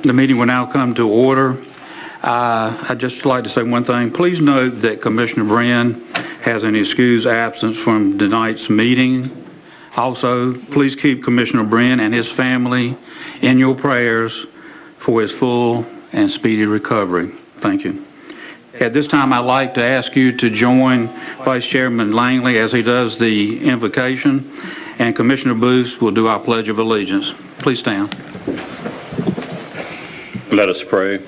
The meeting will now come to order. I'd just like to say one thing. Please note that Commissioner Brand has an excused absence from tonight's meeting. Also, please keep Commissioner Brand and his family in your prayers for his full and speedy recovery. Thank you. At this time, I'd like to ask you to join Vice Chairman Langley as he does the invocation, and Commissioner Booth will do our Pledge of Allegiance. Please stand. Let us pray.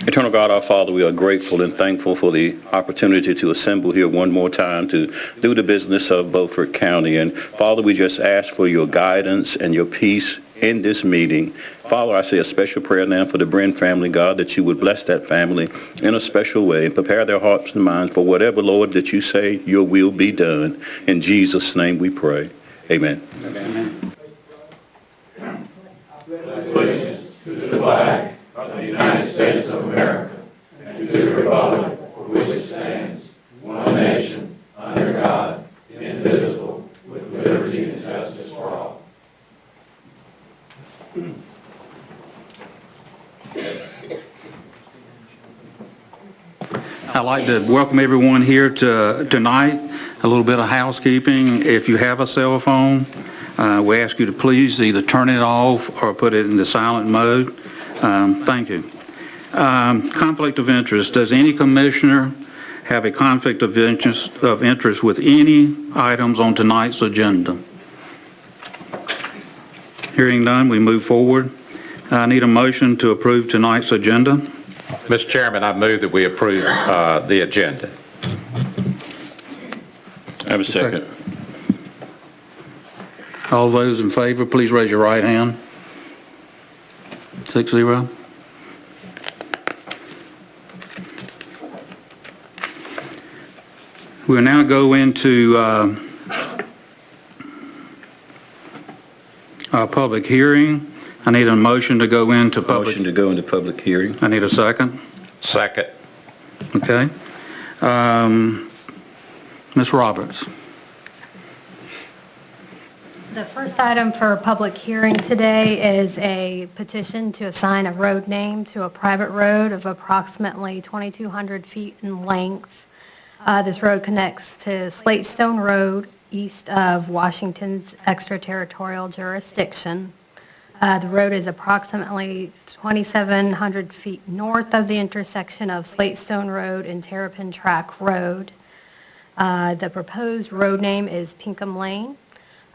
Eternal God, our Father, we are grateful and thankful for the opportunity to assemble here one more time to do the business of Beaufort County. And Father, we just ask for your guidance and your peace in this meeting. Father, I say a special prayer now for the Brand family, God, that you would bless that family in a special way and prepare their hearts and minds for whatever, Lord, that you say your will be done. In Jesus' name we pray. Amen. Amen. Allegiance to the flag of the United States of America and to the republic for which it stands, one nation, under God, indivisible, with liberty and justice for all. I'd like to welcome everyone here tonight. A little bit of housekeeping. If you have a cell phone, we ask you to please either turn it off or put it in the silent mode. Thank you. Conflict of interest. Does any commissioner have a conflict of interest with any items on tonight's agenda? Hearing none, we move forward. I need a motion to approve tonight's agenda. Mr. Chairman, I move that we approve the agenda. I have a second. All those in favor, please raise your right hand. 6-0. We'll now go into our public hearing. I need a motion to go into public. Motion to go into public hearing. I need a second. Second. Okay. Ms. Roberts. The first item for public hearing today is a petition to assign a road name to a private road of approximately 2,200 feet in length. This road connects to Slatestone Road, east of Washington's extraterritorial jurisdiction. The road is approximately 2,700 feet north of the intersection of Slatestone Road and Terrapin Track Road. The proposed road name is Pinkham Lane.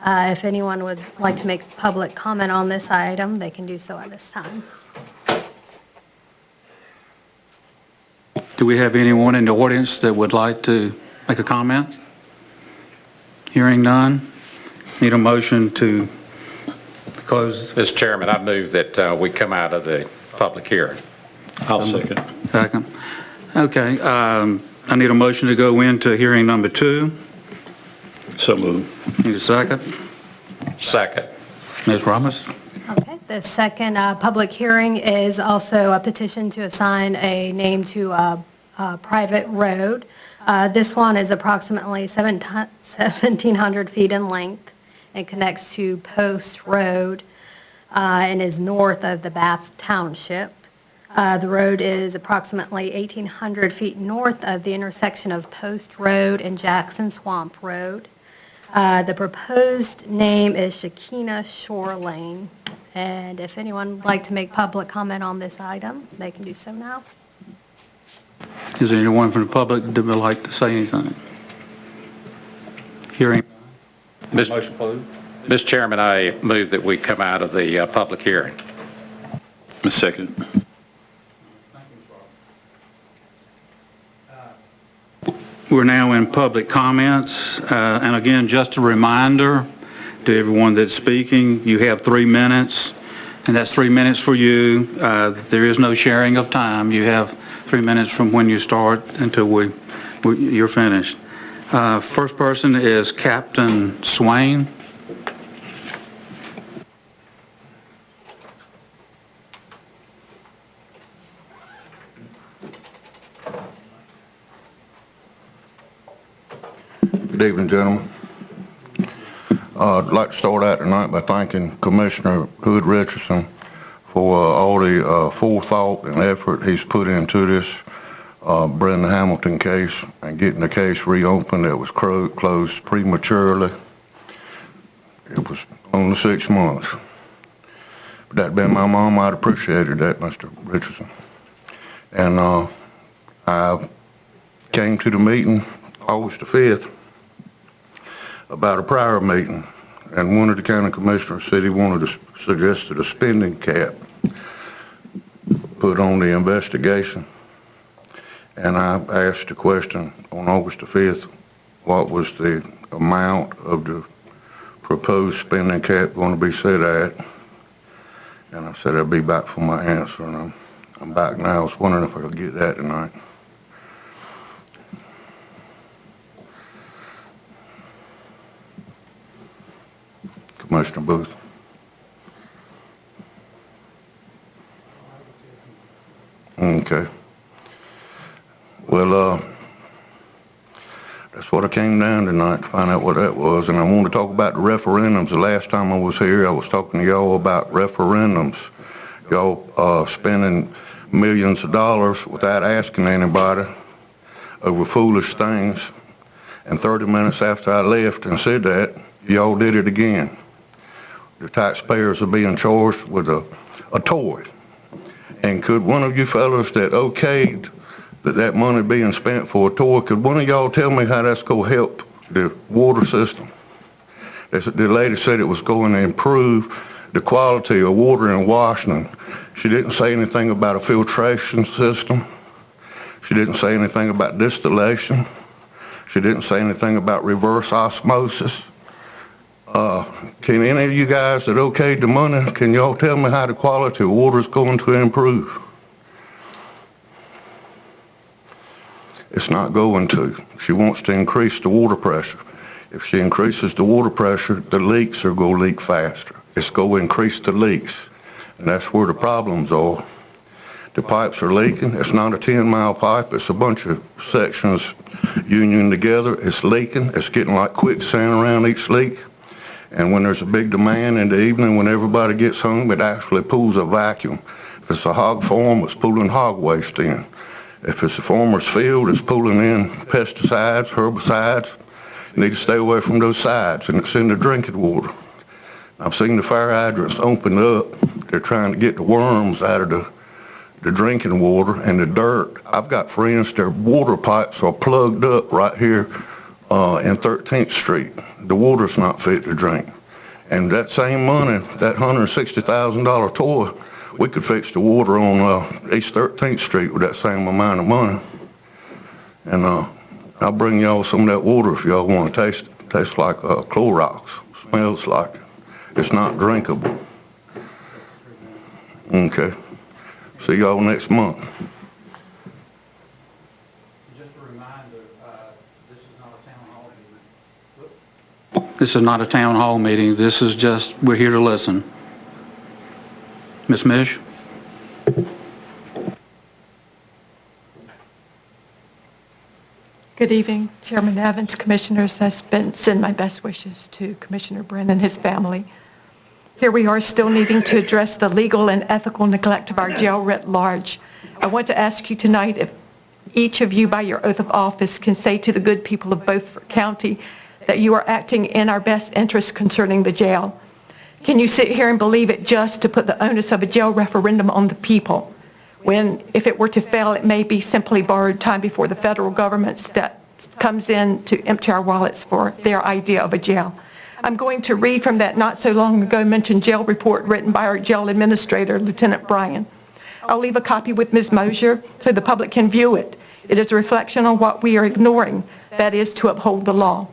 If anyone would like to make public comment on this item, they can do so at this time. Do we have anyone in the audience that would like to make a comment? Hearing none. Need a motion to close. Mr. Chairman, I move that we come out of the public hearing. I'll second. Second. Okay. I need a motion to go into hearing number 2. So moved. Need a second. Second. Ms. Roberts. Okay, the second public hearing is also a petition to assign a name to a private road. This one is approximately 1,700 feet in length and connects to Post Road and is north of the Bath Township. The road is approximately 1,800 feet north of the intersection of Post Road and Jackson Swamp Road. The proposed name is Shekinah Shore Lane. And if anyone would like to make public comment on this item, they can do so now. Is there anyone from the public that would like to say anything? Hearing. Motion closed. Mr. Chairman, I move that we come out of the public hearing. Second. We're now in public comments. And again, just a reminder to everyone that's speaking, you have 3 minutes, and that's 3 minutes for you. There is no sharing of time. You have 3 minutes from when you start until you're finished. First person is Captain Swain. Good evening, gentlemen. I'd like to start out tonight by thanking Commissioner Hood Richardson for all the forethought and effort he's put into this Brenda Hamilton case and getting the case reopened that was closed prematurely. It was only 6 months. But that being my mom, I'd appreciated that, Mr. Richardson. And I came to the meeting August the 5th about a prior meeting, and one of the county commissioners said he wanted to suggest a spending cap put on the investigation. And I asked the question on August the 5th, what was the amount of the proposed spending cap going to be set at? And I said I'd be back for my answer, and I'm back now. I was wondering if I could get that tonight. Commissioner Booth. Okay. Well, that's what I came down tonight to find out what that was, and I want to talk about the referendums. The last time I was here, I was talking to y'all about referendums. Y'all spending millions of dollars without asking anybody over foolish things, and 30 minutes after I left and said that, y'all did it again. The taxpayers are being charged with a toy. And could one of you fellas that okayed that money being spent for a toy, could one of y'all tell me how that's going to help the water system? The lady said it was going to improve the quality of water in Washington. She didn't say anything about a filtration system. She didn't say anything about distillation. She didn't say anything about reverse osmosis. Can any of you guys that okayed the money, can y'all tell me how the quality of water is going to improve? It's not going to. She wants to increase the water pressure. If she increases the water pressure, the leaks are going to leak faster. It's going to increase the leaks. And that's where the problems are. The pipes are leaking. It's not a 10-mile pipe. It's a bunch of sections unioned together. It's leaking. It's getting like quicksand around each leak. And when there's a big demand in the evening, when everybody gets home, it actually pulls a vacuum. If it's a hog farm, it's pulling hog waste in. If it's a farmer's field, it's pulling in pesticides, herbicides. You need to stay away from those sides, and it's in the drinking water. I've seen the fire hydrants open up. They're trying to get the worms out of the drinking water and the dirt. I've got friends, their water pipes are plugged up right here in 13th Street. The water's not fit to drink. And that same money, that $160,000 toy, we could fix the water on East 13th Street with that same amount of money. And I'll bring y'all some of that water if y'all want to taste it. It tastes like Clorox. Smells like it. It's not drinkable. Okay. See y'all next month. Just a reminder, this is not a town hall meeting. This is not a town hall meeting. This is just, we're here to listen. Ms. Mish? Good evening, Chairman Evans, Commissioners. I send my best wishes to Commissioner Brennan and his family. Here we are still needing to address the legal and ethical neglect of our jail writ large. I want to ask you tonight if each of you by your oath of office can say to the good people of Beaufort County that you are acting in our best interest concerning the jail. Can you sit here and believe it just to put the onus of a jail referendum on the people, when if it were to fail, it may be simply borrowed time before the federal government comes in to empty our wallets for their idea of a jail? I'm going to read from that not so long ago mentioned jail report written by our jail administrator, Lieutenant Bryan. I'll leave a copy with Ms. Mosier so the public can view it. It is a reflection on what we are ignoring, that is, to uphold the law.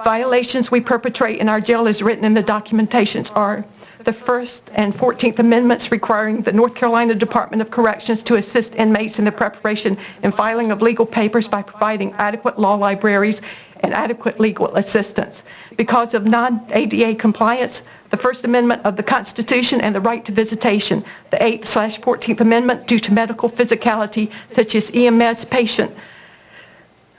Violations we perpetrate in our jail, as written in the documentations, are the First and 14th Amendments requiring the North Carolina Department of Corrections to assist inmates in the preparation and filing of legal papers by providing adequate law libraries and adequate legal assistance. Because of non-ADA compliance, the First Amendment of the Constitution and the right to visitation, the 8th/14th Amendment due to medical physicality such as EMS patient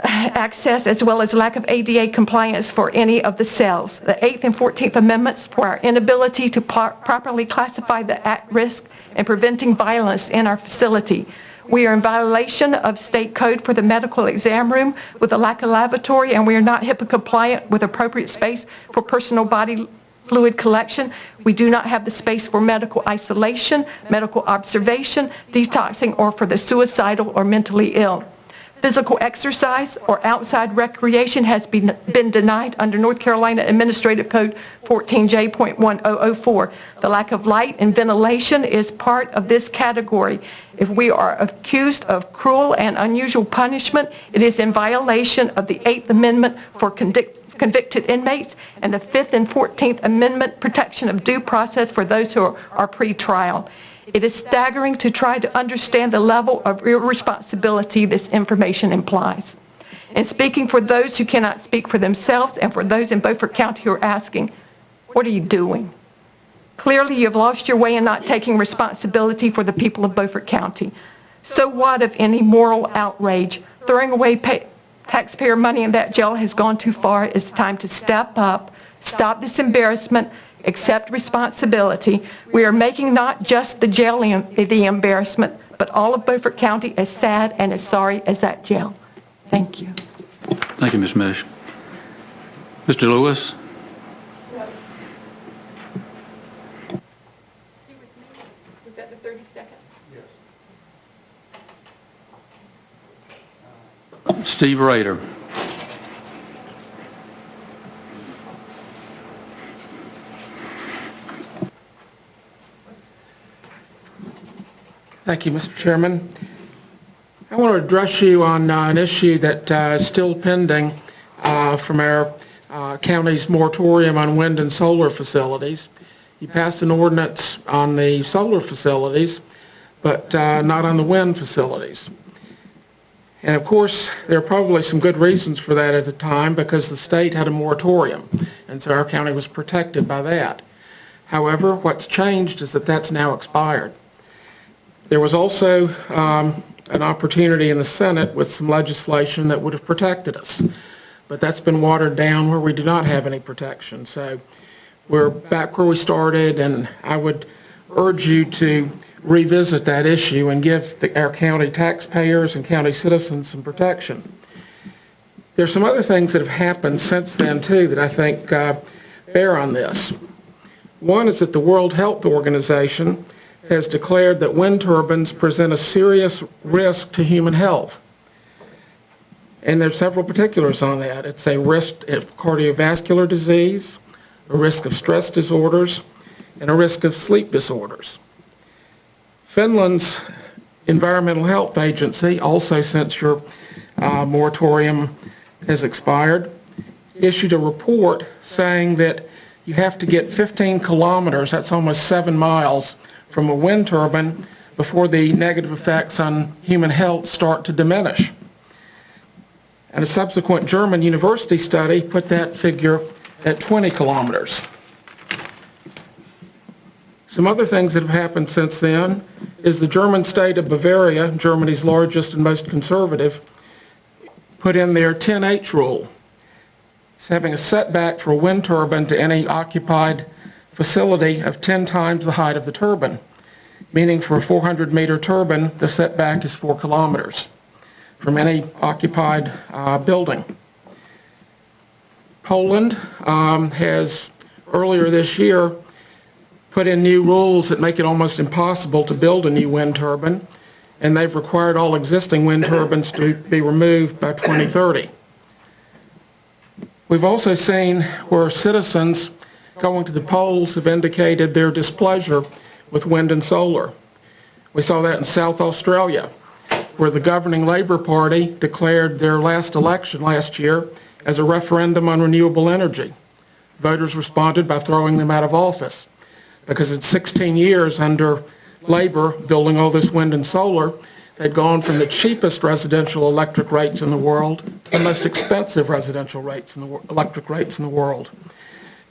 access, as well as lack of ADA compliance for any of the cells. The 8th and 14th Amendments for our inability to properly classify the at-risk and preventing violence in our facility. We are in violation of state code for the medical exam room with a lack of lavatory, and we are not HIPAA compliant with appropriate space for personal body fluid collection. We do not have the space for medical isolation, medical observation, detoxing, or for the suicidal or mentally ill. Physical exercise or outside recreation has been denied under North Carolina Administrative Code 14J.1004. The lack of light and ventilation is part of this category. If we are accused of cruel and unusual punishment, it is in violation of the 8th Amendment for convicted inmates and the 5th and 14th Amendment protection of due process for those who are pre-trial. It is staggering to try to understand the level of irresponsibility this information implies. And speaking for those who cannot speak for themselves and for those in Beaufort County who are asking, what are you doing? Clearly, you've lost your way in not taking responsibility for the people of Beaufort County. So what of any moral outrage? Throwing away taxpayer money in that jail has gone too far. It's time to step up, stop this embarrassment, accept responsibility. We are making not just the jail the embarrassment, but all of Beaufort County as sad and as sorry as that jail. Thank you. Thank you, Ms. Mish. Mr. Lewis? Was that the 32nd? Steve Rader? Thank you, Mr. Chairman. I want to address you on an issue that is still pending from our county's moratorium on wind and solar facilities. You passed an ordinance on the solar facilities, but not on the wind facilities. And of course, there are probably some good reasons for that at the time because the state had a moratorium, and so our county was protected by that. However, what's changed is that that's now expired. There was also an opportunity in the Senate with some legislation that would have protected us, but that's been watered down where we do not have any protection. So we're back where we started, and I would urge you to revisit that issue and give our county taxpayers and county citizens some protection. There's some other things that have happened since then, too, that I think bear on this. One is that the World Health Organization has declared that wind turbines present a serious risk to human health. And there's several particulars on that. It's a risk of cardiovascular disease, a risk of stress disorders, and a risk of sleep disorders. Finland's Environmental Health Agency, also since your moratorium has expired, issued a report saying that you have to get 15 kilometers, that's almost 7 miles, from a wind turbine before the negative effects on human health start to diminish. And a subsequent German university study put that figure at 20 kilometers. Some other things that have happened since then is the German state of Bavaria, Germany's largest and most conservative, put in their 10H rule. It's having a setback for a wind turbine to any occupied facility of 10 times the height of the turbine, meaning for a 400-meter turbine, the setback is 4 kilometers from any occupied building. Poland has, earlier this year, put in new rules that make it almost impossible to build a new wind turbine, and they've required all existing wind turbines to be removed by 2030. We've also seen where citizens going to the polls have indicated their displeasure with wind and solar. We saw that in South Australia, where the governing Labour Party declared their last election last year as a referendum on renewable energy. Voters responded by throwing them out of office because in 16 years under Labour building all this wind and solar, they'd gone from the cheapest residential electric rates in the world to the most expensive residential rates in the electric rates in the world.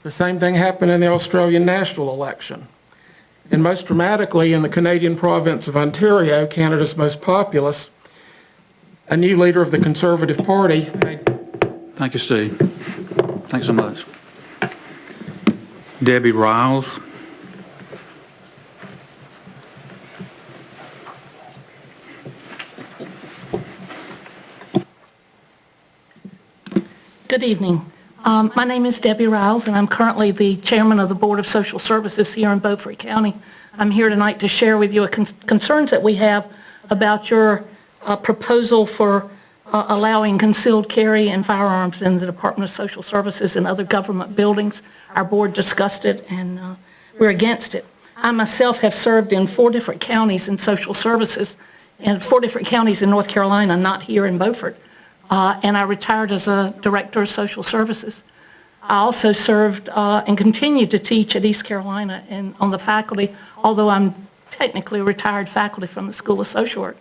The same thing happened in the Australian national election. And most dramatically, in the Canadian province of Ontario, Canada's most populous, a new leader of the Conservative Party made... Thank you, Steve. Thanks so much. Debbie Riles. Good evening. My name is Debbie Riles, and I'm currently the chairman of the Board of Social Services here in Beaufort County. I'm here tonight to share with you concerns that we have about your proposal for allowing concealed carry and firearms in the Department of Social Services and other government buildings. Our board discussed it, and we're against it. I myself have served in 4 different counties in social services, and 4 different counties in North Carolina, not here in Beaufort. And I retired as a director of social services. I also served and continue to teach at East Carolina and on the faculty, although I'm technically retired faculty from the School of Social Work.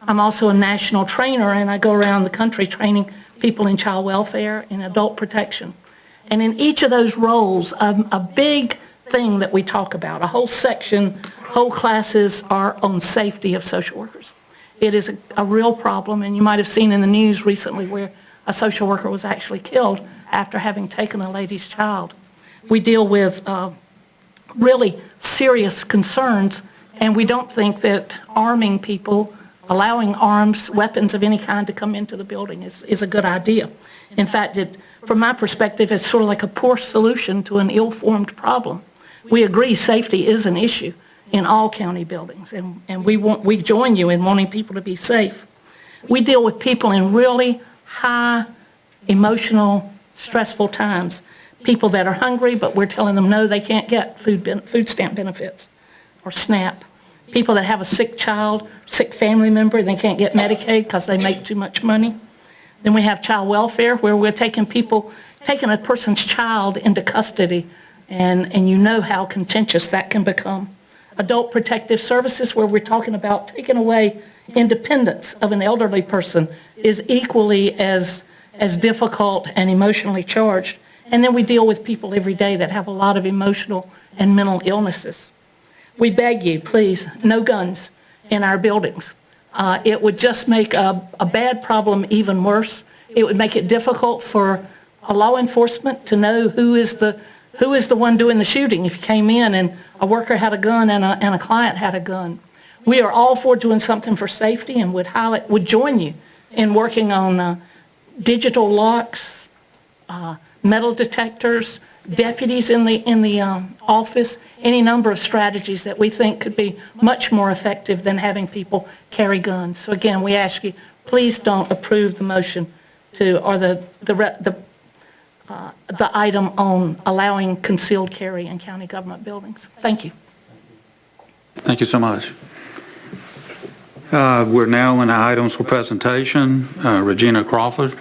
I'm also a national trainer, and I go around the country training people in child welfare and adult protection. And in each of those roles, a big thing that we talk about, a whole section, whole classes are on safety of social workers. It is a real problem, and you might have seen in the news recently where a social worker was actually killed after having taken a lady's child. We deal with really serious concerns, and we don't think that arming people, allowing arms, weapons of any kind to come into the building is a good idea. In fact, from my perspective, it's sort of like a poor solution to an ill-formed problem. We agree safety is an issue in all county buildings, and we join you in wanting people to be safe. We deal with people in really high emotional, stressful times, people that are hungry, but we're telling them no, they can't get food stamp benefits or SNAP. People that have a sick child, sick family member, and they can't get Medicaid because they make too much money. Then we have child welfare, where we're taking a person's child into custody, and you know how contentious that can become. Adult protective services, where we're talking about taking away independence of an elderly person, is equally as difficult and emotionally charged. And then we deal with people every day that have a lot of emotional and mental illnesses. We beg you, please, no guns in our buildings. It would just make a bad problem even worse. It would make it difficult for a law enforcement to know who is the one doing the shooting if you came in and a worker had a gun and a client had a gun. We are all for doing something for safety and would join you in working on digital locks, metal detectors, deputies in the office, any number of strategies that we think could be much more effective than having people carry guns. So again, we ask you, please don't approve the motion or the item on allowing concealed carry in county government buildings. Thank you. Thank you so much. We're now in the items for presentation. Regina Crawford.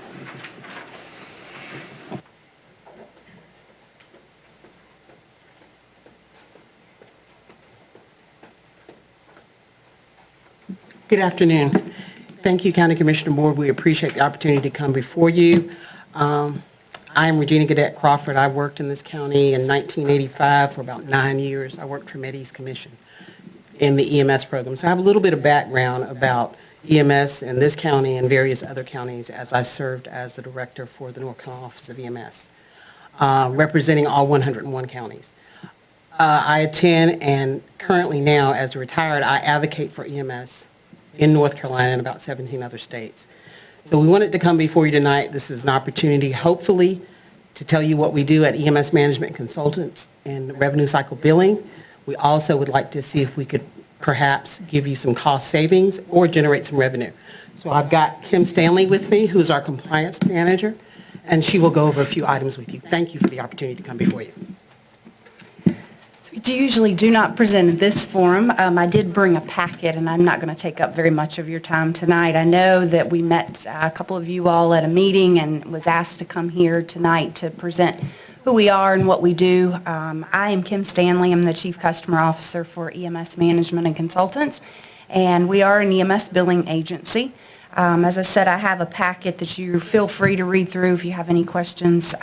Good afternoon. Thank you, County Commissioner Board. We appreciate the opportunity to come before you. I am Regina Gadet Crawford. I worked in this county in 1985 for about 9 years. I worked for MedEast Commission in the EMS program. So I have a little bit of background about EMS in this county and various other counties as I served as the director for the North Carolina Office of EMS, representing all 101 counties. I attend, and currently now as retired, I advocate for EMS in North Carolina and about 17 other states. So we wanted to come before you tonight. This is an opportunity, hopefully, to tell you what we do at EMS Management Consultants and revenue cycle billing. We also would like to see if we could perhaps give you some cost savings or generate some revenue. So I've got Kim Stanley with me, who's our compliance manager, and she will go over a few items with you. Thank you for the opportunity to come before you. We usually do not present in this forum. I did bring a packet, and I'm not going to take up very much of your time tonight. I know that we met a couple of you all at a meeting and was asked to come here tonight to present who we are and what we do. I am Kim Stanley. I'm the Chief Customer Officer for EMS Management and Consultants, and we are an EMS billing agency. As I said, I have a packet that you feel free to read through if you have any questions.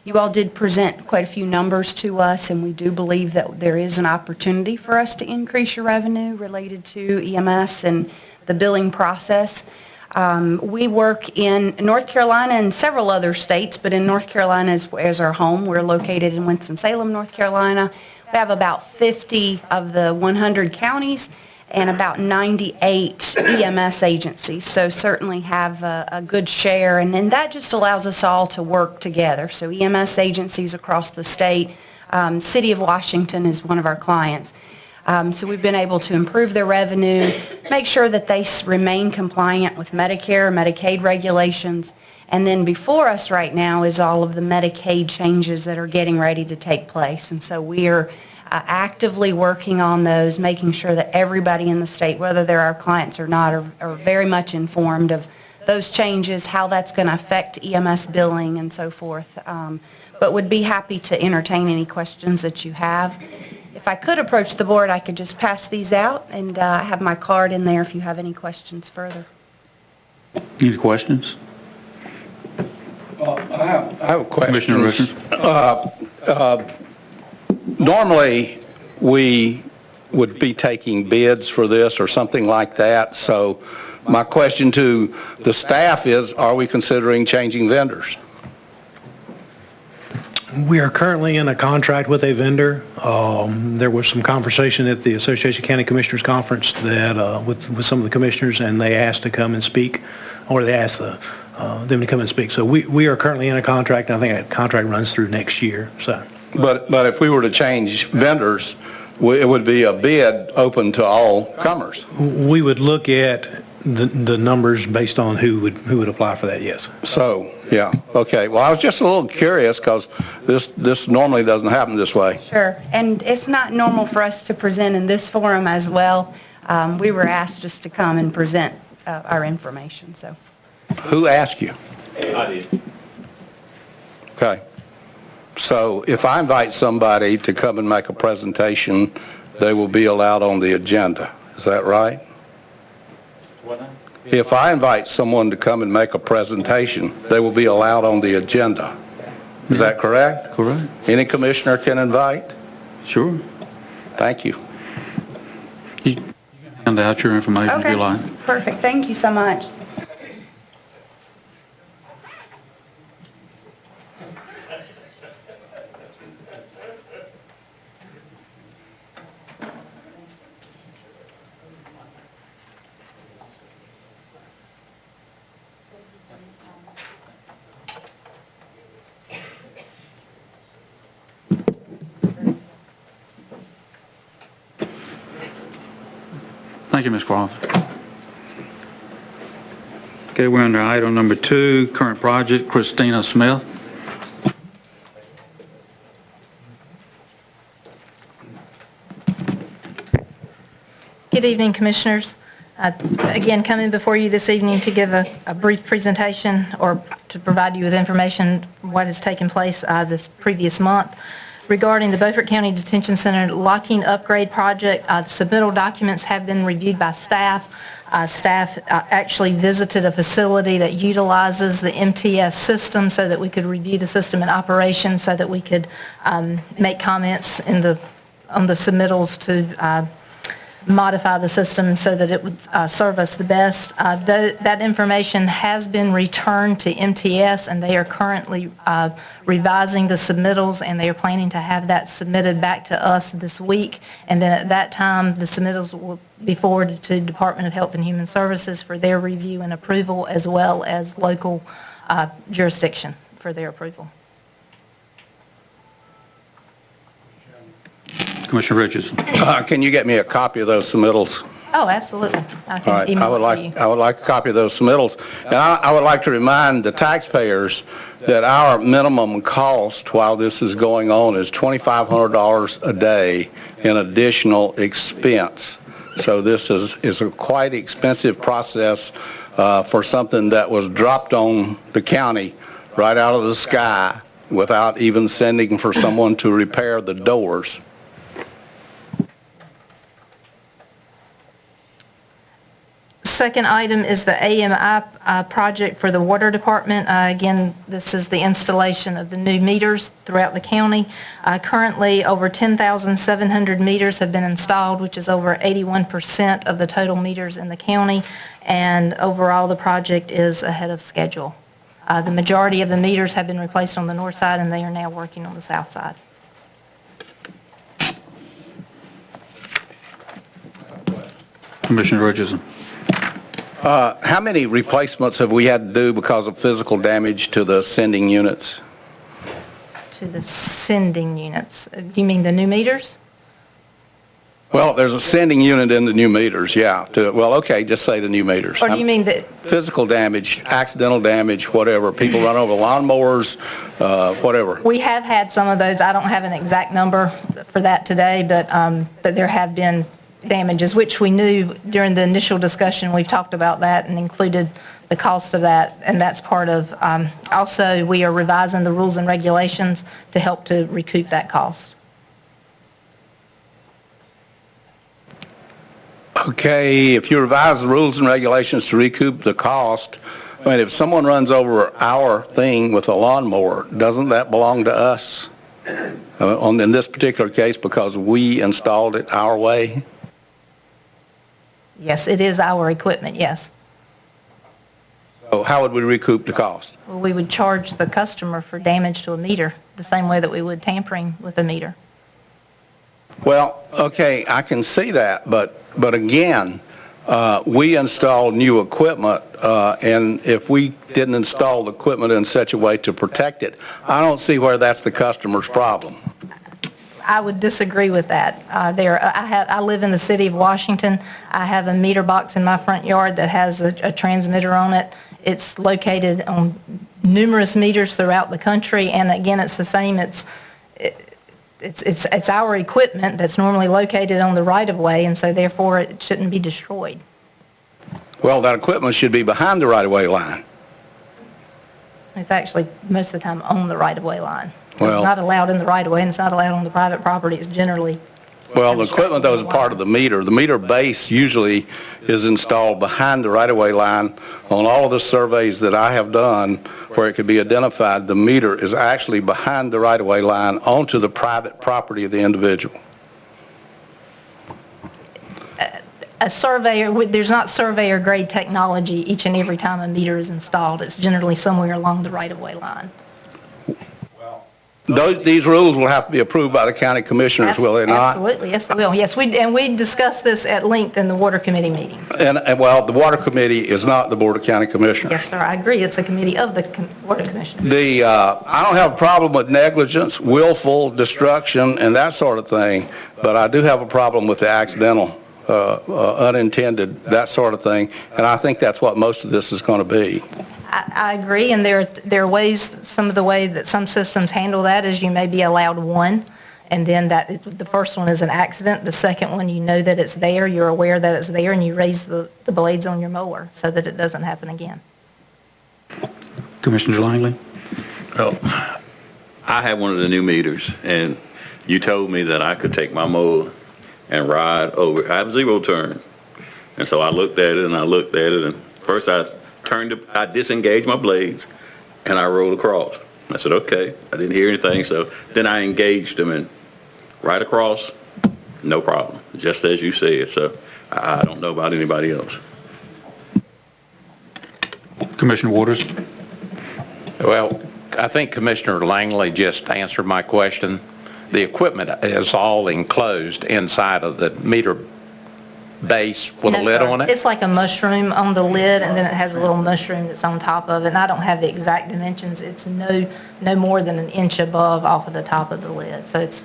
You all did present quite a few numbers to us, and we do believe that there is an opportunity for us to increase your revenue related to EMS and the billing process. We work in North Carolina and several other states, but in North Carolina as our home. We're located in Winston-Salem, North Carolina. We have about 50 of the 100 counties, and about 98 EMS agencies, so certainly have a good share, and then that just allows us all to work together. So EMS agencies across the state, City of Washington is one of our clients. So we've been able to improve their revenue, make sure that they remain compliant with Medicare, Medicaid regulations, and then before us right now is all of the Medicaid changes that are getting ready to take place. And so we are actively working on those, making sure that everybody in the state, whether they're our clients or not, are very much informed of those changes, how that's going to affect EMS billing and so forth. But would be happy to entertain any questions that you have. If I could approach the board, I could just pass these out, and I have my card in there if you have any questions further. Any questions? I have a question. Commissioner Richards? Normally, we would be taking bids for this or something like that, so my question to the staff is, are we considering changing vendors? We are currently in a contract with a vendor. There was some conversation at the Association of County Commissioners Conference that with some of the commissioners, and they asked to come and speak, or they asked them to come and speak. So we are currently in a contract, and I think that contract runs through next year. So, But if we were to change vendors, it would be a bid open to all comers. we would look at the numbers based on who would apply for that, yes. So, yeah, okay. Well, I was just a little curious because this normally doesn't happen this way. Sure, and it's not normal for us to present in this forum as well. We were asked just to come and present our information, so. Who asked you? I did. Okay. So if I invite somebody to come and make a presentation, they will be allowed on the agenda. Is that right? If I invite someone to come and make a presentation, they will be allowed on the agenda. Is that correct? Correct. Any commissioner can invite? Sure. Thank you. You can hand out your information if you like. Okay, perfect, thank you so much. Thank you, Ms. Crawford. Okay, we're under item number 2, current project, Christina Smith. Good evening, Commissioners. Again, coming before you this evening to give a brief presentation or to provide you with information on what has taken place this previous month. Regarding the Beaufort County Detention Center locking upgrade project, the submittal documents have been reviewed by staff. Staff actually visited a facility that utilizes the MTS system so that we could review the system in operation so that we could make comments on the submittals to modify the system so that it would serve us the best. That information has been returned to MTS, and they are currently revising the submittals, and they are planning to have that submitted back to us this week. And then at that time, the submittals will be forwarded to Department of Health and Human Services for their review and approval, as well as local jurisdiction for their approval. Commissioner Richardson. Can you get me a copy of those submittals? Oh, absolutely. I All can right, email it to you. I would like a copy of those submittals. And I would like to remind the taxpayers that our minimum cost while this is going on is $2,500 a day in additional expense. So this is a quite expensive process for something that was dropped on the county right out of the sky without even sending for someone to repair the doors. Second item is the AMI project for the water department. Again, this is the installation of the new meters throughout the county. Currently, over 10,700 meters have been installed, which is over 81% of the total meters in the county, and overall the project is ahead of schedule. The majority of the meters have been replaced on the north side, and they are now working on the south side. Commissioner Richardson. How many replacements have we had to do because of physical damage to the sending units? To the sending units. Do you mean the new meters? Well, there's a sending unit in the new meters, yeah. Well, okay, just say the new meters. Or do you mean that, Physical damage, accidental damage, whatever. People run over lawnmowers, whatever. we have had some of those. I don't have an exact number for that today, but there have been damages, which we knew during the initial discussion. We've talked about that and included the cost of that, and that's part of, also, we are revising the rules and regulations to help to recoup that cost. Okay, if you revise the rules and regulations to recoup the cost, I mean, if someone runs over our thing with a lawnmower, doesn't that belong to us? In this particular case, because we installed it our way? Yes, it is our equipment, yes. So how would we recoup the cost? Well, we would charge the customer for damage to a meter, the same way that we would tampering with a meter. Well, okay, I can see that, but again, we installed new equipment, and if we didn't install the equipment in such a way to protect it, I don't see where that's the customer's problem. I would disagree with that. I live in the city of Washington. I have a meter box in my front yard that has a transmitter on it. It's located on numerous meters throughout the country, and again, it's the same. It's our equipment that's normally located on the right-of-way, and so therefore it shouldn't be destroyed. Well, that equipment should be behind the right-of-way line. It's actually most of the time on the right-of-way line. Well- It's not allowed in the right-of-way, and it's not allowed on the private property. It's generally... Well, the equipment, though, is a part of the meter. The meter base usually is installed behind the right-of-way line. On all of the surveys that I have done where it could be identified, the meter is actually behind the right-of-way line onto the private property of the individual. A surveyor, there's not surveyor-grade technology each and every time a meter is installed. It's generally somewhere along the right-of-way line. These rules will have to be approved by the county commissioners, will they not? Absolutely, yes, they will. Yes, we discussed this at length in the water committee meeting. And well, the water committee is not the Board of County Commissioners. Yes, sir, I agree. It's a committee of the water commission. I don't have a problem with negligence, willful destruction, and that sort of thing, but I do have a problem with the accidental, unintended, that sort of thing, and I think that's what most of this is going to be. I agree, and there are ways, some of the way that some systems handle that is you may be allowed one, and then the first one is an accident. The second one, you know that it's there, you're aware that it's there, and you raise the blades on your mower so that it doesn't happen again. Commissioner Langley? Well, I have one of the new meters, and you told me that I could take my mower and ride over. I have zero turn. And so I looked at it, and first I disengaged my blades, and I rolled across. I said, okay. I didn't hear anything, so then I engaged them, and right across, no problem, just as you said. So I don't know about anybody else. Commissioner Waters? Well, I think Commissioner Langley just answered my question. The equipment is all enclosed inside of the meter base with a lid on it? It's like a mushroom on the lid, and then it has a little mushroom that's on top of it. And I don't have the exact dimensions. It's no more than an inch above off of the top of the lid. So it's...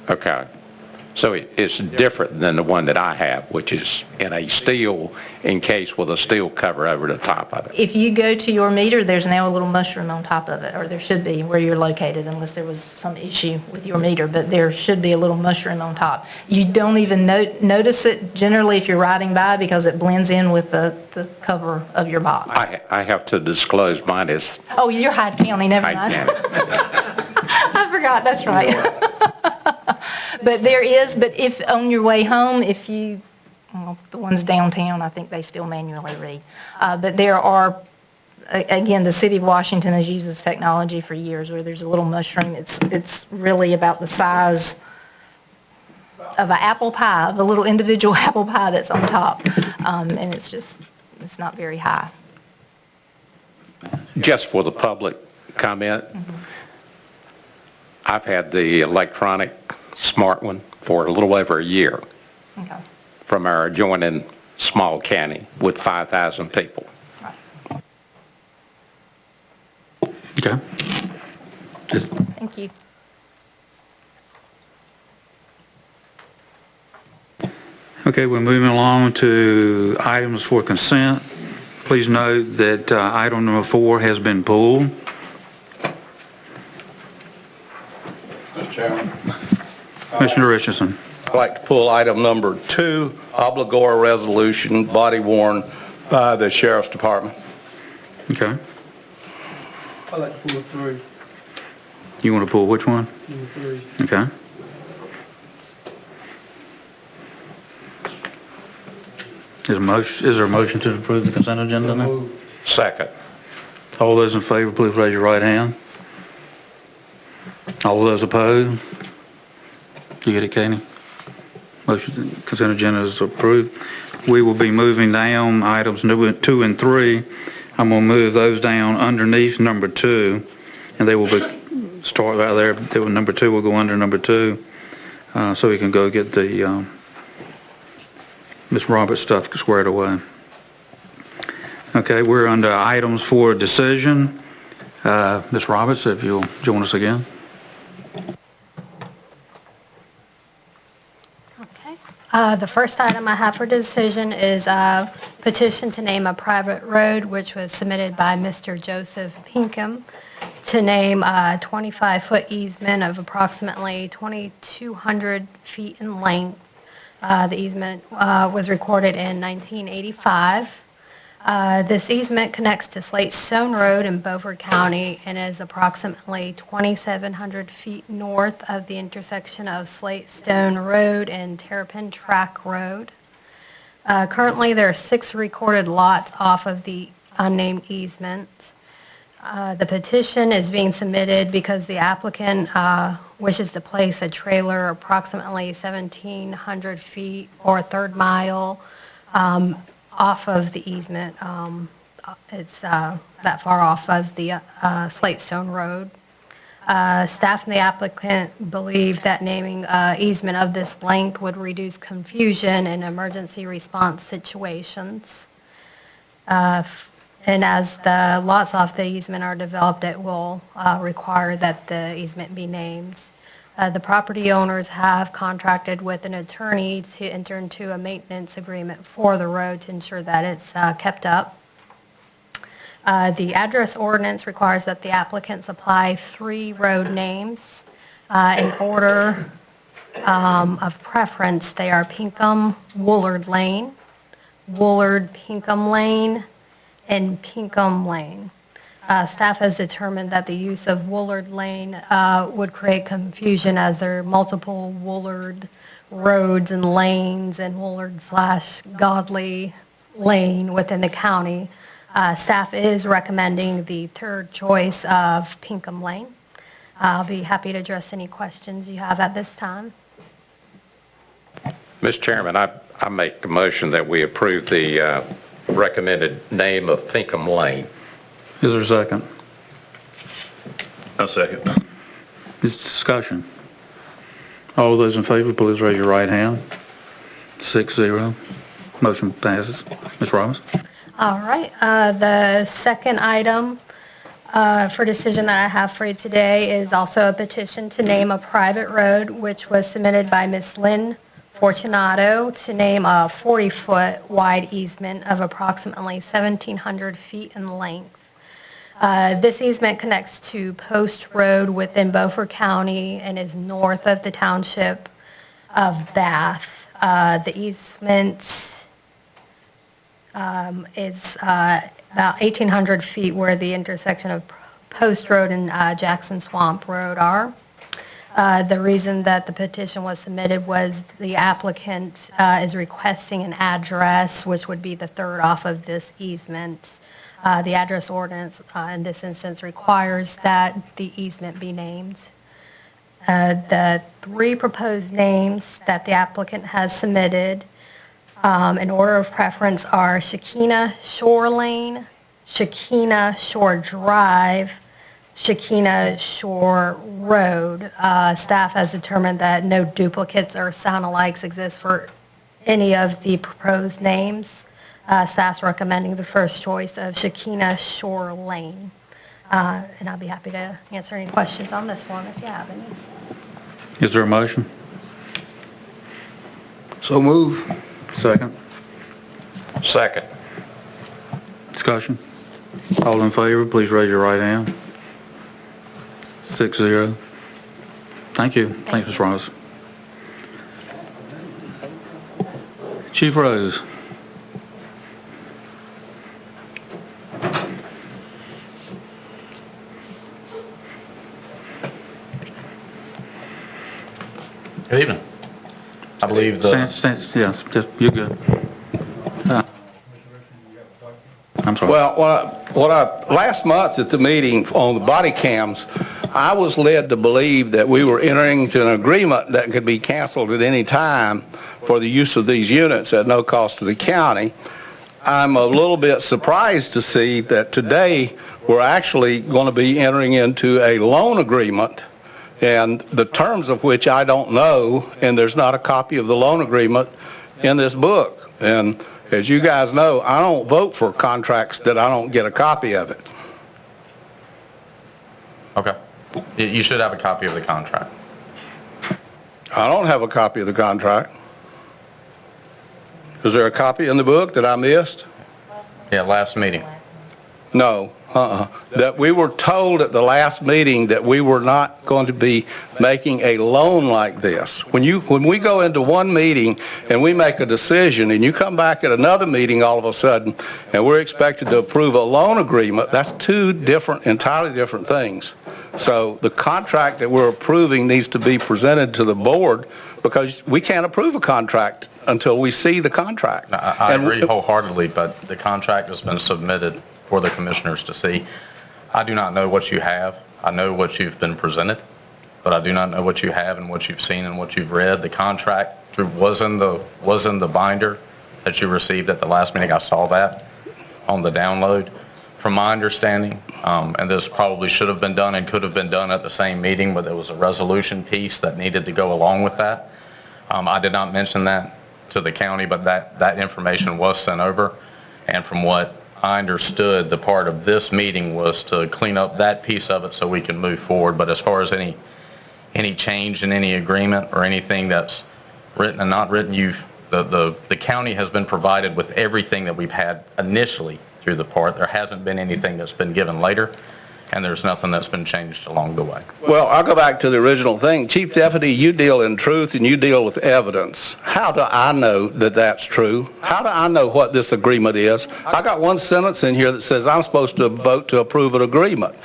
Okay. So it's different than the one that I have, which is in a steel encased with a steel cover over the top of it. If you go to your meter, there's now a little mushroom on top of it, or there should be where you're located, unless there was some issue with your meter, but there should be a little mushroom on top. You don't even notice it generally if you're riding by because it blends in with the cover of your box. I have to disclose mine is Oh, you're Hyde County, never mind. I forgot, that's right. But if on your way home, the ones downtown, I think they still manually read. But there are, again, the city of Washington has used this technology for years where there's a little mushroom. It's really about the size of an apple pie, of a little individual apple pie that's on top. And it's not very high. just for the public comment. I've had the electronic smart one for a little over a year Okay. from our adjoining small county with 5,000 people. Okay. Thank you. Okay, we're moving along to items for consent. Please note that item number 4 has been pulled. Mr. Chairman. Commissioner Richardson. I'd like to pull item number 2, obligor resolution, body worn by the Sheriff's Department. Okay. I'd like to pull 3. You want to pull which one? Number 3. Okay. Is there a motion to approve the consent agenda now? Second. All those in favor, please raise your right hand. All those opposed? You get it, Katie? Motion, consent agenda is approved. We will be moving down items 2 and 3. I'm going to move those down underneath number 2, and they will be, start right there. Number 2 will go under number 2, so we can go get the Ms. Roberts stuff squared away. Okay, we're under items for decision. Ms. Roberts, if you'll join us again. The first item I have for decision is a petition to name a private road, which was submitted by Mr. Joseph Pinkham, to name a 25-foot easement of approximately 2,200 feet in length. The easement was recorded in 1985. This easement connects to Slate Stone Road in Beaufort County and is approximately 2,700 feet north of the intersection of Slate Stone Road and Terrapin Track Road. Currently, there are 6 recorded lots off of the unnamed easement. The petition is being submitted because the applicant wishes to place a trailer approximately 1,700 feet or a third mile off of the easement. It's that far off of the Slate Stone Road. Staff and the applicant believe that naming easement of this length would reduce confusion in emergency response situations. And as the lots off the easement are developed, it will require that the easement be named. The property owners have contracted with an attorney to enter into a maintenance agreement for the road to ensure that it's kept up. The address ordinance requires that the applicant supply 3 road names. In order of preference, they are Pinkham Woolard Lane, Woolard Pinkham Lane, and Pinkham Lane. Staff has determined that the use of Woolard Lane would create confusion as there are multiple Woolard roads and lanes and Woolard/Godley Lane within the county. Staff is recommending the third choice of Pinkham Lane. I'll be happy to address any questions you have at this time. Mr. Chairman, I make a motion that we approve the recommended name of Pinkham Lane. Is there a second? I'll second. This discussion. All those in favor, please raise your right hand. 6-0. Motion passes. Ms. Robbins? All right. The second item for decision that I have for you today is also a petition to name a private road, which was submitted by Ms. Lynn Fortunato to name a 40-foot wide easement of approximately 1,700 feet in length. This easement connects to Post Road within Beaufort County and is north of the township of Bath. The easement is about 1,800 feet where the intersection of Post Road and Jackson Swamp Road are. The reason that the petition was submitted was the applicant is requesting an address, which would be the third off of this easement. The address ordinance in this instance requires that the easement be named. The 3 proposed names that the applicant has submitted in order of preference are Shekinah Shore Lane, Shekinah Shore Drive, Shekinah Shore Road. Staff has determined that no duplicates or sound-alikes exist for any of the proposed names. Staff's recommending the first choice of Shekinah Shore Lane. And I'll be happy to answer any questions on this one if you have any. Is there a motion? So move. Second. Second. Discussion? All in favor, please raise your right hand. 6-0. Thank you. Thanks, Ms. Ross. Chief Rose. Good evening. I believe the... Yes, you're good. I'm sorry. Well, last month at the meeting on the body cams, I was led to believe that we were entering into an agreement that could be canceled at any time for the use of these units at no cost to the county. I'm a little bit surprised to see that today we're actually going to be entering into a loan agreement, and the terms of which I don't know, and there's not a copy of the loan agreement in this book. And as you guys know, I don't vote for contracts that I don't get a copy of it. Okay. You should have a copy of the contract. I don't have a copy of the contract. Is there a copy in the book that I missed? Yeah, last meeting. No, That we were told at the last meeting that we were not going to be making a loan like this. When we go into one meeting and we make a decision and you come back at another meeting all of a sudden and we're expected to approve a loan agreement, that's two entirely different things. So the contract that we're approving needs to be presented to the board because we can't approve a contract until we see the contract. I agree wholeheartedly, but the contract has been submitted for the commissioners to see. I do not know what you have. I know what you've been presented, but I do not know what you have and what you've seen and what you've read. The contract was in the binder that you received at the last meeting. I saw that on the download. From my understanding, and this probably should have been done and could have been done at the same meeting, but there was a resolution piece that needed to go along with that. I did not mention that to the county, but that information was sent over, and from what I understood, the part of this meeting was to clean up that piece of it so we can move forward. But as far as any change in any agreement or anything that's written and not written, the county has been provided with everything that we've had initially through the part. There hasn't been anything that's been given later, and there's nothing that's been changed along the way. Well, I'll go back to the original thing. Chief Deputy, you deal in truth and you deal with evidence. How do I know that that's true? How do I know what this agreement is? I got one sentence in here that says I'm supposed to vote to approve an agreement.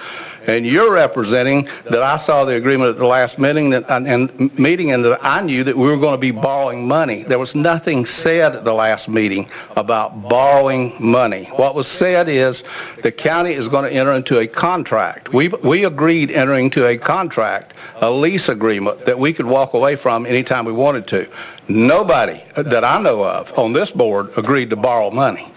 And you're representing that I saw the agreement at the last meeting and that I knew that we were going to be borrowing money. There was nothing said at the last meeting about borrowing money. What was said is the county is going to enter into a contract. We agreed entering into a contract, a lease agreement that we could walk away from anytime we wanted to. Nobody that I know of on this board agreed to borrow money.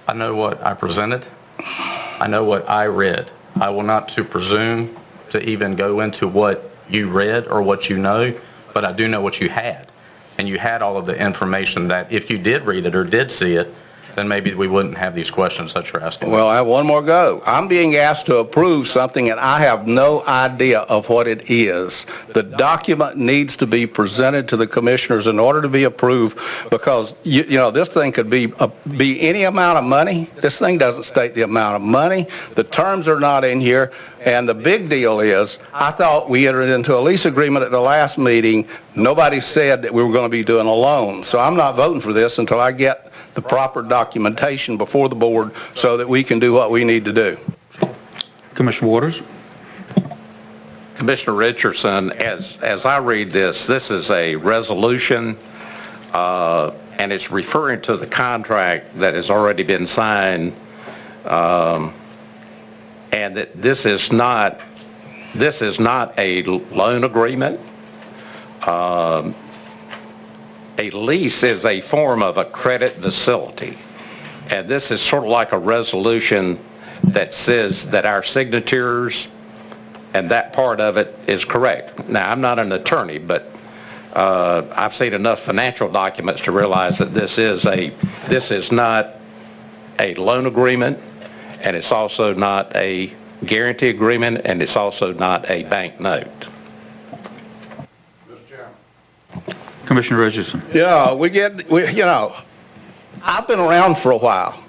I know what I presented. I know what I read. I will not to presume to even go into what you read or what you know, but I do know what you had. And you had all of the information that if you did read it or did see it, then maybe we wouldn't have these questions that you're asking. Well, I have one more go. I'm being asked to approve something and I have no idea of what it is. The document needs to be presented to the commissioners in order to be approved because, you know, this thing could be any amount of money. This thing doesn't state the amount of money. The terms are not in here. And the big deal is, I thought we entered into a lease agreement at the last meeting. Nobody said that we were going to be doing a loan. So I'm not voting for this until I get the proper documentation before the board so that we can do what we need to do. Commissioner Waters? Commissioner Richardson, as I read this is a resolution, and it's referring to the contract that has already been signed, and that this is not a loan agreement. A lease is a form of a credit facility, and this is sort of like a resolution that says that our signatures and that part of it is correct. Now, I'm not an attorney, but I've seen enough financial documents to realize that this is not a loan agreement, and it's also not a guarantee agreement, and it's also not a bank note. Commissioner Richardson. Yeah, I've been around for a while.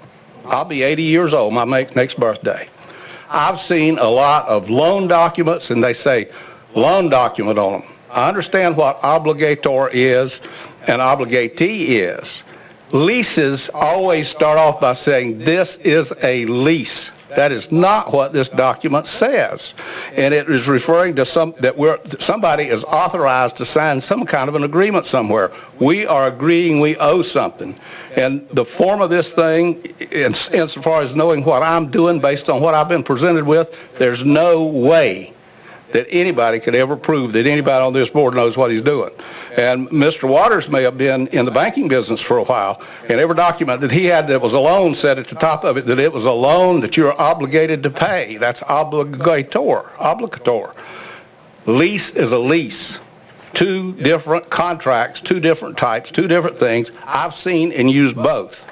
I'll be 80 years old my next birthday. I've seen a lot of loan documents, and they say loan document on them. I understand what obligator is and obligatee is. Leases always start off by saying this is a lease. That is not what this document says. And it is referring to somebody is authorized to sign some kind of an agreement somewhere. We are agreeing we owe something. And the form of this thing, insofar as knowing what I'm doing based on what I've been presented with, there's no way that anybody could ever prove that anybody on this board knows what he's doing. And Mr. Waters may have been in the banking business for a while, and every document that he had that was a loan said at the top of it that it was a loan that you're obligated to pay. That's obligator. Lease is a lease. Two different contracts, two different types, two different things. I've seen and used both.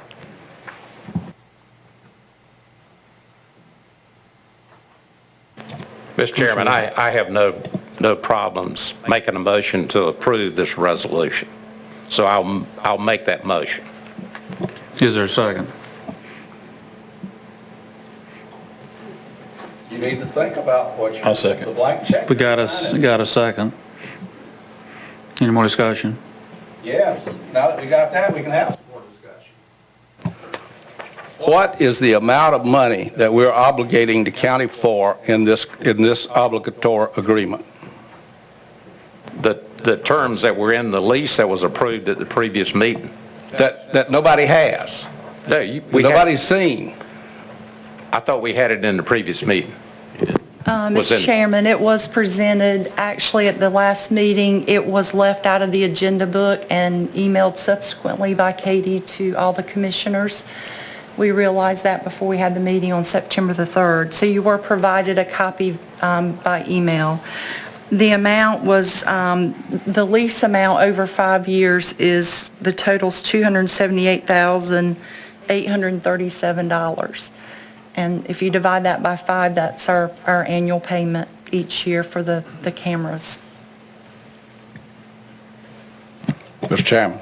Mr. Chairman, I have no problems making a motion to approve this resolution. So I'll make that motion. Is there a second? You need to think about what I'll second. the blank check. We got a second. Any more discussion? Yes. Now that we got that, we can have some more discussion. What is the amount of money that we're obligating the county for in this obligator agreement? The terms that were in the lease that was approved at the previous meeting. That nobody has. No, Nobody's seen. I thought we had it in the previous meeting. Mr. Chairman, it was presented actually at the last meeting. It was left out of the agenda book and emailed subsequently by Katie to all the commissioners. We realized that before we had the meeting on September the 3rd. So you were provided a copy by email. The amount was, the lease amount over 5 years is, the total's $278,837. And if you divide that by 5, that's our annual payment each year for the cameras. Mr. Chairman.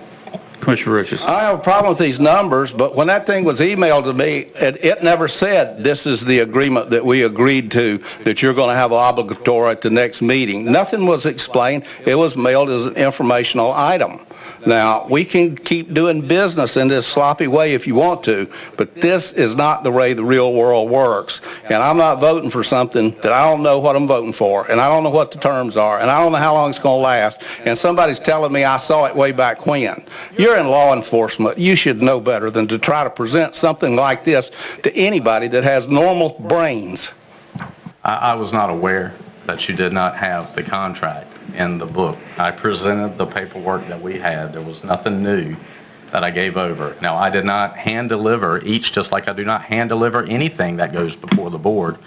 Commissioner Richardson. I have a problem with these numbers, but when that thing was emailed to me, it never said this is the agreement that we agreed to, that you're going to have obligator at the next meeting. Nothing was explained. It was mailed as an informational item. Now, we can keep doing business in this sloppy way if you want to, but this is not the way the real world works. And I'm not voting for something that I don't know what I'm voting for, and I don't know what the terms are, and I don't know how long it's going to last, and somebody's telling me I saw it way back when. You're in law enforcement. You should know better than to try to present something like this to anybody that has normal brains. I was not aware that you did not have the contract in the book. I presented the paperwork that we had. There was nothing new that I gave over. Now, I did not hand deliver each, just like I do not hand deliver anything that goes before the board.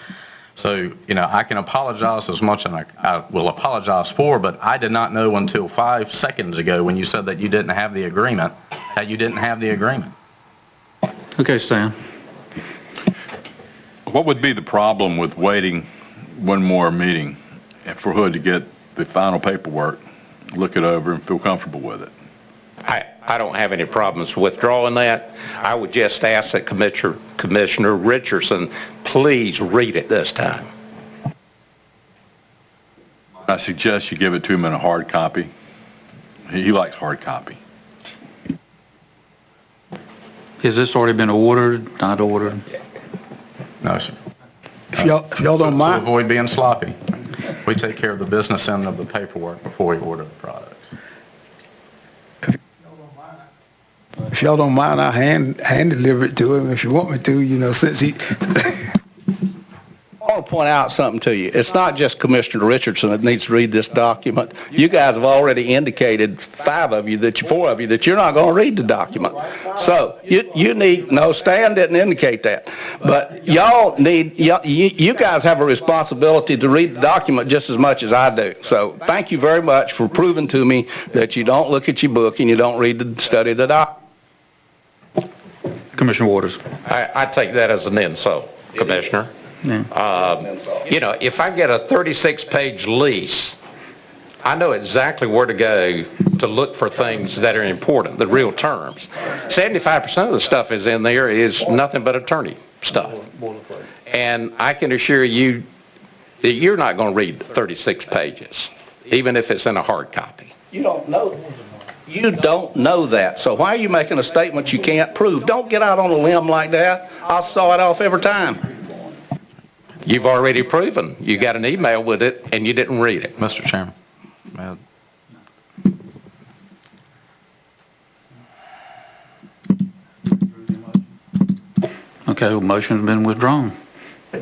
So, I can apologize as much as I will apologize for, but I did not know until 5 seconds ago when you said that you didn't have the agreement, that you didn't have the agreement. Okay, Stan. What would be the problem with waiting one more meeting for Hood to get the final paperwork, look it over, and feel comfortable with it? I don't have any problems withdrawing that. I would just ask that Commissioner Richardson please read it this time. I suggest you give it to him in a hard copy. He likes hard copy. Has this already been ordered, not ordered? No, sir. If y'all don't mind. To avoid being sloppy, we take care of the business end of the paperwork before we order the product. If y'all don't mind, I'll hand deliver it to him if you want me to, since he... want to point out something to you. It's not just Commissioner Richardson that needs to read this document. You guys have already indicated, four of you, that you're not going to read the document. So you need, no, Stan didn't indicate that. But y'all need, you guys have a responsibility to read the document just as much as I do. So thank you very much for proving to me that you don't look at your book and you don't read the study the document. Commissioner Waters. I take that as an insult, Commissioner. If I get a 36-page lease, I know exactly where to go to look for things that are important, the real terms. 75% of the stuff is in there is nothing but attorney stuff. And I can assure you that you're not going to read 36 pages, even if it's in a hard copy. You don't know. You don't know that. So why are you making a statement you can't prove? Don't get out on a limb like that. I'll saw it off every time. You've already proven. You got an email with it and you didn't read it. Mr. Chairman. Okay, well, motion's been withdrawn. We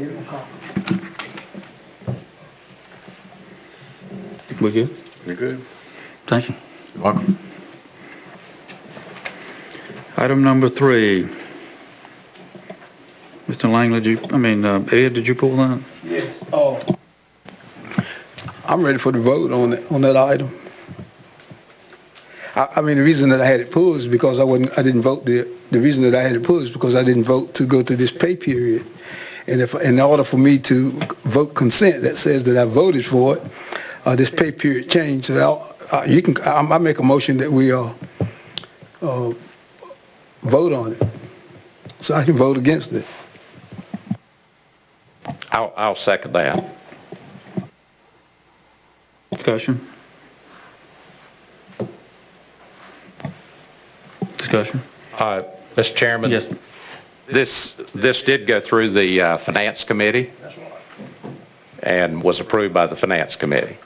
good? You're good. Thank you. You're welcome. Item number 3. Mr. Langley, Ed, did you pull that? Yes. I'm ready for the vote on that item. The reason that I had it pulled is because I didn't vote. The reason that I had it pulled is because I didn't vote to go through this pay period. And if in order for me to vote consent that says that I voted for it, this pay period changed. So I make a motion that we vote on it, so I can vote against it. I'll second that. Discussion? Mr. Chairman? Yes. This did go through the Finance Committee and was approved by the Finance Committee.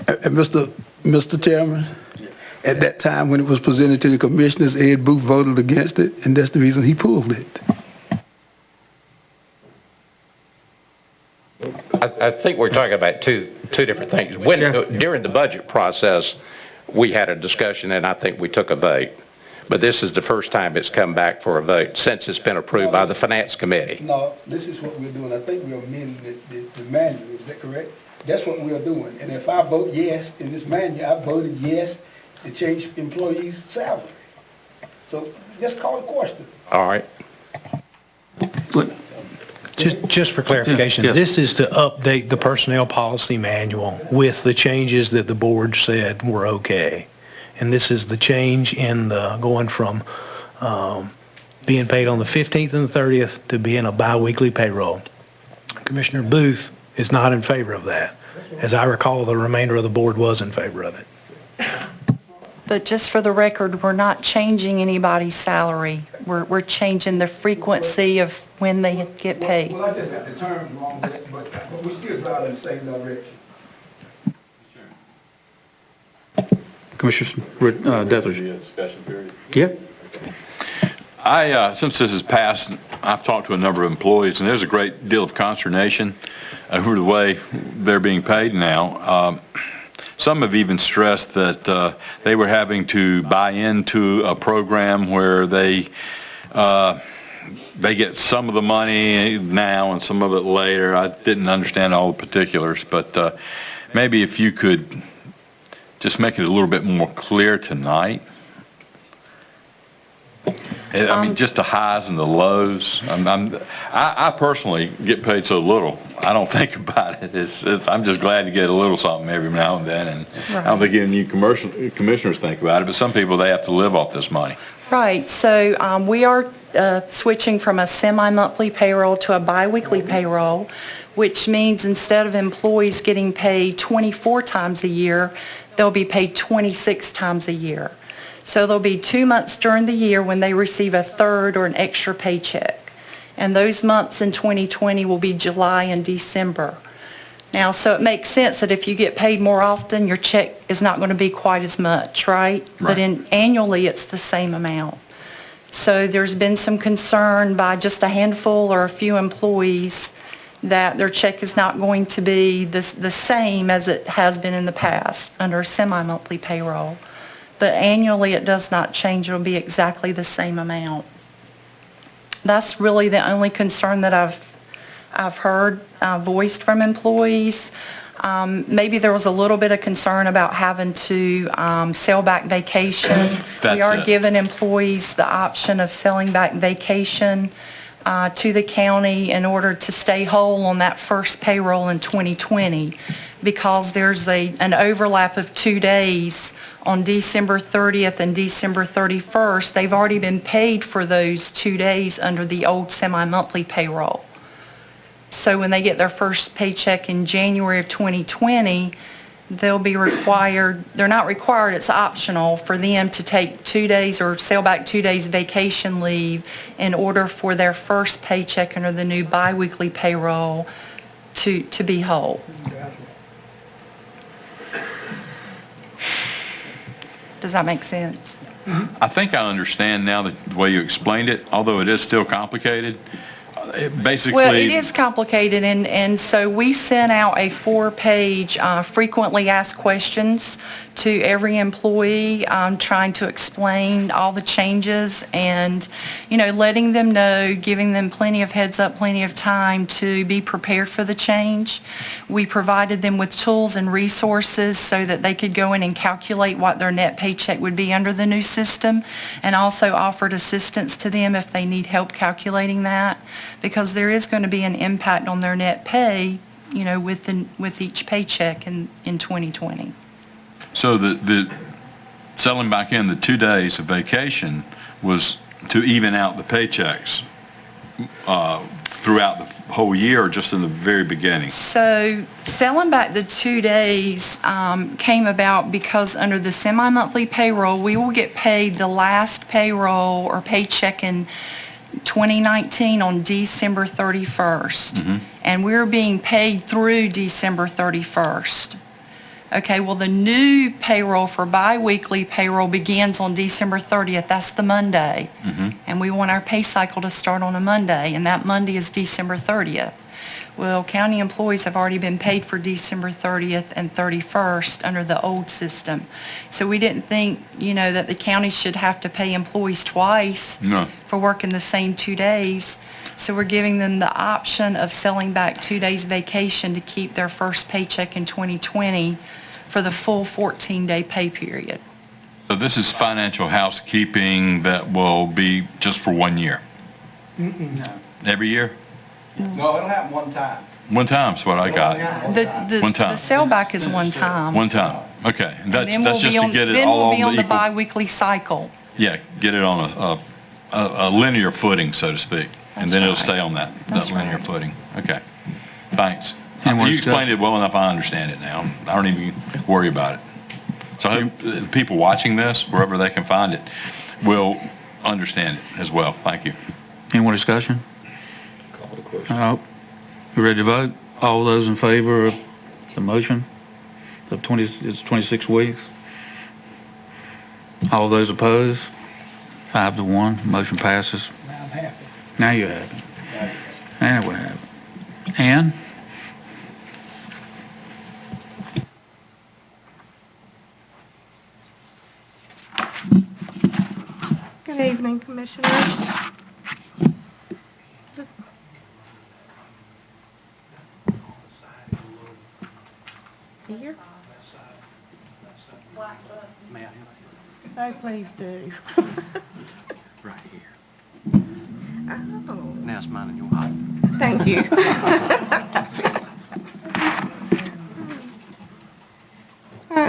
And Mr. Chairman, at that time when it was presented to the commissioners, Ed Booth voted against it, and that's the reason he pulled it. I think we're talking about two different things. During the budget process, we had a discussion, and I think we took a vote. But this is the first time it's come back for a vote since it's been approved by the Finance Committee. No, this is what we're doing. I think we're amending the manual. Is that correct? That's what we're doing. And if I vote yes in this manual, I voted yes to change employees' salary. So just call the question. All right. Just for clarification, Yes. This is to update the personnel policy manual with the changes that the board said were okay. And this is the change in going from being paid on the 15th and the 30th to being a biweekly payroll. Commissioner Booth is not in favor of that. As I recall, the remainder of the board was in favor of it. But just for the record, we're not changing anybody's salary. We're changing the frequency of when they get paid. Well, I just got the terms wrong, but we still drive in the same direction. Commissioner Deatherage. Discussion period. Yeah. Since this has passed, I've talked to a number of employees, and there's a great deal of consternation over the way they're being paid now. Some have even stressed that they were having to buy into a program where they get some of the money now and some of it later. I didn't understand all the particulars, but maybe if you could just make it a little bit more clear tonight. Just the highs and the lows. I personally get paid so little, I don't think about it. I'm just glad to get a little something every now and then, and I don't think any commissioners think about it, but some people, they have to live off this money. Right, so we are switching from a semi-monthly payroll to a biweekly payroll, which means instead of employees getting paid 24 times a year, they'll be paid 26 times a year. So there'll be 2 months during the year when they receive a third or an extra paycheck. And those months in 2020 will be July and December. Now, so it makes sense that if you get paid more often, your check is not going to be quite as much, right? But annually, it's the same amount. So there's been some concern by just a handful or a few employees that their check is not going to be the same as it has been in the past under semi-monthly payroll. But annually, it does not change. It'll be exactly the same amount. That's really the only concern that I've heard voiced from employees. Maybe there was a little bit of concern about having to sell back vacation. We are giving employees the option of selling back vacation to the county in order to stay whole on that first payroll in 2020, because there's an overlap of 2 days on December 30th and December 31st. They've already been paid for those 2 days under the old semi-monthly payroll. So when they get their first paycheck in January of 2020, they'll be required, they're not required, it's optional for them to take 2 days or sell back 2 days vacation leave in order for their first paycheck under the new biweekly payroll to be whole. Does that make sense? I think I understand now the way you explained it, although it is still complicated. Basically, well, it is complicated, and so we sent out a 4-page frequently asked questions to every employee, trying to explain all the changes and, letting them know, giving them plenty of heads up, plenty of time to be prepared for the change. We provided them with tools and resources so that they could go in and calculate what their net paycheck would be under the new system, and also offered assistance to them if they need help calculating that, because there is going to be an impact on their net pay, with each paycheck in 2020. So the selling back in the 2 days of vacation was to even out the paychecks throughout the whole year, or just in the very beginning? So selling back the 2 days came about because under the semi-monthly payroll, we will get paid the last payroll or paycheck in 2019 on December 31st. Mm-hmm. And we're being paid through December 31st. Okay, well, the new payroll for biweekly payroll begins on December 30th. That's the Monday. Mm-hmm. And we want our pay cycle to start on a Monday, and that Monday is December 30th. Well, county employees have already been paid for December 30th and 31st under the old system. So we didn't think, that the county should have to pay employees twice for working the same 2 days. So we're giving them the option of selling back 2 days vacation to keep their first paycheck in 2020 for the full 14-day pay period. So this is financial housekeeping that will be just for 1 year? No. Every year? No, it'll happen one time. One time's what I got. One time. The sellback is one time. One time. Okay. And that's And then just to get it all we'll be on the equal. biweekly cycle. Yeah, get it on a linear footing, so to speak. And then it'll stay on that linear footing. Okay. Thanks. You explained it well enough, I understand it now. I don't even worry about it. So I hope the people watching this, wherever they can find it, will understand it as well. Thank you. Any more discussion? You ready to vote? All those in favor of the motion of 26 weeks? All those opposed? 5-1, motion passes. Now I'm happy. Now you're happy. Now we're happy. Ann? Good evening, Commissioners. Here? Oh, please do. Right here. Oh, Now it's mine and your height. thank you.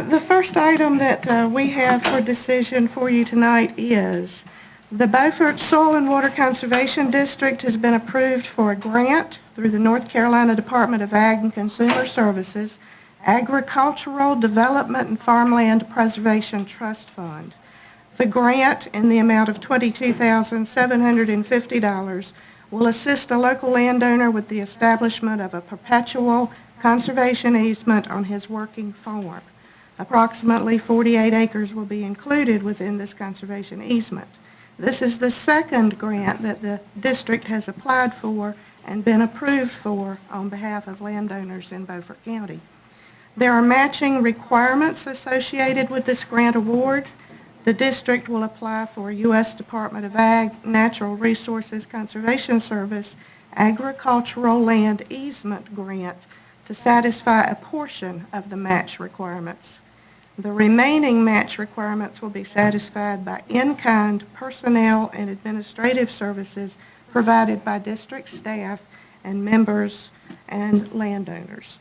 The first item that we have for decision for you tonight is the Beaufort Soil and Water Conservation District has been approved for a grant through the North Carolina Department of Ag and Consumer Services Agricultural Development and Farmland Preservation Trust Fund. The grant, in the amount of $22,750, will assist a local landowner with the establishment of a perpetual conservation easement on his working farm. Approximately 48 acres will be included within this conservation easement. This is the second grant that the district has applied for and been approved for on behalf of landowners in Beaufort County. There are matching requirements associated with this grant award. The district will apply for a U.S. Department of Ag Natural Resources Conservation Service agricultural land easement grant to satisfy a portion of the match requirements. The remaining match requirements will be satisfied by in-kind personnel and administrative services provided by district staff and members and landowners.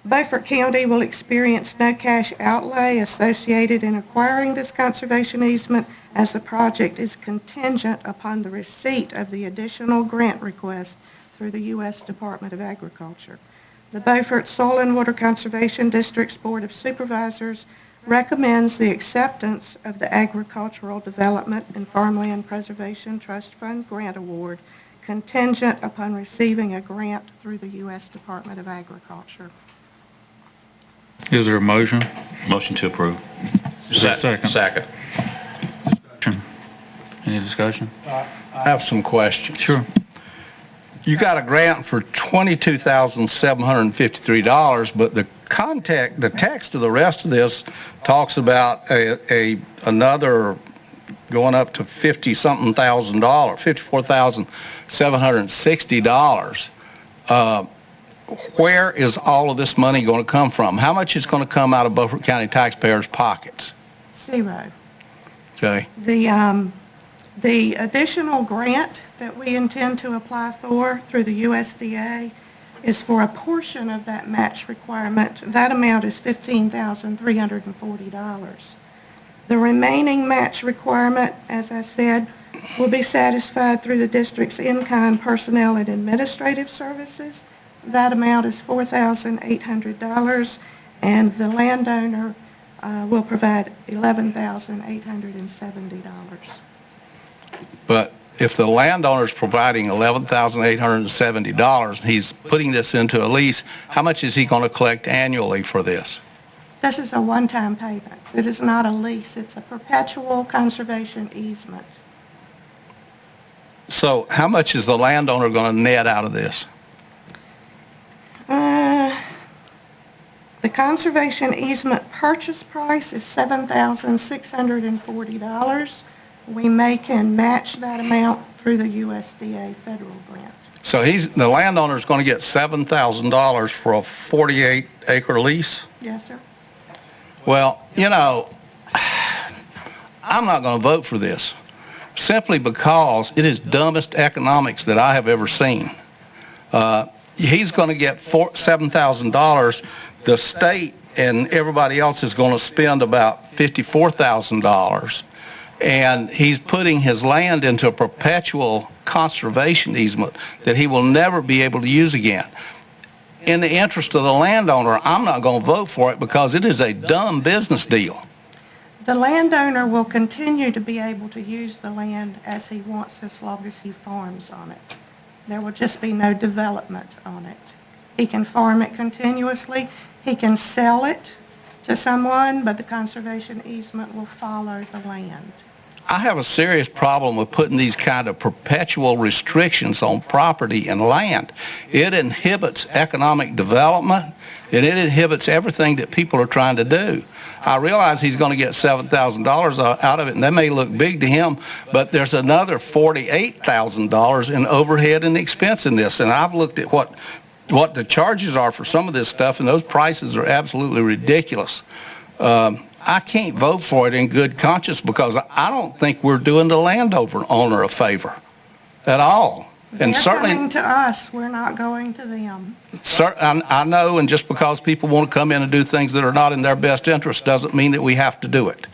Beaufort County will experience no cash outlay associated in acquiring this conservation easement, as the project is contingent upon the receipt of the additional grant request through the U.S. Department of Agriculture. The Beaufort Soil and Water Conservation District's Board of Supervisors recommends the acceptance of the Agricultural Development and Farmland Preservation Trust Fund Grant Award contingent upon receiving a grant through the U.S. Department of Agriculture. Is there a motion? Motion to approve. Is there a second? Second. Any discussion? I have some questions. Sure. You got a grant for $22,753, but the text of the rest of this talks about another going up to $50-something thousand, $54,760. Where is all of this money going to come from? How much is going to come out of Beaufort County taxpayers' pockets? Zero. Okay. The additional grant that we intend to apply for through the USDA is for a portion of that match requirement. That amount is $15,340. The remaining match requirement, as I said, will be satisfied through the district's in-kind personnel and administrative services. That amount is $4,800, and the landowner will provide $11,870. But if the landowner's providing $11,870, he's putting this into a lease, how much is he going to collect annually for this? This is a one-time payment. It is not a lease. It's a perpetual conservation easement. So how much is the landowner going to net out of this? The conservation easement purchase price is $7,640. We can match that amount through the USDA federal grant. So the landowner's going to get $7,000 for a 48-acre lease? Yes, sir. Well, you know, I'm not going to vote for this simply because it is dumbest economics that I have ever seen. He's going to get $7,000. The state and everybody else is going to spend about $54,000. And he's putting his land into a perpetual conservation easement that he will never be able to use again. In the interest of the landowner, I'm not going to vote for it because it is a dumb business deal. The landowner will continue to be able to use the land as he wants as long as he farms on it. There will just be no development on it. He can farm it continuously. He can sell it to someone, but the conservation easement will follow the land. I have a serious problem with putting these kind of perpetual restrictions on property and land. It inhibits economic development, and it inhibits everything that people are trying to do. I realize he's going to get $7,000 out of it, and that may look big to him, but there's another $48,000 in overhead and expense in this, and I've looked at what the charges are for some of this stuff, and those prices are absolutely ridiculous. I can't vote for it in good conscience because I don't think we're doing the landowner a favor at all. And They're certainly, coming to us. We're not going to them. I know, and just because people want to come in and do things that are not in their best interest doesn't mean that we have to do it.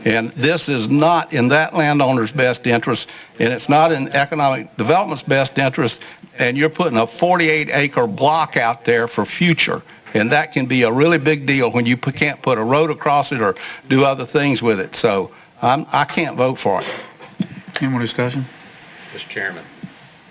And this is not in that landowner's best interest, and it's not in economic development's best interest, and you're putting a 48-acre block out there for future, and that can be a really big deal when you can't put a road across it or do other things with it. So I can't vote for it. Any more discussion? Mr. Chairman.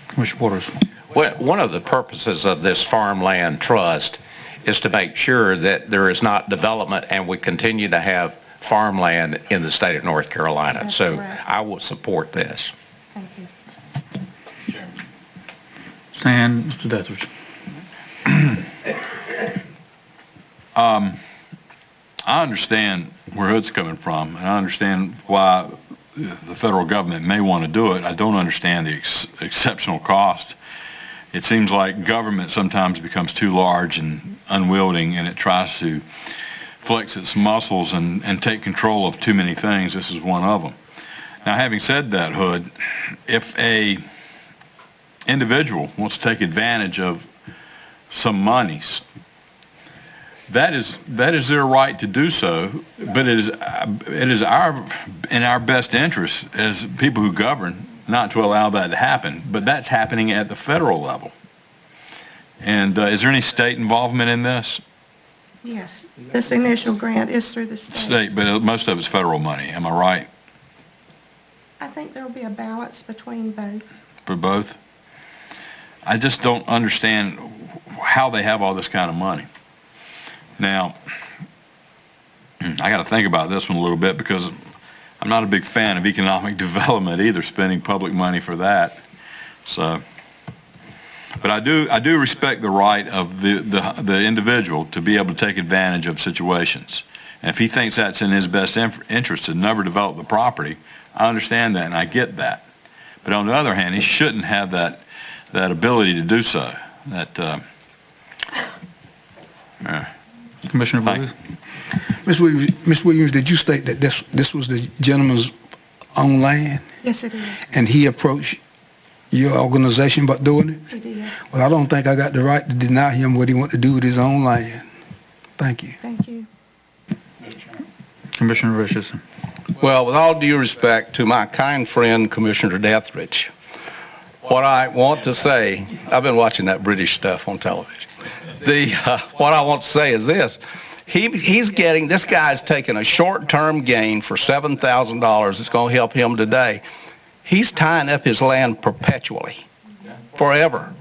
Commissioner Waters. Well, one of the purposes of this farmland trust is to make sure that there is not development and we continue to have farmland in the state of North Carolina. That's So correct. I will support this. Thank you. Stand, Mr. Deathridge. I understand where Hood's coming from, and I understand why the federal government may want to do it. I don't understand the exceptional cost. It seems like government sometimes becomes too large and unwielding, and it tries to flex its muscles and take control of too many things. This is one of them. Now, having said that, Hood, if a individual wants to take advantage of some monies, that is their right to do so, but it is in our best interest as people who govern not to allow that to happen. But that's happening at the federal level. And is there any state involvement in this? Yes, this initial grant is through the state. But most of it's federal money. Am I right? I think there will be a balance between both. For both? I just don't understand how they have all this kind of money. Now, I got to think about this one a little bit because I'm not a big fan of economic development either, spending public money for that. So, but I do respect the right of the individual to be able to take advantage of situations. And if he thinks that's in his best interest to never develop the property, I understand that and I get that. But on the other hand, he shouldn't have that ability to do so. Commissioner Bluth? Ms. Williams, did you state that this was the gentleman's own land? Yes, it is. And he approached your organization about doing it? He did. Well, I don't think I got the right to deny him what he wants to do with his own land. Thank you. Thank you. Commissioner Richardson. Well, with all due respect to my kind friend, Commissioner Deathridge, what I want to say, I've been watching that British stuff on television. What I want to say is this. This guy's taking a short-term gain for $7,000 that's going to help him today. He's tying up his land perpetually, forever.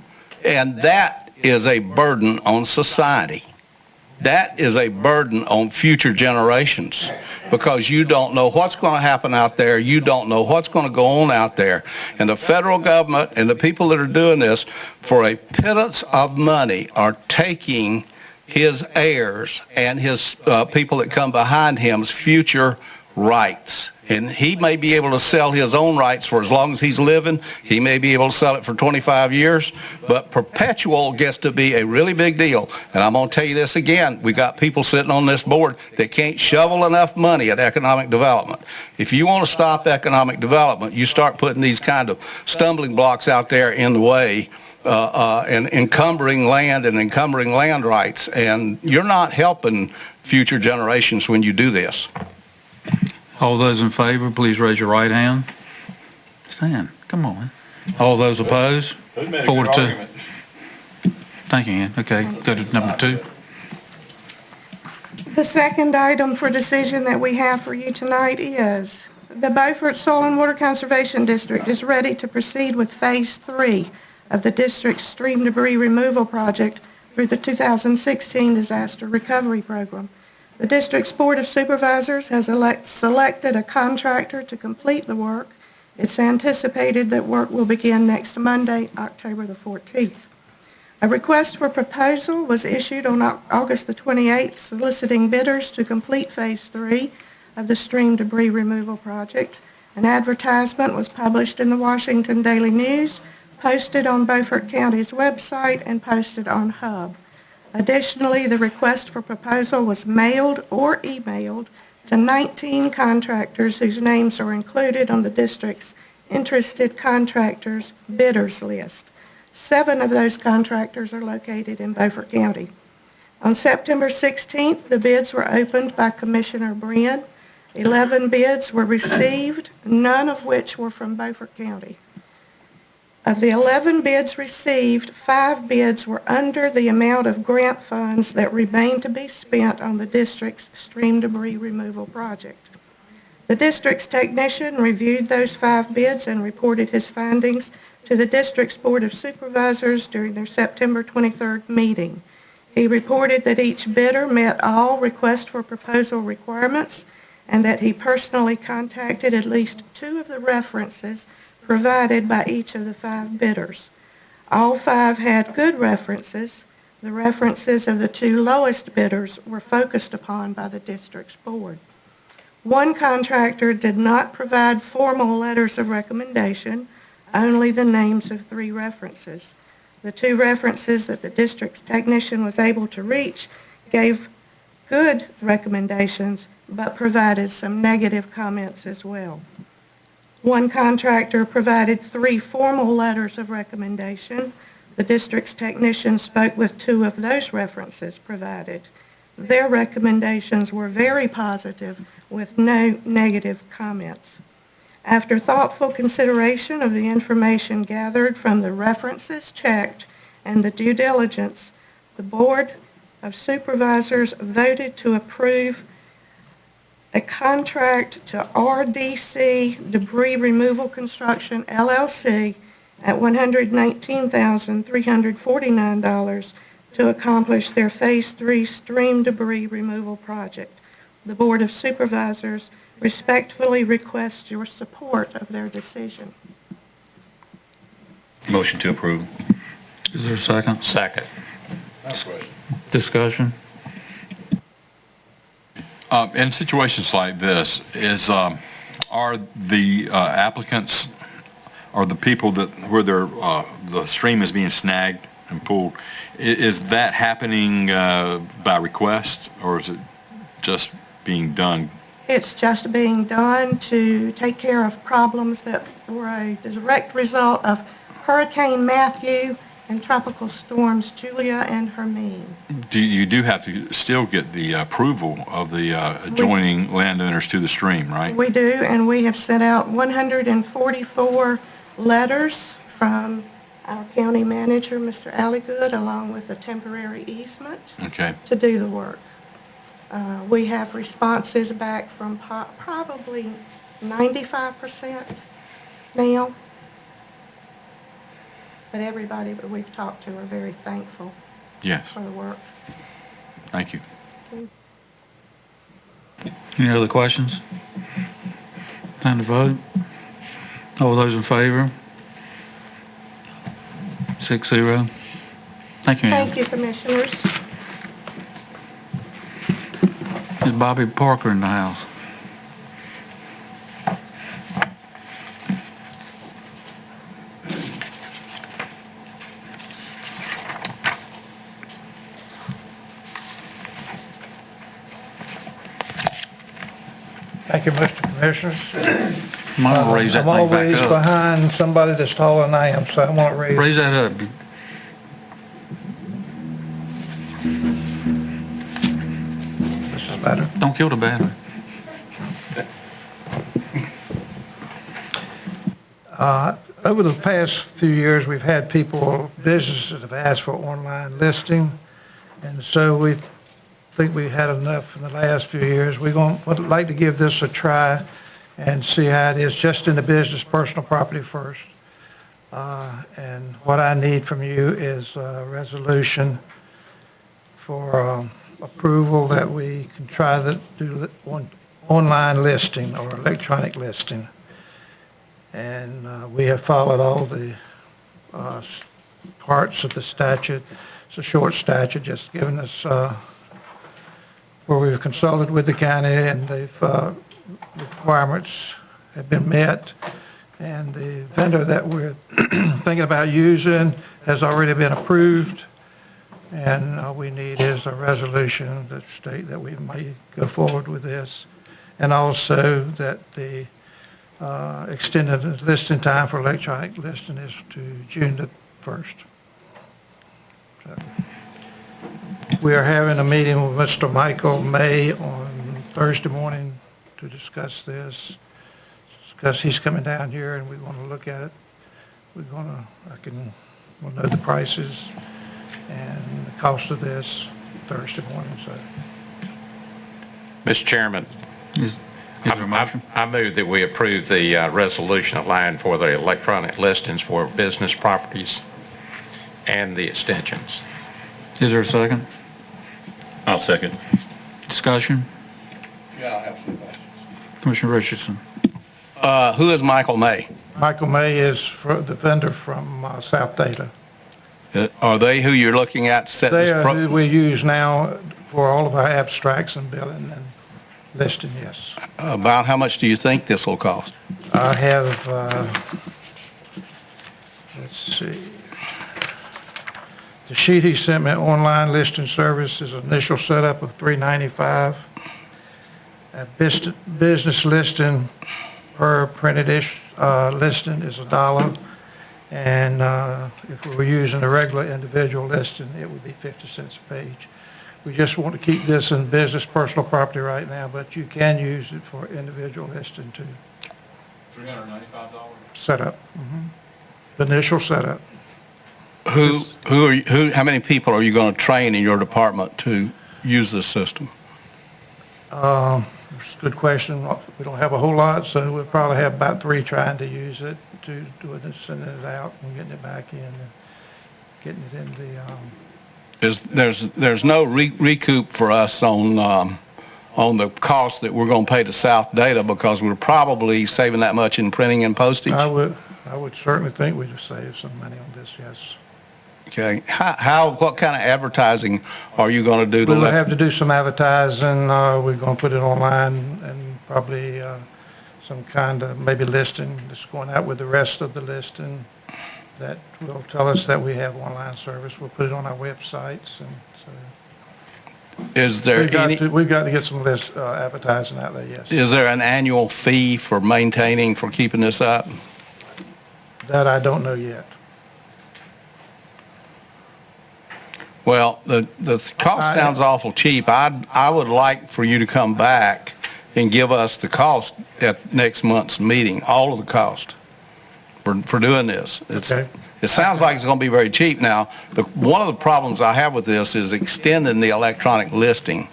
And that is a burden on society. That is a burden on future generations because you don't know what's going to happen out there. You don't know what's going to go on out there. And the federal government and the people that are doing this for a pittance of money are taking his heirs and his people that come behind him's future rights. And he may be able to sell his own rights for as long as he's living. He may be able to sell it for 25 years. But perpetual gets to be a really big deal. And I'm going to tell you this again. We got people sitting on this board that can't shovel enough money at economic development. If you want to stop economic development, you start putting these kind of stumbling blocks out there in the way and encumbering land and encumbering land rights. And you're not helping future generations when you do this. All those in favor, please raise your right hand. Stand. Come on. All those opposed? 4-2. Thank you, Ann. Okay, go to number 2. The second item for decision that we have for you tonight is the Beaufort Soil and Water Conservation District is ready to proceed with Phase 3 of the district's stream debris removal project through the 2016 Disaster Recovery Program. The district's Board of Supervisors has selected a contractor to complete the work. It's anticipated that work will begin next Monday, October the 14th. A request for proposal was issued on August the 28th, soliciting bidders to complete Phase 3 of the stream debris removal project. An advertisement was published in the Washington Daily News, posted on Beaufort County's website, and posted on Hub. Additionally, the request for proposal was mailed or emailed to 19 contractors whose names are included on the district's interested contractors bidders list. 7 of those contractors are located in Beaufort County. On September 16th, the bids were opened by Commissioner Brenn. 11 bids were received, none of which were from Beaufort County. Of the 11 bids received, 5 bids were under the amount of grant funds that remain to be spent on the district's stream debris removal project. The district's technician reviewed those 5 bids and reported his findings to the district's Board of Supervisors during their September 23rd meeting. He reported that each bidder met all request for proposal requirements and that he personally contacted at least 2 of the references provided by each of the 5 bidders. All 5 had good references. The references of the 2 lowest bidders were focused upon by the district's board. One contractor did not provide formal letters of recommendation, only the names of 3 references. The 2 references that the district's technician was able to reach gave good recommendations, but provided some negative comments as well. One contractor provided 3 formal letters of recommendation. The district's technician spoke with 2 of those references provided. Their recommendations were very positive with no negative comments. After thoughtful consideration of the information gathered from the references checked and the due diligence, the Board of Supervisors voted to approve a contract to RDC Debris Removal Construction, LLC, at $119,349 to accomplish their Phase 3 stream debris removal project. The Board of Supervisors respectfully requests your support of their decision. Motion to approve. Is there a second? Second. Discussion? In situations like this, are the applicants or the people where the stream is being snagged and pulled, is that happening by request, or is it just being done? It's just being done to take care of problems that were a direct result of Hurricane Matthew and Tropical Storms Julia and Hermine. You do have to still get the approval of the adjoining landowners to the stream, right? We do, and we have sent out 144 letters from our county manager, Mr. Alligood, along with a temporary easement to do the work. We have responses back from probably 95% now. But everybody that we've talked to are very thankful for the work. Thank you. Any other questions? Time to vote. All those in favor? 6-0. Thank you, Ann. Thank you, Commissioners. Is Bobby Parker in the house? Thank you, Mr. Commissioners. Might raise that I'm thing back always up. behind somebody that's taller than I am, so I want to raise. Raise that up. This is better. Don't kill the battery. Over the past few years, we've had businesses that have asked for online listing, and so we think we had enough in the last few years. Would like to give this a try and see how it is, just in the business personal property first. And what I need from you is a resolution for approval that we can try to do online listing or electronic listing. And we have followed all the parts of the statute. It's a short statute, just giving us where we've consulted with the county and the requirements have been met. And the vendor that we're thinking about using has already been approved. And all we need is a resolution that state that we may go forward with this. And also that the extended listing time for electronic listing is to June the 1st. So, we are having a meeting with Mr. Michael May on Thursday morning to discuss this, because he's coming down here and we want to look at it. We'll know the prices and the cost of this Thursday morning. So, Mr. Chairman, I move that we approve the resolution allowing for the electronic listings for business properties and the extensions. Is there a second? I'll second. Discussion? Yeah, I have some questions. Commissioner Richardson. Who is Michael May? Michael May is the vendor from South Data. Are they who you're looking at to set They this? are who we use now for all of our abstracts and billing and listing, yes. About how much do you think this will cost? I have, let's see. The sheet he sent me, online listing service, is initial setup of $395. A business listing per printed listing is $1. And if we were using a regular individual listing, it would be 50 cents a page. We just want to keep this in business personal property right now, but you can use it for individual listing too. $395? Setup. The initial setup. How many people are you going to train in your department to use this system? It's a good question. We don't have a whole lot, so we'll probably have about 3 trying to use it, to do it and sending it out and getting it back in and getting it in the, There's no recoup for us on the cost that we're going to pay to South Data because we're probably saving that much in printing and postage? I would certainly think we'd save some money on this, yes. Okay. What kind of advertising are you going to do? We'll have to do some advertising. We're going to put it online and probably some kind of maybe listing that's going out with the rest of the listing that will tell us that we have online service. We'll put it on our websites. And so is there we've got to get some advertising out there, yes. Is there an annual fee for maintaining, for keeping this up? That I don't know yet. Well, the cost sounds awful cheap. I would like for you to come back and give us the cost at next month's meeting, all of the cost for doing this. Okay. It sounds like it's going to be very cheap. Now, one of the problems I have with this is extending the electronic listing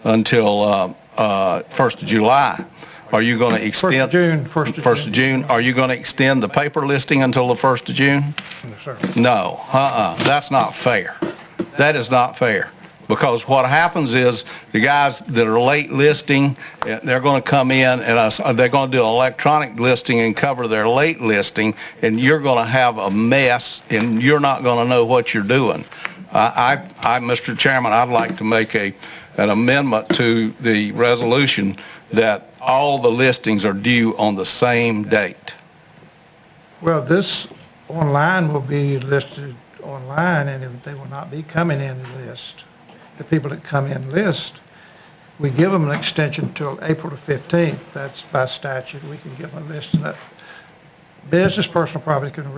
until 1st of July. Are you going to extend? 1st of June. Are you going to extend the paper listing until the 1st of June? No, sir. No. That's not fair. That is not fair, because what happens is the guys that are late listing, they're going to come in and they're going to do an electronic listing and cover their late listing, and you're going to have a mess, and you're not going to know what you're doing. Mr. Chairman, I'd like to make an amendment to the resolution that all the listings are due on the same date. Well, this online will be listed online, and they will not be coming in the list. The people that come in list, we give them an extension until April the 15th. That's by statute. We can give them a list. That business personal property can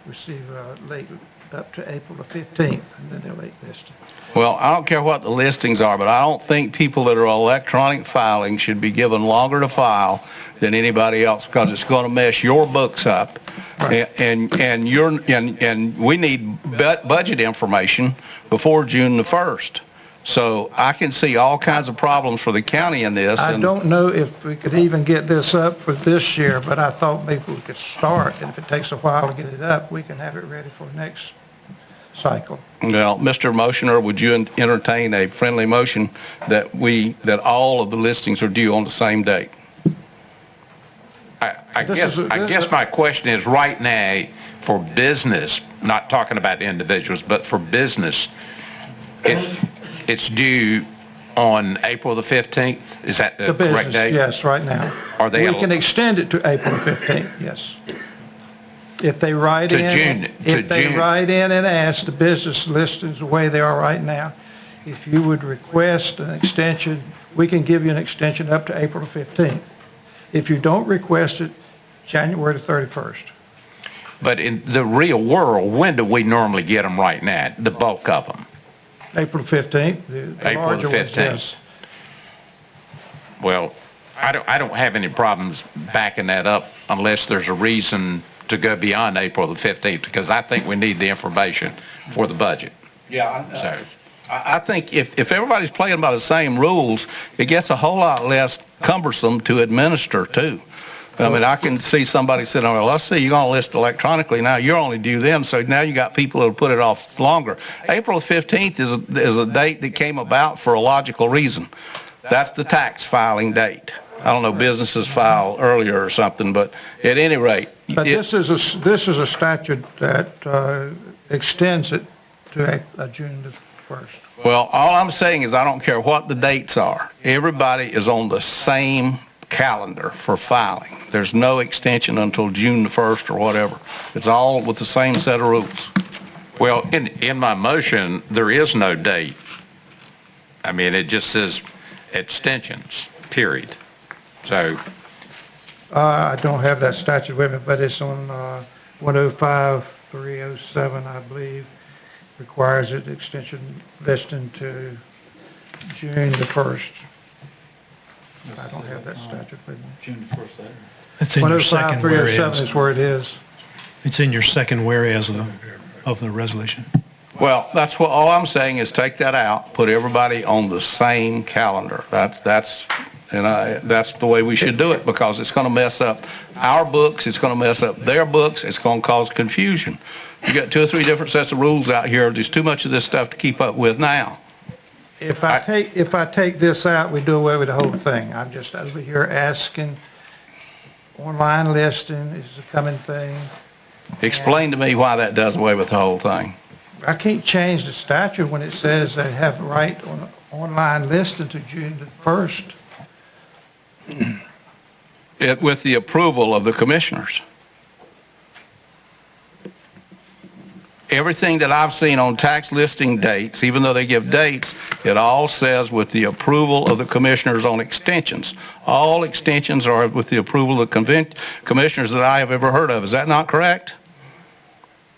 receive late up to April the 15th, and then they're late listed. Well, I don't care what the listings are, but I don't think people that are electronic filing should be given longer to file than anybody else, because it's going to mess your books up. Right. And we need budget information before June the 1st. So I can see all kinds of problems for the county in this. I don't know if we could even get this up for this year, but I thought maybe we could start, and if it takes a while to get it up, we can have it ready for next cycle. Well, Mr. Motioner, would you entertain a friendly motion that all of the listings are due on the same date? I guess my question is, right now, for business, not talking about individuals, but for business, it's due on April the 15th? Is that the correct date? Yes, right now. We can extend it to April the 15th, yes. If they write in and ask the business listings the way they are right now, if you would request an extension, we can give you an extension up to April the 15th. If you don't request it, January the 31st. But in the real world, when do we normally get them right now, the bulk of them? April 15th, the April larger the 15th. ones, yes. Well, I don't have any problems backing that up unless there's a reason to go beyond April the 15th, because I think we need the information for the budget. Yeah, I think if everybody's playing by the same rules, it gets a whole lot less cumbersome to administer too. I mean, I can see somebody sitting there, let's see, you're going to list electronically, now you're only due them, so now you got people who put it off longer. April 15th is a date that came about for a logical reason. That's the tax filing date. I don't know, businesses file earlier or something, but at any rate. But this is a statute that extends it to June the 1st. Well, all I'm saying is I don't care what the dates are. Everybody is on the same calendar for filing. There's no extension until June the 1st or whatever. It's all with the same set of rules. Well, in my motion, there is no date. I mean, it just says extensions, period. So, I don't have that statute with me, but it's on 105-307, I believe, requires an extension listing to June the 1st. I don't have that statute with me. June 1st. It's in your second 105-307 whereas. is where it is. It's in your second whereas of the resolution. Well, that's what, all I'm saying is take that out, put everybody on the same calendar. That's the way we should do it, because it's going to mess up our books, it's going to mess up their books, it's going to cause confusion. You got 2 or 3 different sets of rules out here. There's too much of this stuff to keep up with now. If I take this out, we do away with the whole thing. I'm just over here asking, online listing is a coming thing. Explain to me why that does away with the whole thing. I can't change the statute when it says they have the right on online listing to June the 1st. With the approval of the commissioners. Everything that I've seen on tax listing dates, even though they give dates, it all says with the approval of the commissioners on extensions. All extensions are with the approval of commissioners that I have ever heard of. Is that not correct?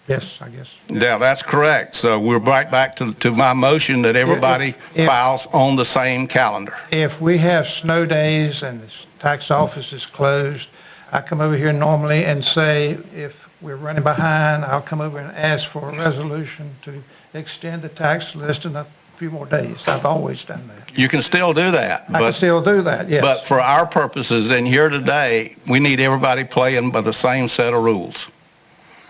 Yes, I guess. Yeah, that's correct. So we're right back to my motion that everybody files on the same calendar. If we have snow days and the tax office is closed, I come over here normally and say, if we're running behind, I'll come over and ask for a resolution to extend the tax list in a few more days. I've always done that. You can still do that. I can still do that, yes. But for our purposes in here today, we need everybody playing by the same set of rules.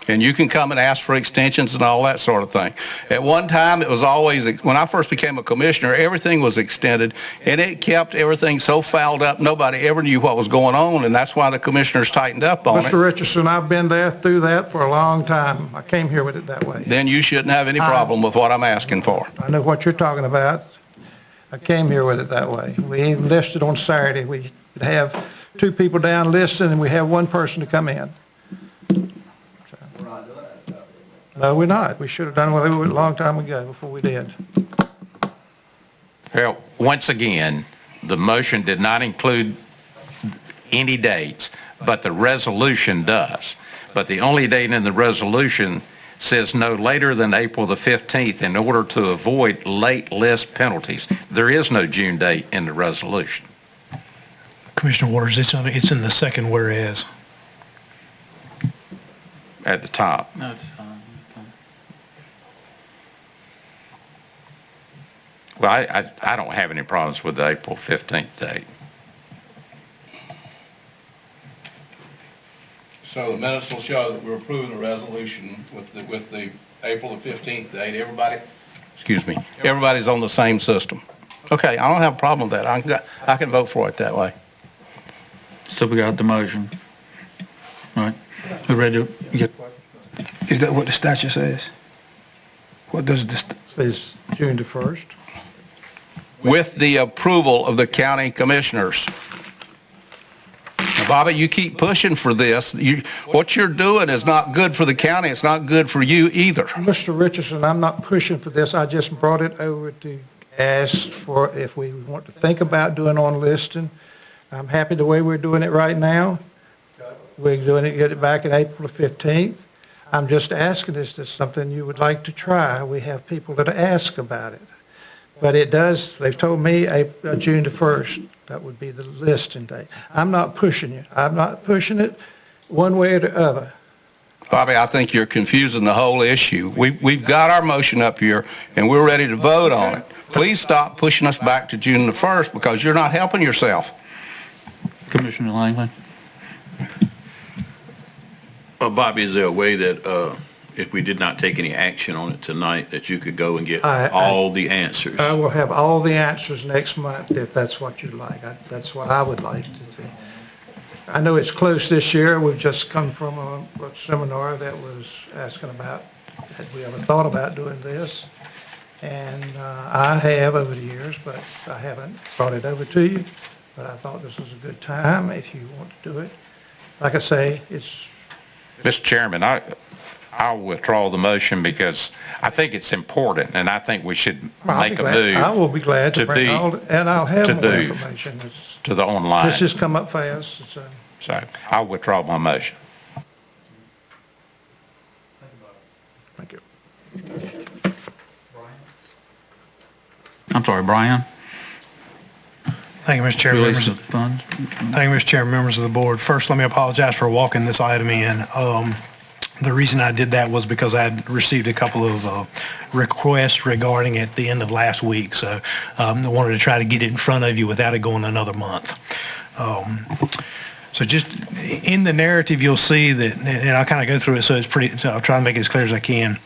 And you can come and ask for extensions and all that sort of thing. At one time, it was always, when I first became a commissioner, everything was extended, and it kept everything so fouled up, nobody ever knew what was going on, and that's why the commissioners tightened up on it. Mr. Richardson, I've been through that for a long time. I came here with it that way. Then you shouldn't have any problem with what I'm asking for. I know what you're talking about. I came here with it that way. We even listed on Saturday. We would have 2 people down listing, and we have 1 person to come in. No, we're not. We should have done it a long time ago before we did. well, once again, the motion did not include any dates, but the resolution does. But the only date in the resolution says no later than April the 15th in order to avoid late list penalties. There is no June date in the resolution. Commissioner Waters, it's in the second whereas. At the top. No, Well, I don't have any problems with the April 15th date. So the minutes will show that we're approving the resolution with the April the 15th date. Everybody's on the same system. Okay, I don't have a problem with that. I can vote for it that way. So we got the motion. All right. We ready to get? Is that what the statute says? What does the Says June the 1st. With the approval of the county commissioners. Now, Bobby, you keep pushing for this. What you're doing is not good for the county. It's not good for you either. Mr. Richardson, I'm not pushing for this. I just brought it over to ask for if we want to think about doing on listing. I'm happy the way we're doing it right now. We're doing it, get it back in April the 15th. I'm just asking, is this something you would like to try? We have people that ask about it. But it does, they've told me June the 1st, that would be the listing date. I'm not pushing you. I'm not pushing it one way or the other. Bobby, I think you're confusing the whole issue. We've got our motion up here, and we're ready to vote on it. Please stop pushing us back to June the 1st, because you're not helping yourself. Commissioner Langley? Bobby, is there a way that if we did not take any action on it tonight, that you could go and get I- all the answers? I will have all the answers next month if that's what you'd like. That's what I would like to do. I know it's close this year. We've just come from a seminar that was asking about, had we ever thought about doing this? And I have over the years, but I haven't brought it over to you. But I thought this was a good time if you want to do it. Like I say, it's... Mr. Chairman, I'll withdraw the motion because I think it's important, and I think we should make a move. I will be glad to bring all, and I'll have more information. To the online. This has come up fast, so... So I'll withdraw my motion. Thank you. I'm sorry, Brian? Thank you, Mr. Chair. Release Members, of funds. thank you, Mr. Chair, members of the board. First, let me apologize for walking this item in. The reason I did that was because I had received a couple of requests regarding it at the end of last week. So I wanted to try to get it in front of you without it going another month. So just in the narrative, you'll see that, and I'll kind of go through it so I'll try to make it as clear as I can.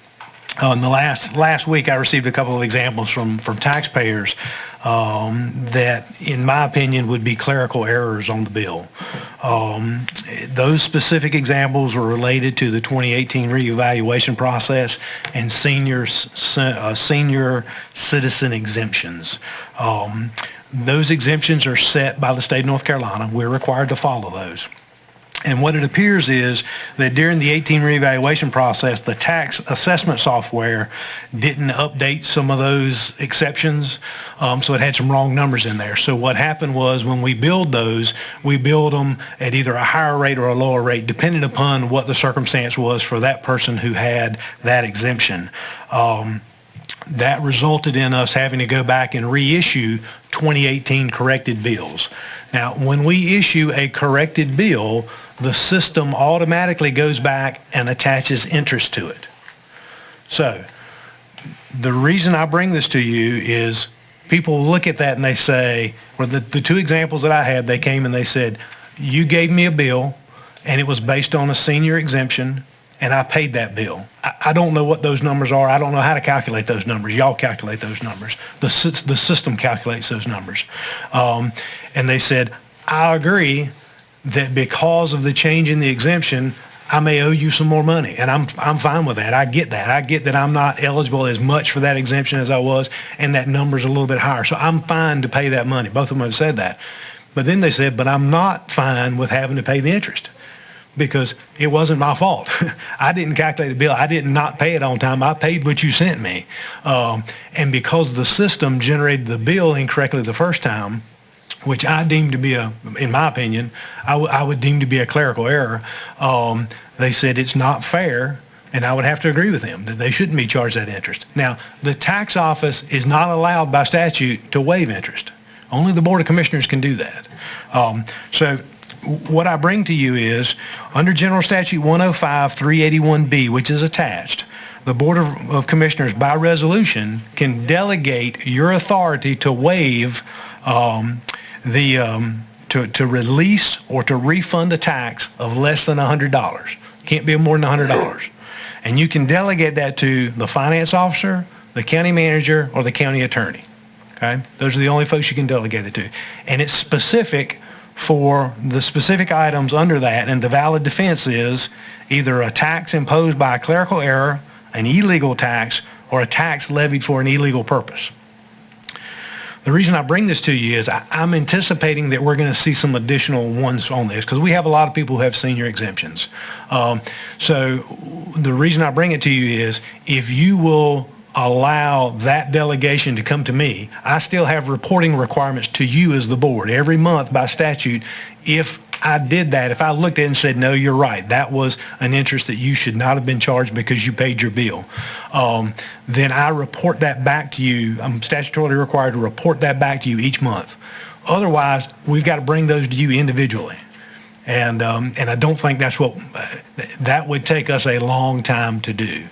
In the last week, I received a couple of examples from taxpayers that, in my opinion, would be clerical errors on the bill. Those specific examples were related to the 2018 reevaluation process and senior citizen exemptions. Those exemptions are set by the state of North Carolina. We're required to follow those. And what it appears is that during the 18 reevaluation process, the tax assessment software didn't update some of those exceptions, so it had some wrong numbers in there. So what happened was when we billed those, we billed them at either a higher rate or a lower rate, depending upon what the circumstance was for that person who had that exemption. That resulted in us having to go back and reissue 2018 corrected bills. Now, when we issue a corrected bill, the system automatically goes back and attaches interest to it. So the reason I bring this to you is people look at that and they say, well, the two examples that I had, they came and they said, you gave me a bill and it was based on a senior exemption and I paid that bill. I don't know what those numbers are. I don't know how to calculate those numbers. Y'all calculate those numbers. The system calculates those numbers. And they said, I agree that because of the change in the exemption, I may owe you some more money. And I'm fine with that. I get that. I get that I'm not eligible as much for that exemption as I was, and that number's a little bit higher. So I'm fine to pay that money. Both of them have said that. But then they said, but I'm not fine with having to pay the interest, because it wasn't my fault. I didn't calculate the bill. I did not pay it on time. I paid what you sent me. And because the system generated the bill incorrectly the first time, which I deem to be in my opinion, I would deem to be a clerical error, they said it's not fair, and I would have to agree with them that they shouldn't be charged that interest. Now, the tax office is not allowed by statute to waive interest. Only the Board of Commissioners can do that. So what I bring to you is, under General Statute 105-381B, which is attached, the Board of Commissioners, by resolution, can delegate your authority to waive to release or to refund a tax of less than $100. Can't be more than $100. And you can delegate that to the finance officer, the county manager, or the county attorney. Okay? Those are the only folks you can delegate it to. And it's specific for the specific items under that, and the valid defense is either a tax imposed by a clerical error, an illegal tax, or a tax levied for an illegal purpose. The reason I bring this to you is I'm anticipating that we're going to see some additional ones on this, because we have a lot of people who have senior exemptions. So the reason I bring it to you is, if you will allow that delegation to come to me, I still have reporting requirements to you as the board every month by statute. If I did that, if I looked at it and said, no, you're right, that was an interest that you should not have been charged because you paid your bill, then I report that back to you. I'm statutorily required to report that back to you each month. Otherwise, we've got to bring those to you individually. And I don't think that would take us a long time to do.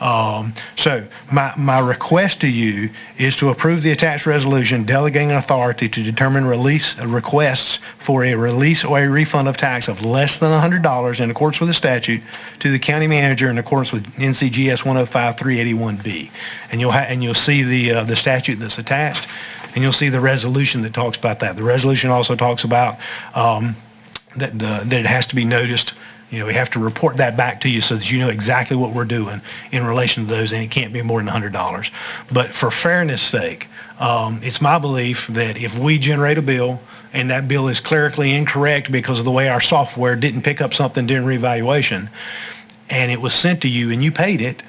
So my request to you is to approve the attached resolution delegating authority to determine requests for a release or a refund of tax of less than $100 in accordance with the statute to the county manager in accordance with NCGS 105-381B. And you'll see the statute that's attached, and you'll see the resolution that talks about that. The resolution also talks about that it has to be noticed. We have to report that back to you so that you know exactly what we're doing in relation to those, and it can't be more than $100. But for fairness' sake, it's my belief that if we generate a bill and that bill is clerically incorrect because of the way our software didn't pick up something during revaluation, and it was sent to you and you paid it,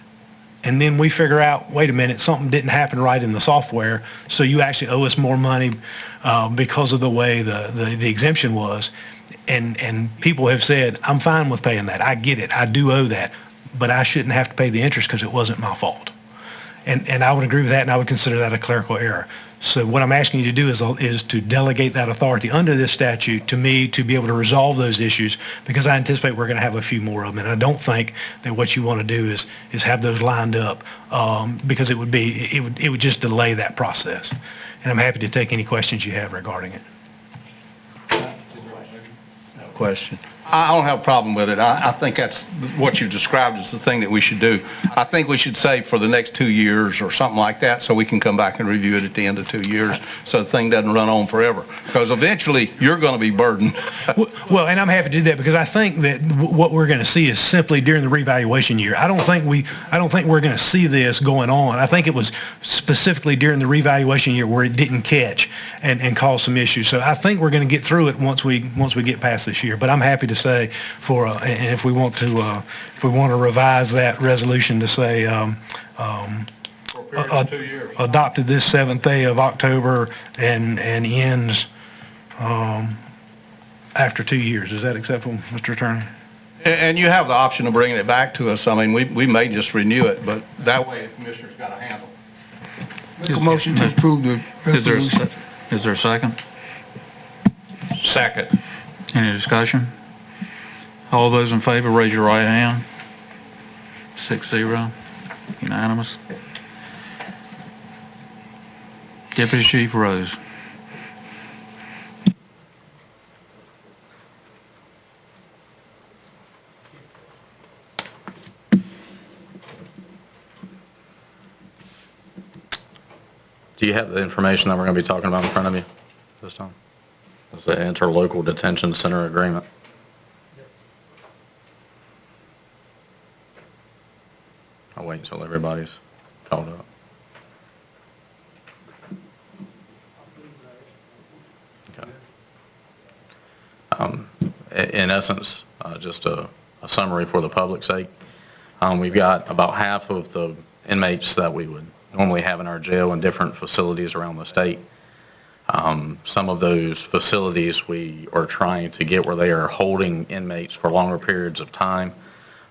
and then we figure out, wait a minute, something didn't happen right in the software, so you actually owe us more money because of the way the exemption was. And people have said, I'm fine with paying that. I get it. I do owe that. But I shouldn't have to pay the interest because it wasn't my fault. And I would agree with that, and I would consider that a clerical error. So what I'm asking you to do is to delegate that authority under this statute to me to be able to resolve those issues, because I anticipate we're going to have a few more of them. And I don't think that what you want to do is have those lined up because it would just delay that process. And I'm happy to take any questions you have regarding it. Question. I don't have a problem with it. I think that's what you described as the thing that we should do. I think we should say for the next 2 years or something like that, so we can come back and review it at the end of 2 years, so the thing doesn't run on forever. Because eventually, you're going to be burdened. Well, and I'm happy to do that because I think that what we're going to see is simply during the revaluation year. I don't think we're going to see this going on. I think it was specifically during the revaluation year where it didn't catch and cause some issues. So I think we're going to get through it once we get past this year. But I'm happy to say and if we want to revise that resolution to say adopted this 7th day of October and ends after 2 years. Is that acceptable, Mr. Attorney? And you have the option of bringing it back to us. I mean, we may just renew it, but that way the commissioner's got a handle. Make a motion to approve the resolution. Is there a second? Second. Any discussion? All those in favor, raise your right hand. 6-0, unanimous. Deputy Chief Rose. Do you have the information that we're going to be talking about in front of you this time? It's the interlocal detention center agreement. I'll wait until everybody's called up. Okay. In essence, just a summary for the public's sake. We've got about half of the inmates that we would normally have in our jail in different facilities around the state. Some of those facilities we are trying to get where they are holding inmates for longer periods of time.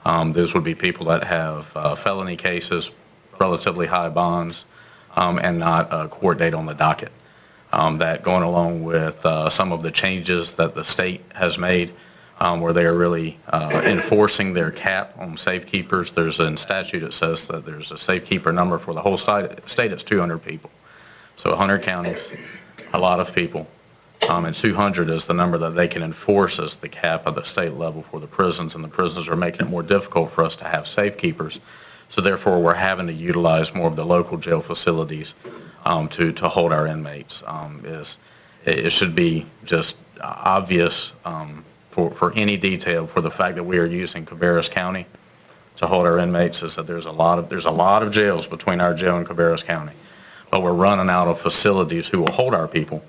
Those would be people that have felony cases, relatively high bonds, and not a court date on the docket. That going along with some of the changes that the state has made where they are really enforcing their cap on safekeepers. There's a statute that says that there's a safekeeper number for the whole state. It's 200 people. So 100 counties, a lot of people. And 200 is the number that they can enforce as the cap at the state level for the prisons, and the prisons are making it more difficult for us to have safekeepers. So therefore, we're having to utilize more of the local jail facilities to hold our inmates. It should be just obvious for any detail for the fact that we are using Cabarrus County to hold our inmates is that there's a lot of jails between our jail and Cabarrus County, but we're running out of facilities who will hold our people.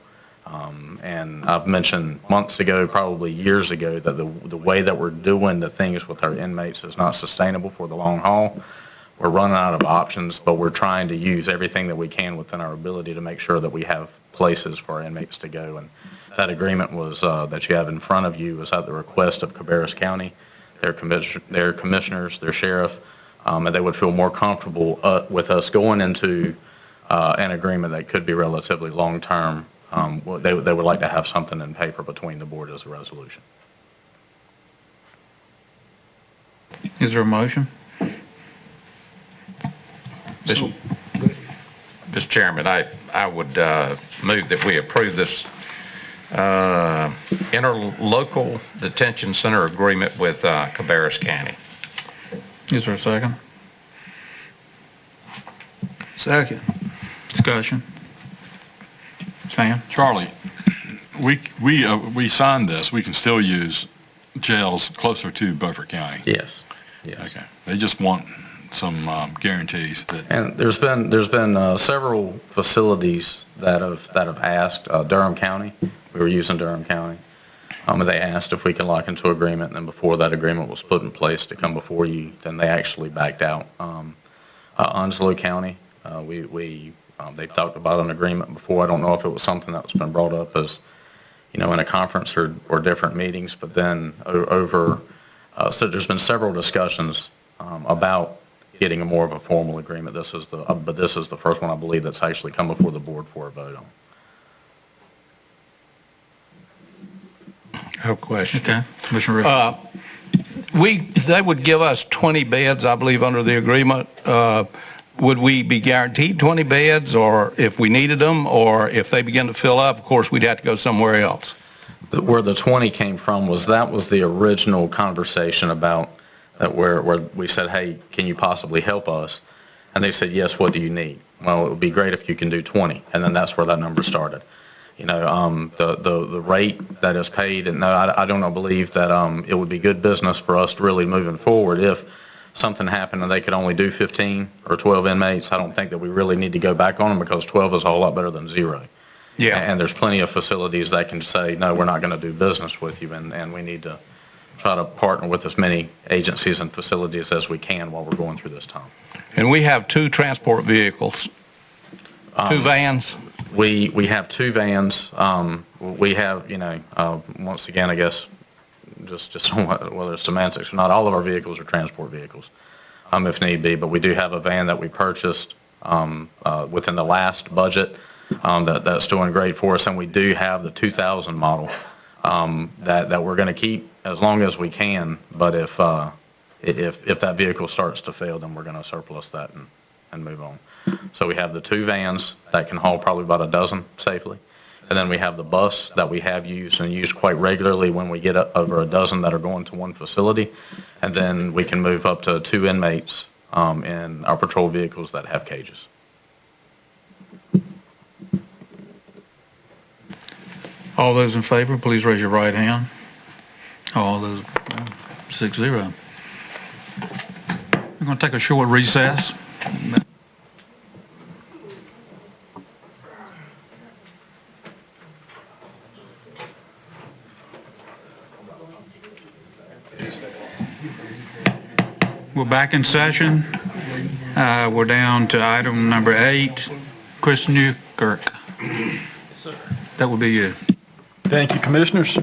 And I've mentioned months ago, probably years ago, that the way that we're doing the things with our inmates is not sustainable for the long haul. We're running out of options, but we're trying to use everything that we can within our ability to make sure that we have places for our inmates to go. And that agreement was that you have in front of you was at the request of Cabarrus County, their commissioners, their sheriff, and they would feel more comfortable with us going into an agreement that could be relatively long-term. They would like to have something in paper between the board as a resolution. Is there a motion? Mr. Chairman, I would move that we approve this interlocal detention center agreement with Cabarrus County. Is there a second? Second. Discussion. Stan? Charlie, we signed this, we can still use jails closer to Beaufort County. Yes. Okay. They just want some guarantees that. And there's been several facilities that have asked, Durham County, we were using Durham County, and they asked if we could lock into agreement, and then before that agreement was put in place to come before you, then they actually backed out. Onslow County, they've talked about an agreement before. I don't know if it was something that's been brought up as, in a conference or different meetings, but then so there's been several discussions about getting a more of a formal agreement. This is the first one, I believe, that's actually come before the board for a vote on. I have a question. Okay. Commissioner Richards. They would give us 20 beds, I believe, under the agreement. Would we be guaranteed 20 beds, or if we needed them, or if they begin to fill up, of course, we'd have to go somewhere else? Where the 20 came from was the original conversation about that where we said, hey, can you possibly help us? And they said, yes, what do you need? Well, it would be great if you can do 20. And then that's where that number started. The rate that is paid, and I don't believe that it would be good business for us to really moving forward if something happened and they could only do 15 or 12 inmates. I don't think that we really need to go back on them because 12 is a whole lot better than 0. Yeah. And there's plenty of facilities that can say, no, we're not going to do business with you, and we need to try to partner with as many agencies and facilities as we can while we're going through this time. And we have 2 transport vehicles, 2 vans. We have 2 vans. We have, once again, I guess, just whether it's semantics or not, all of our vehicles are transport vehicles, if need be. But we do have a van that we purchased within the last budget that's doing great for us, and we do have the 2000 model that we're going to keep as long as we can. But if that vehicle starts to fail, then we're going to surplus that and move on. So we have the 2 vans that can haul probably about a dozen safely. And then we have the bus that we have used and used quite regularly when we get over a dozen that are going to one facility. And then we can move up to 2 inmates in our patrol vehicles that have cages. All those in favor, please raise your right hand. All those, 6-0. We're going to take a short recess. We're back in session. We're down to item number 8. Chris Newkirk. That would be you. Thank you, Commissioners.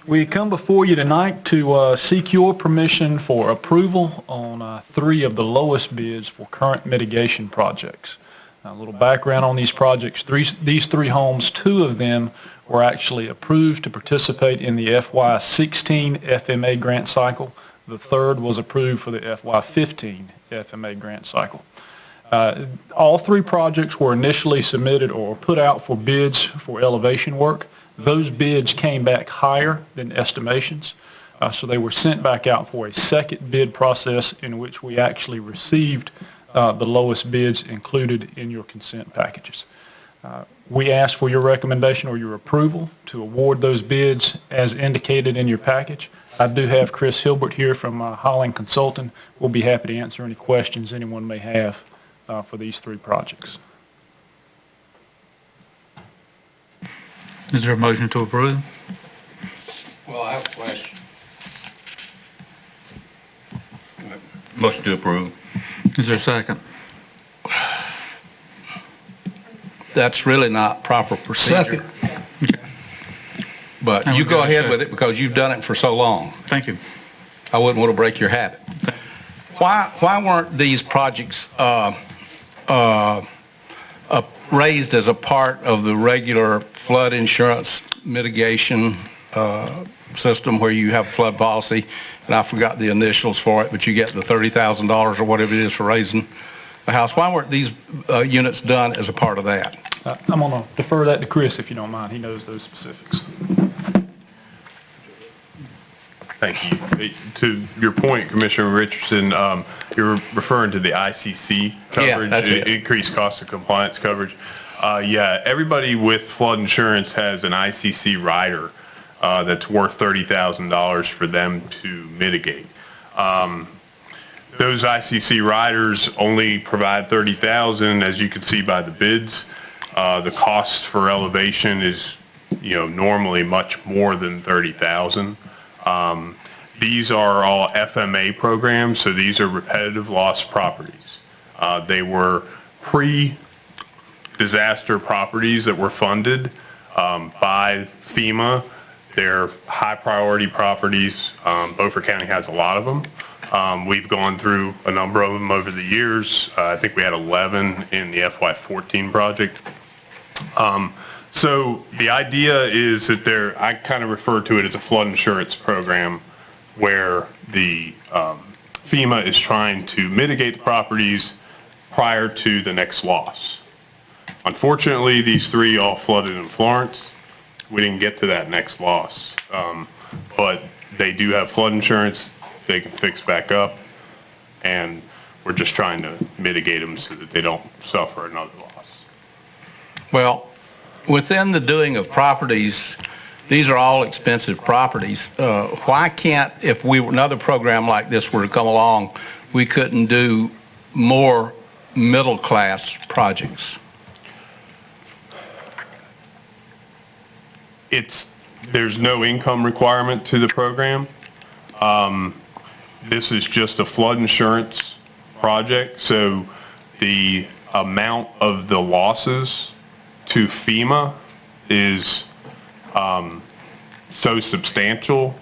We come before you tonight to seek your permission for approval on 3 of the lowest bids for current mitigation projects. A little background on these projects. These 3 homes, 2 of them were actually approved to participate in the FY16 FMA grant cycle. The 3rd was approved for the FY15 FMA grant cycle. All 3 projects were initially submitted or put out for bids for elevation work. Those bids came back higher than estimations, so they were sent back out for a second bid process in which we actually received the lowest bids included in your consent packages. We ask for your recommendation or your approval to award those bids as indicated in your package. I do have Chris Hilbert here from Holling Consulting. We'll be happy to answer any questions anyone may have for these 3 projects. Is there a motion to approve? Well, I have a question. Motion to approve. Is there a second? That's really not proper procedure. But you go ahead with it because you've done it for so long. Thank you. I wouldn't want to break your habit. Why weren't these projects raised as a part of the regular flood insurance mitigation system where you have a flood policy? And I forgot the initials for it, but you get the $30,000 or whatever it is for raising house. Why weren't these units done as a part of that? I'm going to defer that to Chris, if you don't mind. He knows those specifics. Thank you. To your point, Commissioner Richardson, you're referring to the ICC coverage, that's it. Increased cost of compliance coverage. Yeah, everybody with flood insurance has an ICC rider that's worth $30,000 for them to mitigate. Those ICC riders only provide $30,000, as you can see by the bids. The cost for elevation is, normally much more than $30,000. These are all FMA programs, so these are repetitive loss properties. They were pre-disaster properties that were funded by FEMA. They're high priority properties. Beaufort County has a lot of them. We've gone through a number of them over the years. I think we had 11 in the FY14 project. So the idea is that I kind of refer to it as a flood insurance program where the FEMA is trying to mitigate the properties prior to the next loss. Unfortunately, these three all flooded in Florence. We didn't get to that next loss, but they do have flood insurance. They can fix back up, and we're just trying to mitigate them so that they don't suffer another loss. Well, within the doing of properties, these are all expensive properties. Why can't, if another program like this were to come along, we couldn't do more middle-class projects? There's no income requirement to the program. This is just a flood insurance project, so the amount of the losses to FEMA is so substantial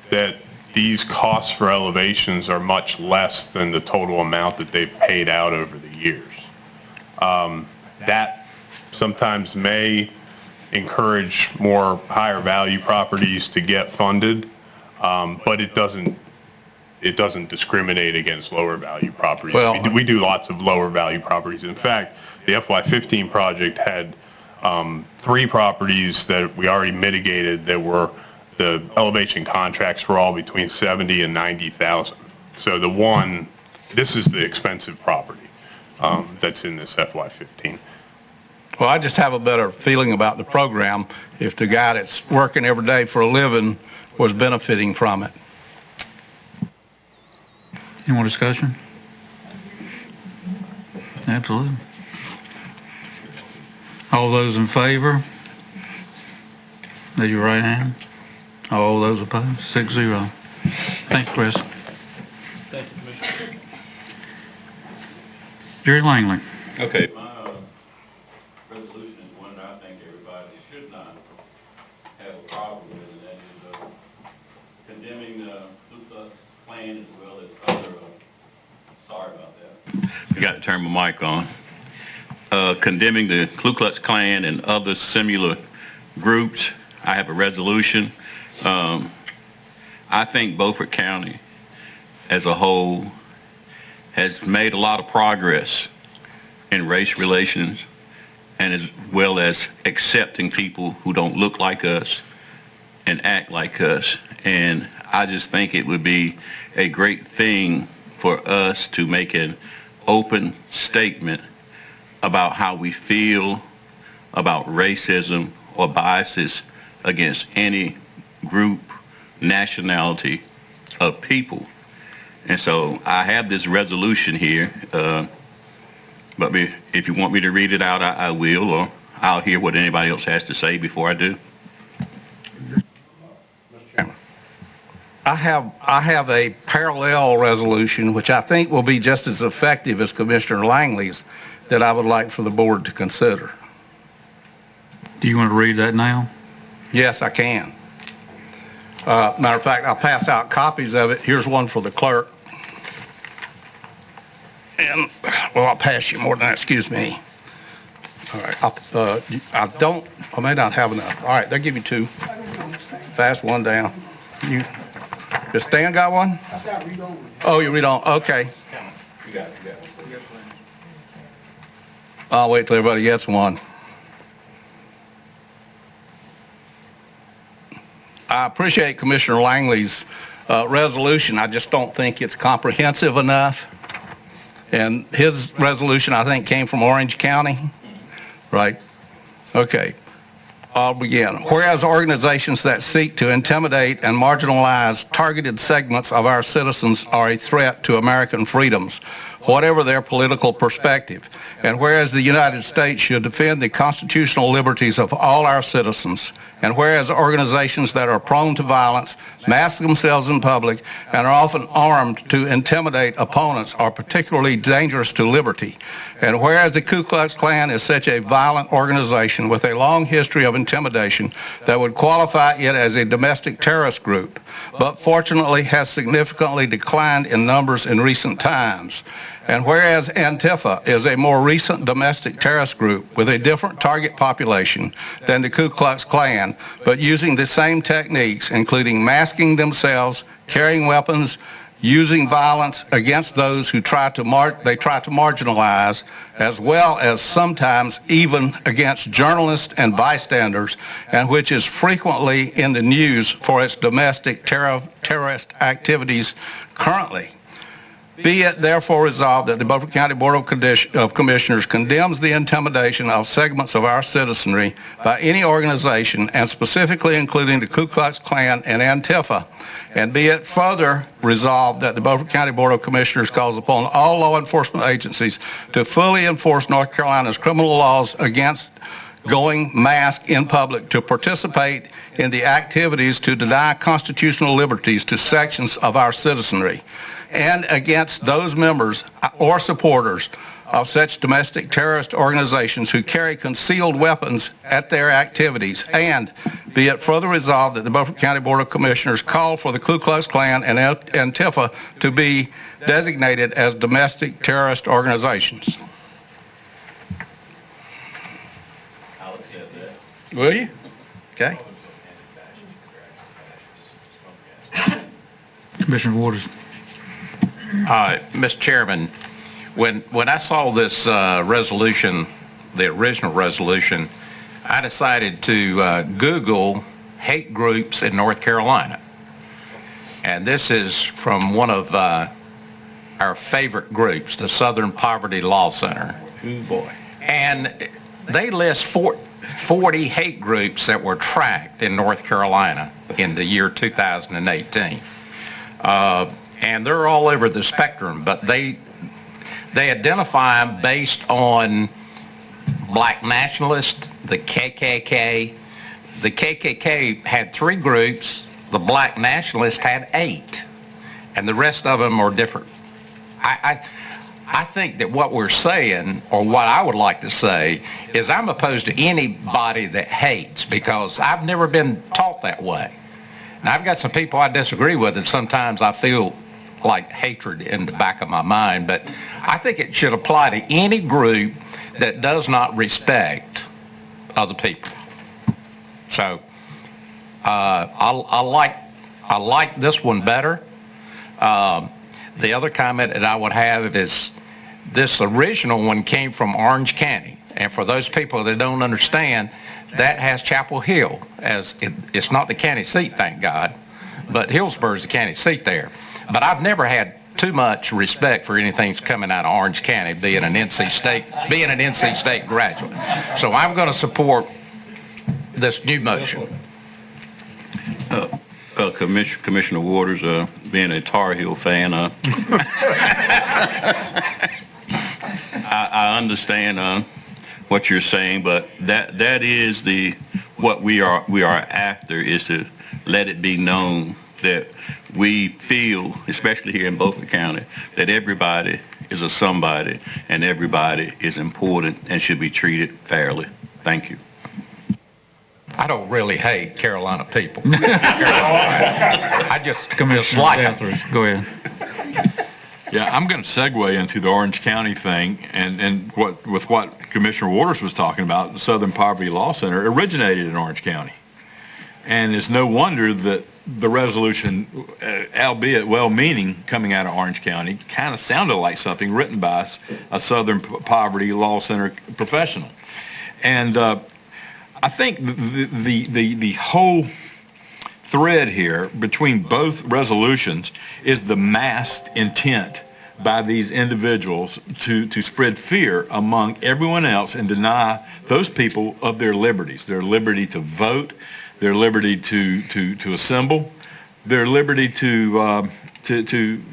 that these costs for elevations are much less than the total amount that they've paid out over the years. That sometimes may encourage more higher value properties to get funded, but it doesn't discriminate against lower value properties. Well, we do lots of lower value properties. In fact, the FY15 project had 3 properties that we already mitigated that were, the elevation contracts were all between $70,000 and $90,000. So this is the expensive property that's in this FY15. Well, I just have a better feeling about the program if the guy that's working every day for a living was benefiting from it. Any more discussion? Absolutely. All those in favor? Raise your right hand. All those opposed? 6-0. Thanks, Chris. Thank you, Commissioner. Jerry Langley. Okay, my resolution is one that I think everybody should not have a problem with, and that is condemning the Ku Klux Klan as well as other, sorry about that. I got to turn my mic on. Condemning the Ku Klux Klan and other similar groups. I have a resolution. I think Beaufort County as a whole has made a lot of progress in race relations and as well as accepting people who don't look like us and act like us. And I just think it would be a great thing for us to make an open statement about how we feel about racism or biases against any group, nationality of people. And so I have this resolution here, but if you want me to read it out, I will, or I'll hear what anybody else has to say before I do. I have a parallel resolution, which I think will be just as effective as Commissioner Langley's, that I would like for the board to consider. Do you want to read that now? Yes, I can. Matter of fact, I'll pass out copies of it. Here's one for the clerk. And, well, I'll pass you more than that, excuse me. All right, I may not have enough. All right, they'll give you 2. Pass one down. Does Stan got one? Oh, you read on, okay. You got it. I'll wait till everybody gets one. I appreciate Commissioner Langley's resolution. I just don't think it's comprehensive enough. And his resolution, I think, came from Orange County, right? Okay, I'll begin. Whereas organizations that seek to intimidate and marginalize targeted segments of our citizens are a threat to American freedoms, whatever their political perspective. And whereas the United States should defend the constitutional liberties of all our citizens, and whereas organizations that are prone to violence mask themselves in public and are often armed to intimidate opponents are particularly dangerous to liberty. And whereas the Ku Klux Klan is such a violent organization with a long history of intimidation that would qualify it as a domestic terrorist group, but fortunately has significantly declined in numbers in recent times. And whereas Antifa is a more recent domestic terrorist group with a different target population than the Ku Klux Klan, but using the same techniques, including masking themselves, carrying weapons, using violence against those who try to marginalize, as well as sometimes even against journalists and bystanders, and which is frequently in the news for its domestic terrorist activities currently. Be it therefore resolved that the Beaufort County Board of Commissioners condemns the intimidation of segments of our citizenry by any organization, and specifically including the Ku Klux Klan and Antifa. And be it further resolved that the Beaufort County Board of Commissioners calls upon all law enforcement agencies to fully enforce North Carolina's criminal laws against going masked in public to participate in the activities to deny constitutional liberties to sections of our citizenry, and against those members or supporters of such domestic terrorist organizations who carry concealed weapons at their activities. And be it further resolved that the Beaufort County Board of Commissioners call for the Ku Klux Klan and Antifa to be designated as domestic terrorist organizations. I'll accept that. Will you? Okay. Commissioner Waters. Mr. Chairman, when I saw this resolution, the original resolution, I decided to Google hate groups in North Carolina. And this is from one of our favorite groups, the Southern Poverty Law Center. Oh, boy. And they list 40 hate groups that were tracked in North Carolina in the year 2018. And they're all over the spectrum, but they identify them based on black nationalists, the KKK. The KKK had 3 groups, the black nationalists had 8, and the rest of them are different. I think that what we're saying, or what I would like to say, is I'm opposed to anybody that hates, because I've never been taught that way. And I've got some people I disagree with, and sometimes I feel like hatred in the back of my mind, but I think it should apply to any group that does not respect other people. So I like this one better. The other comment that I would have is this original one came from Orange County, and for those people that don't understand, that has Chapel Hill as it's not the county seat, thank God, but Hillsborough is the county seat there. But I've never had too much respect for anything that's coming out of Orange County, being an NC State graduate. So I'm going to support this new motion. Commissioner Waters, being a Tar Heel fan, I understand what you're saying, but that is what we are after, is to let it be known that we feel, especially here in Beaufort County, that everybody is a somebody and everybody is important and should be treated fairly. Thank you. I don't really hate Carolina people. I just like them. Go ahead. Yeah, I'm going to segue into the Orange County thing, and what Commissioner Waters was talking about. The Southern Poverty Law Center originated in Orange County, and it's no wonder that the resolution, albeit well-meaning, coming out of Orange County, kind of sounded like something written by a Southern Poverty Law Center professional. And I think the whole thread here between both resolutions is the masked intent by these individuals to spread fear among everyone else and deny those people of their liberties, their liberty to vote, their liberty to assemble, their liberty to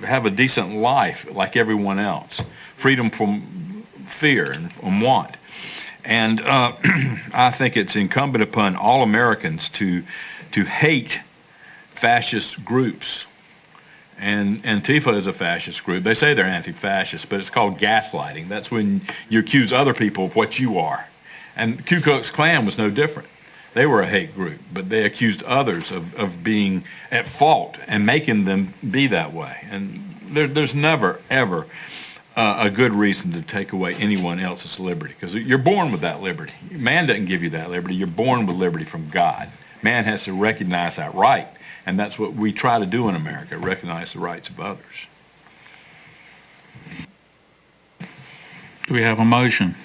have a decent life like everyone else, freedom from fear and from want. And I think it's incumbent upon all Americans to hate fascist groups. And Antifa is a fascist group. They say they're anti-fascist, but it's called gaslighting. That's when you accuse other people of what you are. And Ku Klux Klan was no different. They were a hate group, but they accused others of being at fault and making them be that way. And there's never, ever a good reason to take away anyone else's liberty, because you're born with that liberty. Man doesn't give you that liberty. You're born with liberty from God. Man has to recognize that right. And that's what we try to do in America, recognize the rights of others. Do we have a motion?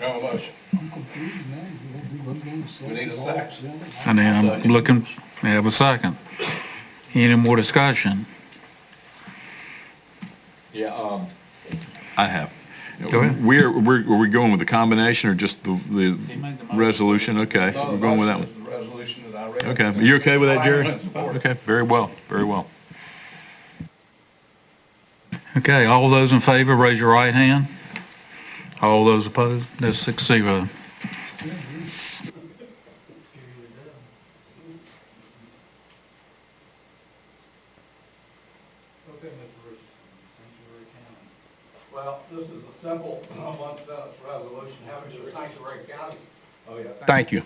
Have a motion. We need a second. And then I'm looking, we have a second. Any more discussion? Yeah, I have. Go ahead. Are we going with the combination or just the resolution? Okay, we're going with that one. The resolution that I read. Okay, are you okay with that, Jerry? Okay, very well, very well. Okay, all those in favor, raise your right hand. All those opposed? That's 6-0. Well, this is a simple one-sentence resolution having to sanctuary county. Oh, yeah. Thank you.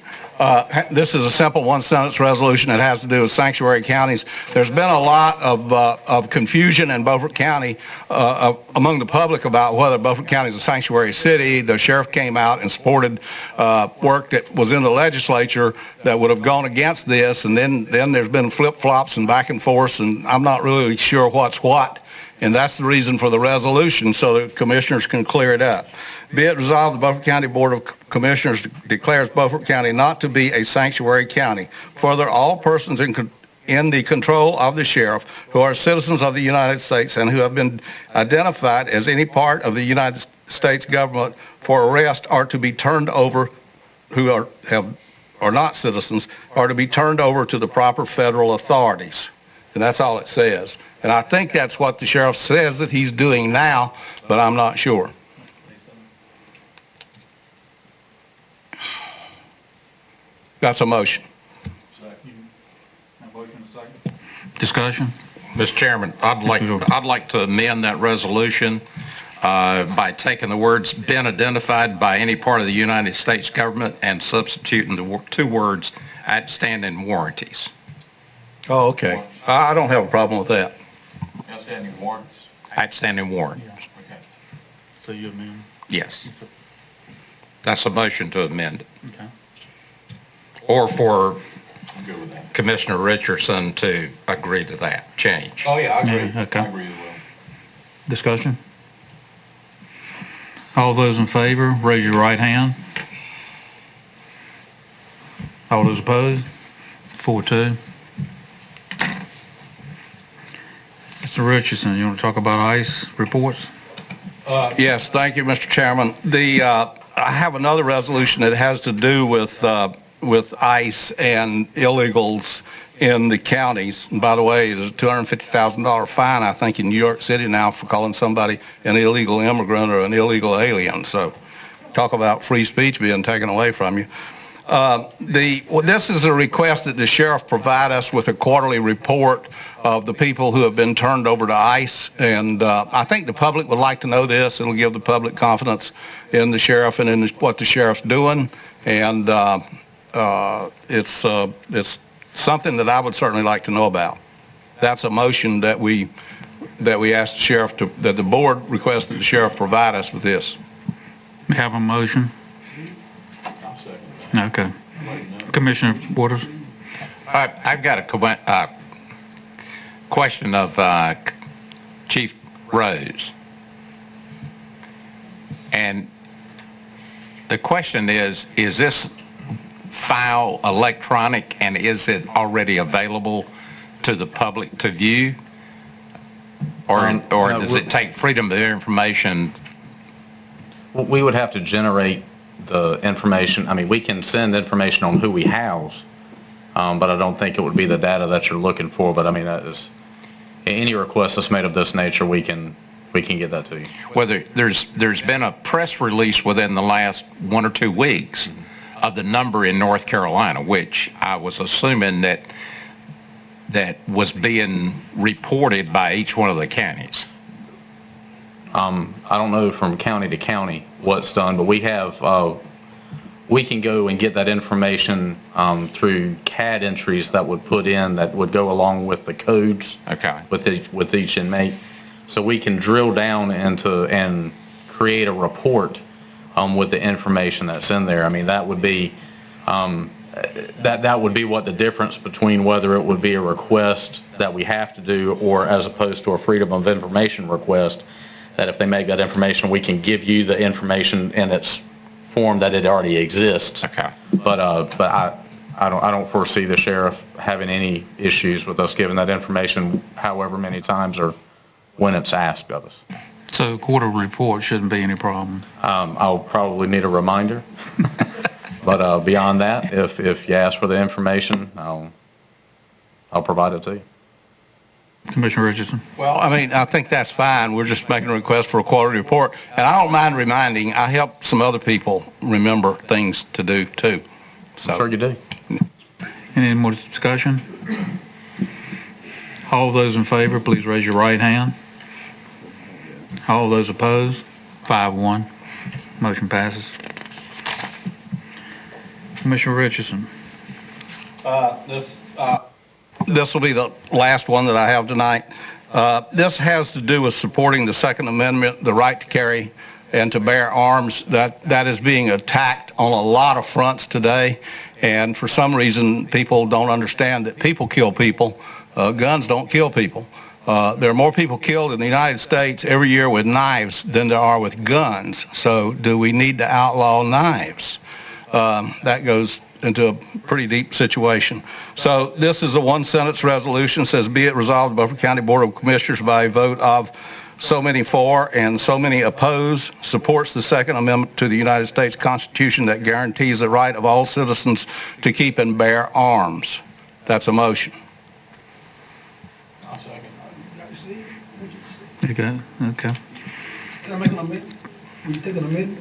This is a simple one-sentence resolution that has to do with sanctuary counties. There's been a lot of confusion in Beaufort County among the public about whether Beaufort County is a sanctuary city. The sheriff came out and supported work that was in the legislature that would have gone against this, and then there's been flip-flops and back and forth, and I'm not really sure what's what. And that's the reason for the resolution, so that commissioners can clear it up. Be it resolved, the Beaufort County Board of Commissioners declares Beaufort County not to be a sanctuary county. Further, all persons in the control of the sheriff who are citizens of the United States and who have been identified as any part of the United States government for arrest are to be turned over, who are not citizens, are to be turned over to the proper federal authorities. And that's all it says. And I think that's what the sheriff says that he's doing now, but I'm not sure. That's a motion. Discussion? Mr. Chairman, I'd like to amend that resolution by taking the words "been identified by any part of the United States government" and substituting the two words "outstanding warranties." Oh, okay. I don't have a problem with that. Outstanding warrants? Outstanding warrants. Okay. So you amend? Yes. That's a motion to amend it. Okay. Or for Go with that. Commissioner Richardson to agree to that change. Oh, yeah, I agree. Yeah, okay. I agree as well. Discussion? All those in favor, raise your right hand. All those opposed? 4-2. Mr. Richardson, you want to talk about ICE reports? Yes, thank you, Mr. Chairman. I have another resolution that has to do with ICE and illegals in the counties. And by the way, there's a $250,000 fine, I think, in New York City now for calling somebody an illegal immigrant or an illegal alien. So talk about free speech being taken away from you. This is a request that the sheriff provide us with a quarterly report of the people who have been turned over to ICE, and I think the public would like to know this. It'll give the public confidence in the sheriff and in what the sheriff's doing, and it's something that I would certainly like to know about. That's a motion that we asked the sheriff that the board requested the sheriff provide us with this. We have a motion. Okay. Commissioner Waters? I've got a question of Chief Rose. And the question is this file electronic, and is it already available to the public to view? Or does it take freedom of information? We would have to generate the information. I mean, we can send information on who we house, but I don't think it would be the data that you're looking for. But I mean, that is, any request that's made of this nature, we can get that to you. Whether there's been a press release within the last 1 or 2 weeks of the number in North Carolina, which I was assuming that was being reported by each one of the counties. I don't know from county to county what's done, but we have, we can go and get that information through CAD entries that would put in, that would go along with the codes with each inmate. So we can drill down into and create a report with the information that's in there. I mean, that would be, that would be what the difference between whether it would be a request that we have to do or as opposed to a freedom of information request, that if they make that information, we can give you the information in its form that it already exists. But I don't foresee the sheriff having any issues with us giving that information however many times or when it's asked of us. So quarterly report shouldn't be any problem? I'll probably need a reminder. But beyond that, if you ask for the information, I'll provide it to you. Commissioner Richardson? Well, I mean, I think that's fine. We're just making a request for a quarterly report. And I don't mind reminding, I help some other people remember things to do too. So. I'm sure you do. Any more discussion? All those in favor, please raise your right hand. All those opposed? 5-1. Motion passes. Commissioner Richardson. This will be the last one that I have tonight. This has to do with supporting the Second Amendment, the right to carry and to bear arms. That is being attacked on a lot of fronts today. And for some reason, people don't understand that people kill people. Guns don't kill people. There are more people killed in the United States every year with knives than there are with guns. So do we need to outlaw knives? That goes into a pretty deep situation. So this is a one-sentence resolution. It says, be it resolved, the Beaufort County Board of Commissioners by a vote of so many for and so many oppose, supports the Second Amendment to the United States Constitution that guarantees the right of all citizens to keep and bear arms. That's a motion. Okay. Can I make an amendment? Will you take an amendment?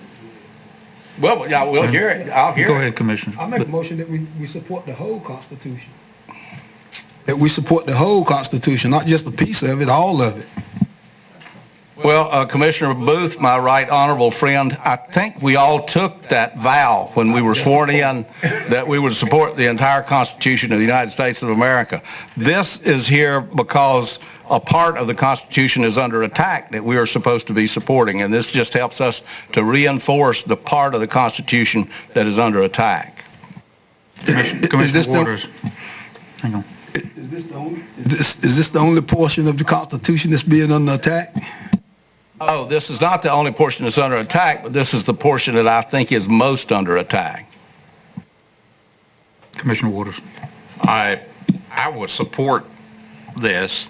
Well, yeah, we'll hear it. I'll hear it. Go ahead, Commissioner. I make a motion that we support the whole Constitution. That we support the whole Constitution, not just a piece of it, all of it. Well, Commissioner Booth, my right honorable friend, I think we all took that vow when we were sworn in that we would support the entire Constitution of the United States of America. This is here because a part of the Constitution is under attack that we are supposed to be supporting, and this just helps us to reinforce the part of the Constitution that is under attack. Commissioner Waters. Hang on. Is this the only portion of the Constitution that's being under attack? Oh, this is not the only portion that's under attack, but this is the portion that I think is most under attack. Commissioner Waters. I would support this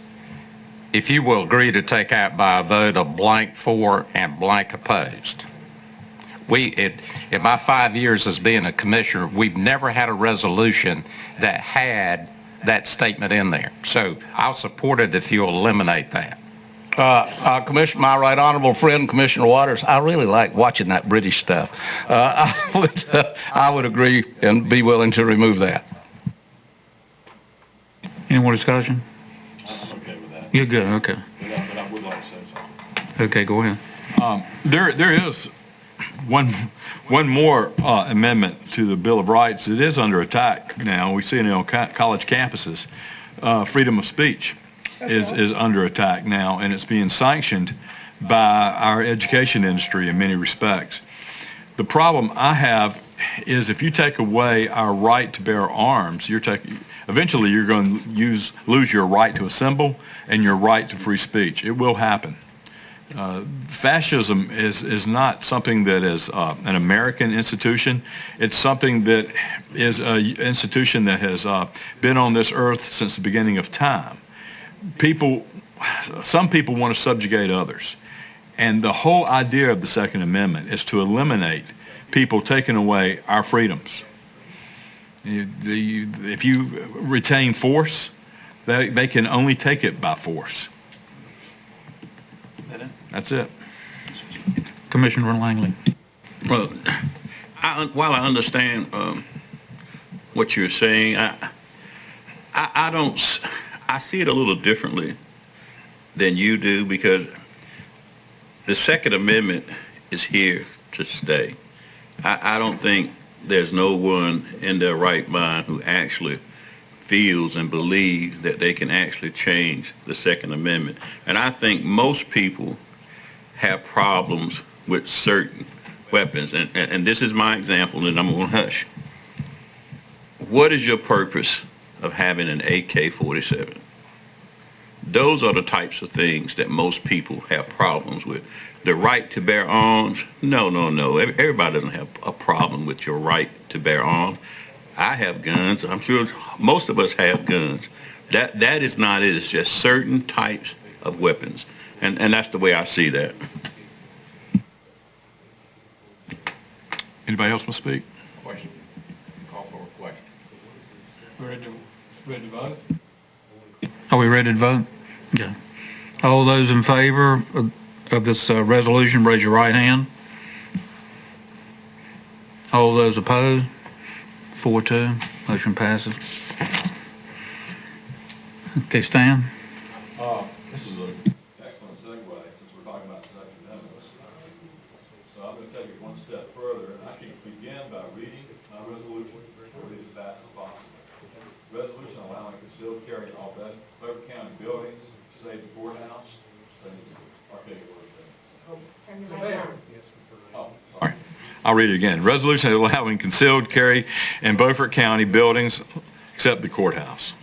if you will agree to take out by a vote of blank for and blank opposed. In my 5 years as being a commissioner, we've never had a resolution that had that statement in there. So I'll support it if you'll eliminate that. Commissioner, my right honorable friend, Commissioner Waters, I really like watching that British stuff. I would agree and be willing to remove that. Any more discussion? I'm okay with that. You're good, okay. But I would like to say something. Okay, go ahead. There is one more amendment to the Bill of Rights. It is under attack now. We see it on college campuses. Freedom of speech is under attack now, and it's being sanctioned by our education industry in many respects. The problem I have is if you take away our right to bear arms, eventually you're going to lose your right to assemble and your right to free speech. It will happen. Fascism is not something that is an American institution. It's something that is an institution that has been on this earth since the beginning of time. Some people want to subjugate others. And the whole idea of the Second Amendment is to eliminate people taking away our freedoms. If you retain force, they can only take it by force. That's it. Commissioner Langley. Well, while I understand what you're saying, I see it a little differently than you do, because the Second Amendment is here to stay. I don't think there's no one in their right mind who actually feels and believes that they can actually change the Second Amendment. And I think most people have problems with certain weapons. And this is my example, and I'm going to hush. What is your purpose of having an AK-47? Those are the types of things that most people have problems with. The right to bear arms, no. Everybody doesn't have a problem with your right to bear arms. I have guns. I'm sure most of us have guns. That is not it. It's just certain types of weapons. And that's the way I see that. Anybody else want to speak? Question. Call for a question. Ready to vote? Are we ready to vote? Okay. All those in favor of this resolution, raise your right hand. All those opposed? 4-2. Motion passes. Okay, Stan? This is an excellent segue, since we're talking about Second Amendment. So I'm going to take it one step further, and I can begin by reading my resolution, read as fast as possible. Resolution allowing concealed carry in all Beaufort County buildings, save the courthouse, save the arcade work. Sorry. I'll read it again. Resolution allowing concealed carry in Beaufort County buildings except the courthouse.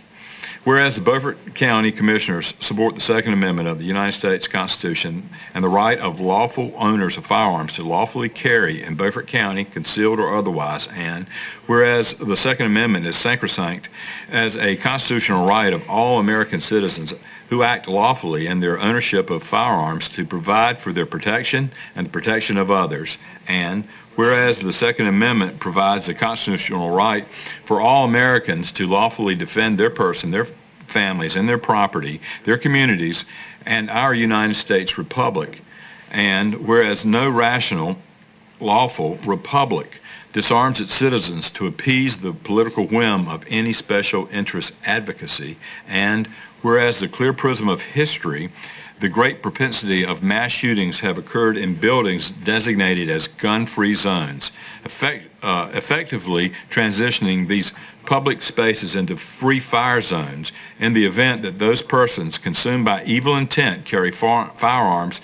Whereas the Beaufort County Commissioners support the Second Amendment of the United States Constitution and the right of lawful owners of firearms to lawfully carry in Beaufort County, concealed or otherwise, and whereas the Second Amendment is sacrosanct as a constitutional right of all American citizens who act lawfully in their ownership of firearms to provide for their protection and the protection of others, and whereas the Second Amendment provides a constitutional right for all Americans to lawfully defend their person, their families, and their property, their communities, and our United States Republic, and whereas no rational, lawful republic disarms its citizens to appease the political whim of any special interest advocacy, and whereas the clear prism of history, the great propensity of mass shootings have occurred in buildings designated as gun-free zones, effectively transitioning these public spaces into free fire zones in the event that those persons consumed by evil intent carry firearms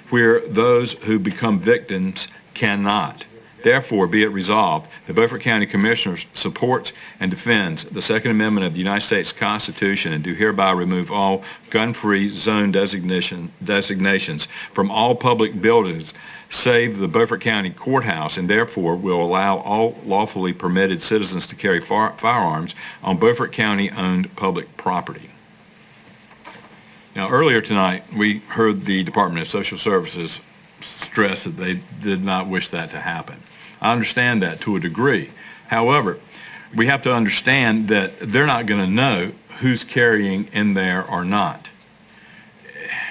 where those who become victims cannot. Therefore, be it resolved, the Beaufort County Commissioners supports and defends the Second Amendment of the United States Constitution and do hereby remove all gun-free zone designations from all public buildings save the Beaufort County Courthouse, and therefore will allow all lawfully permitted citizens to carry firearms on Beaufort County-owned public property. Now, earlier tonight, we heard the Department of Social Services stress that they did not wish that to happen. I understand that to a degree. However, we have to understand that they're not going to know who's carrying in there or not.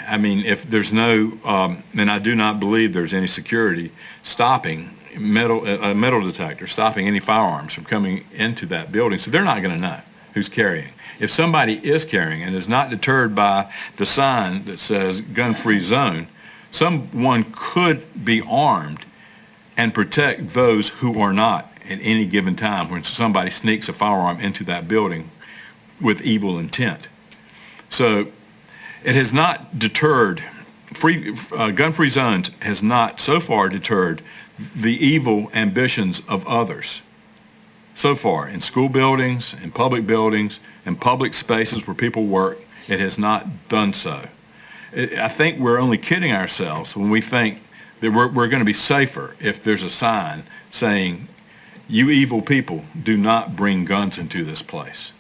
I mean, if there's no, and I do not believe there's any security stopping a metal detector, stopping any firearms from coming into that building, so they're not going to know who's carrying. If somebody is carrying and is not deterred by the sign that says gun-free zone, someone could be armed and protect those who are not at any given time when somebody sneaks a firearm into that building with evil intent. So it has not deterred, gun-free zones has not so far deterred the evil ambitions of others. So far, in school buildings, in public spaces where people work, it has not done so. I think we're only kidding ourselves when we think that we're going to be safer if there's a sign saying, "You evil people, do not bring guns into this place."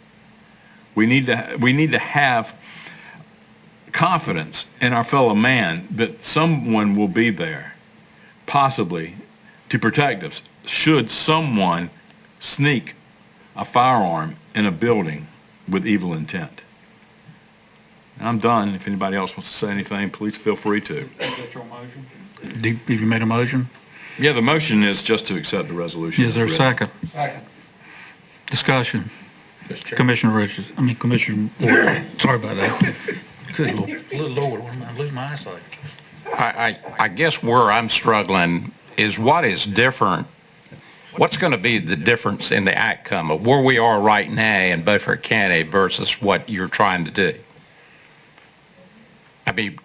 We need to have confidence in our fellow man that someone will be there, possibly to protect us, should someone sneak a firearm in a building with evil intent. I'm done. If anybody else wants to say anything, please feel free to. Is that your motion? Have you made a motion? Yeah, the motion is just to accept the resolution. Is there a second? Second. Discussion. Commissioner Ward. Sorry about that. Good Lord, I'm losing my eyesight. I guess where I'm struggling is what is different, what's going to be the difference in the outcome of where we are right now in Beaufort County versus what you're trying to do? I mean,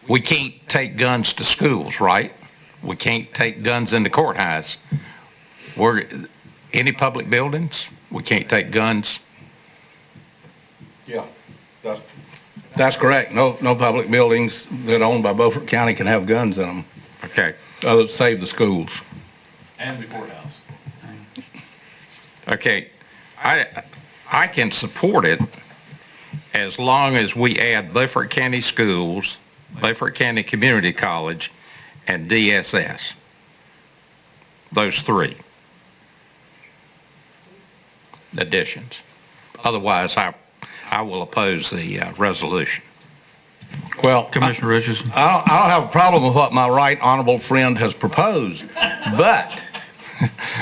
we can't take guns to schools, right? We can't take guns in the courthouse. Any public buildings, we can't take guns. Yeah, that's correct. No public buildings that are owned by Beaufort County can have guns in them. Okay. Save the schools. And the courthouse. Okay, I can support it as long as we add Beaufort County Schools, Beaufort County Community College, and DSS. Those three additions. Otherwise, I will oppose the resolution. Well, Commissioner Richardson. I don't have a problem with what my right honorable friend has proposed, but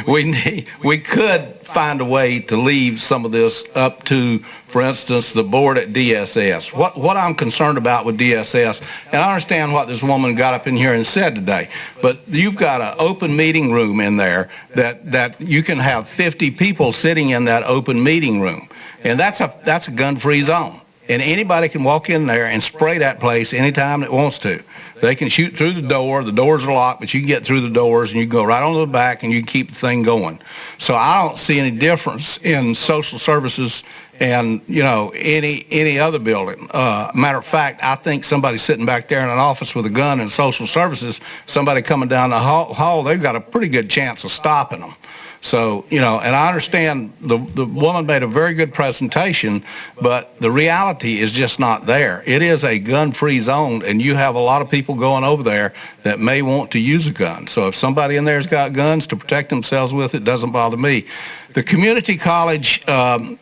we could find a way to leave some of this up to, for instance, the board at DSS. What I'm concerned about with DSS, and I understand what this woman got up in here and said today, but you've got an open meeting room in there that you can have 50 people sitting in that open meeting room, and that's a gun-free zone. And anybody can walk in there and spray that place anytime it wants to. They can shoot through the doors are locked, but you can get through the doors and you can go right on to the back and you can keep the thing going. So I don't see any difference in social services and, any other building. Matter of fact, I think somebody sitting back there in an office with a gun in social services, somebody coming down the hall, they've got a pretty good chance of stopping them. So, and I understand the woman made a very good presentation, but the reality is just not there. It is a gun-free zone, and you have a lot of people going over there that may want to use a gun. So if somebody in there's got guns to protect themselves with, it doesn't bother me. The community college, I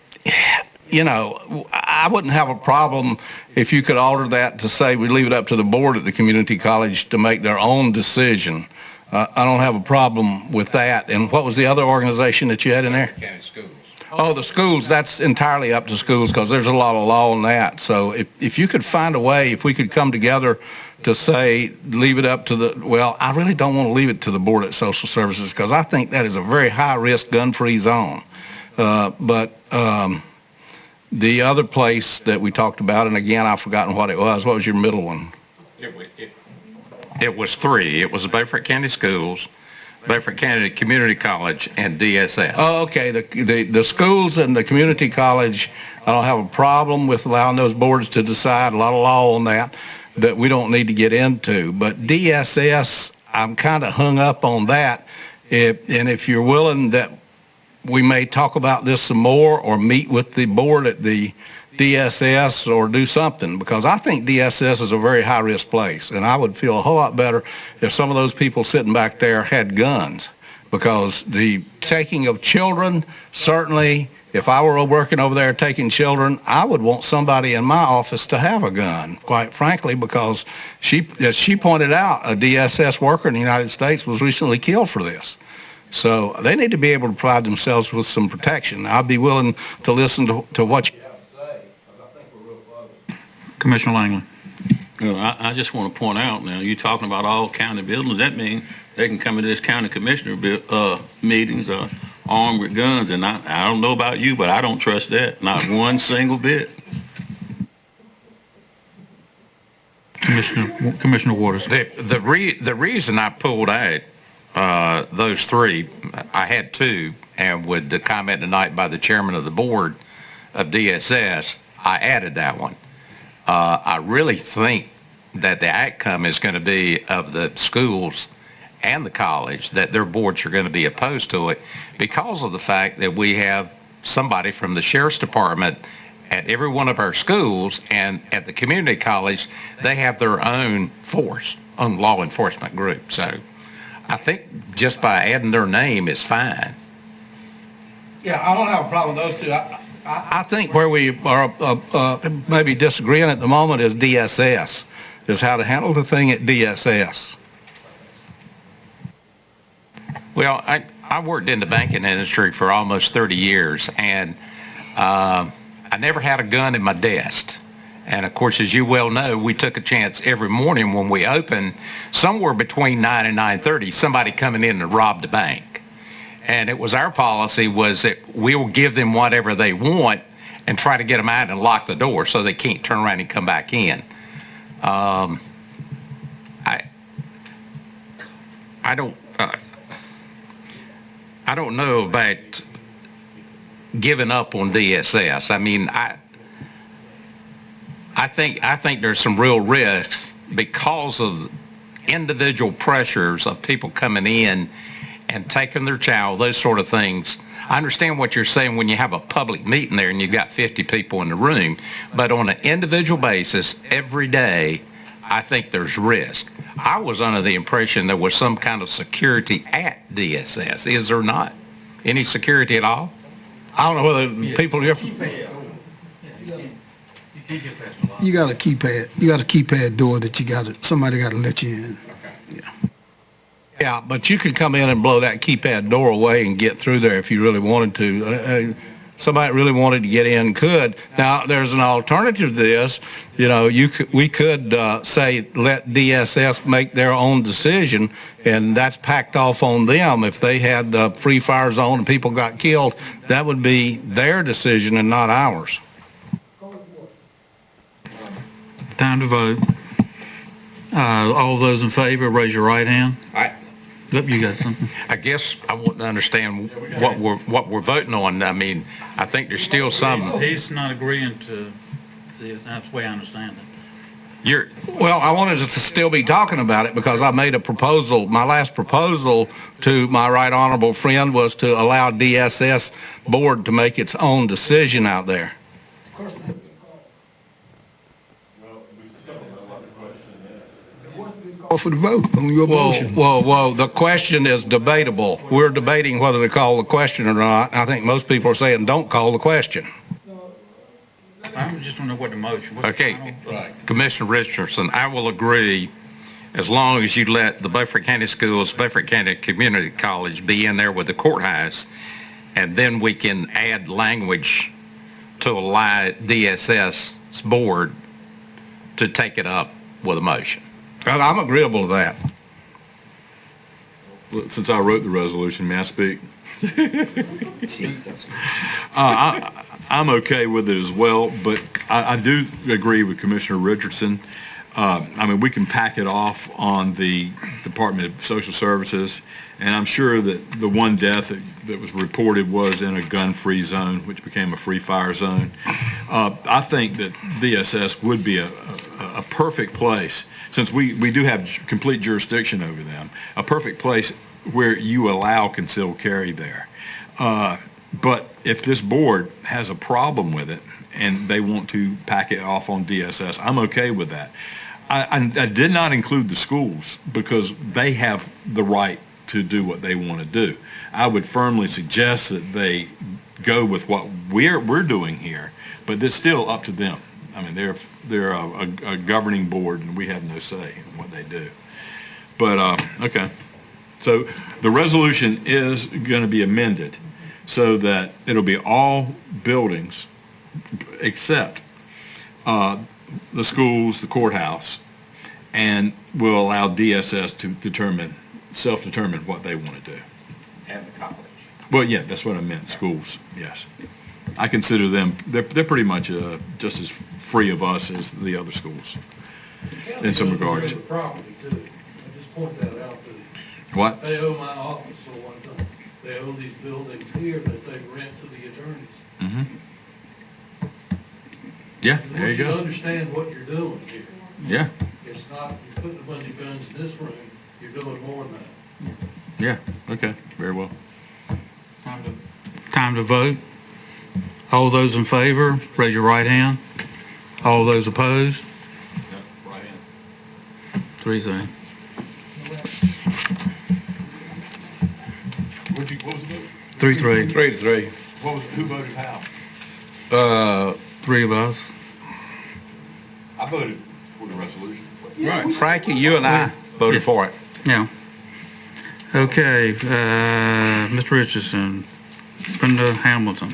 wouldn't have a problem if you could alter that to say we leave it up to the board at the community college to make their own decision. I don't have a problem with that. And what was the other organization that you had in there? County Schools. Oh, the schools, that's entirely up to schools because there's a lot of law on that. So if you could find a way, if we could come together to say, leave it up to I really don't want to leave it to the Board of Social Services because I think that is a very high-risk gun-free zone. But the other place that we talked about, and again, I've forgotten what it was. What was your middle one? It was three. It was Beaufort County Schools, Beaufort County Community College, and DSS. Oh, okay. The schools and the community college, I don't have a problem with allowing those boards to decide. A lot of law on that we don't need to get into. But DSS, I'm kind of hung up on that. And if you're willing that we may talk about this some more or meet with the board at the DSS or do something, because I think DSS is a very high-risk place, and I would feel a whole lot better if some of those people sitting back there had guns, because the taking of children, certainly, if I were working over there taking children, I would want somebody in my office to have a gun, quite frankly, because as she pointed out, a DSS worker in the United States was recently killed for this. So they need to be able to provide themselves with some protection. I'd be willing to listen to what you Commissioner Langley. I just want to point out now, you're talking about all county buildings. That means they can come into this county commissioner meetings armed with guns. And I don't know about you, but I don't trust that. Not one single bit. Commissioner Waters. The reason I pulled out those three, I had two, and with the comment tonight by the chairman of the board of DSS, I added that one. I really think that the outcome is going to be of the schools and the college, that their boards are going to be opposed to it because of the fact that we have somebody from the sheriff's department at every one of our schools, and at the community college, they have their own force, own law enforcement group. So I think just by adding their name is fine. Yeah, I don't have a problem with those two. I think where we are maybe disagreeing at the moment is DSS, is how to handle the thing at DSS. Well, I worked in the banking industry for almost 30 years, and I never had a gun in my desk. And of course, as you well know, we took a chance every morning when we opened, somewhere between 9 and 9:30, somebody coming in to rob the bank. And it was our policy was that we will give them whatever they want and try to get them out and lock the door so they can't turn around and come back in. I don't know about giving up on DSS. I mean, I think there's some real risks because of individual pressures of people coming in and taking their child, those sort of things. I understand what you're saying when you have a public meeting there and you've got 50 people in the room, but on an individual basis, every day, I think there's risk. I was under the impression there was some kind of security at DSS. Is there not any security at all? I don't know whether people are different. You got a keypad. You got a keypad door that somebody got to let you in. Yeah, but you could come in and blow that keypad door away and get through there if you really wanted to. Somebody that really wanted to get in could. Now, there's an alternative to this. You know, we could say let DSS make their own decision, and that's packed off on them. If they had the free fire zone and people got killed, that would be their decision and not ours. Time to vote. All those in favor, raise your right hand. Yep, you got something. I guess I want to understand what we're voting on. I mean, I think there's still some. He's not agreeing to this. That's the way I understand it. Well, I wanted to still be talking about it because I made a proposal. My last proposal to my right honorable friend was to allow DSS board to make its own decision out there. Call for the vote on your motion. Whoa. The question is debatable. We're debating whether to call the question or not. I think most people are saying don't call the question. I just don't know what the motion was. Okay, Commissioner Richardson, I will agree as long as you let the Beaufort County Schools, Beaufort County Community College be in there with the courthouse, and then we can add language to allow DSS's board to take it up with a motion. I'm agreeable to that. Since I wrote the resolution, may I speak? I'm okay with it as well, but I do agree with Commissioner Richardson. I mean, we can pack it off on the Department of Social Services, and I'm sure that the one death that was reported was in a gun-free zone, which became a free fire zone. I think that DSS would be a perfect place, since we do have complete jurisdiction over them, a perfect place where you allow concealed carry there. But if this board has a problem with it and they want to pack it off on DSS, I'm okay with that. I did not include the schools because they have the right to do what they want to do. I would firmly suggest that they go with what we're doing here, but it's still up to them. I mean, they're a governing board, and we have no say in what they do. But, okay. So the resolution is going to be amended so that it'll be all buildings except the schools, the courthouse, and we'll allow DSS to self-determine what they want to do. And the college. Well, yeah, that's what I meant, schools, yes. I consider them, they're pretty much just as free of us as the other schools in some regards. What? They owe my office, so one time, they owe these buildings here that they rent to the attorneys. Mm-hmm. Yeah, there you You go. understand what you're doing here. Yeah, It's not, you're putting a bunch of guns in this room, you're doing more than that. yeah, okay, very well. Time to vote. All those in favor, raise your right hand. All those opposed? Right hand. 3-0. What was the vote? 3-3. 3-3. Who voted how? Three of us. I voted for the resolution. Right. Frankie, you and I voted for it. Yeah. Okay, Mr. Richardson, Brenda Hamilton.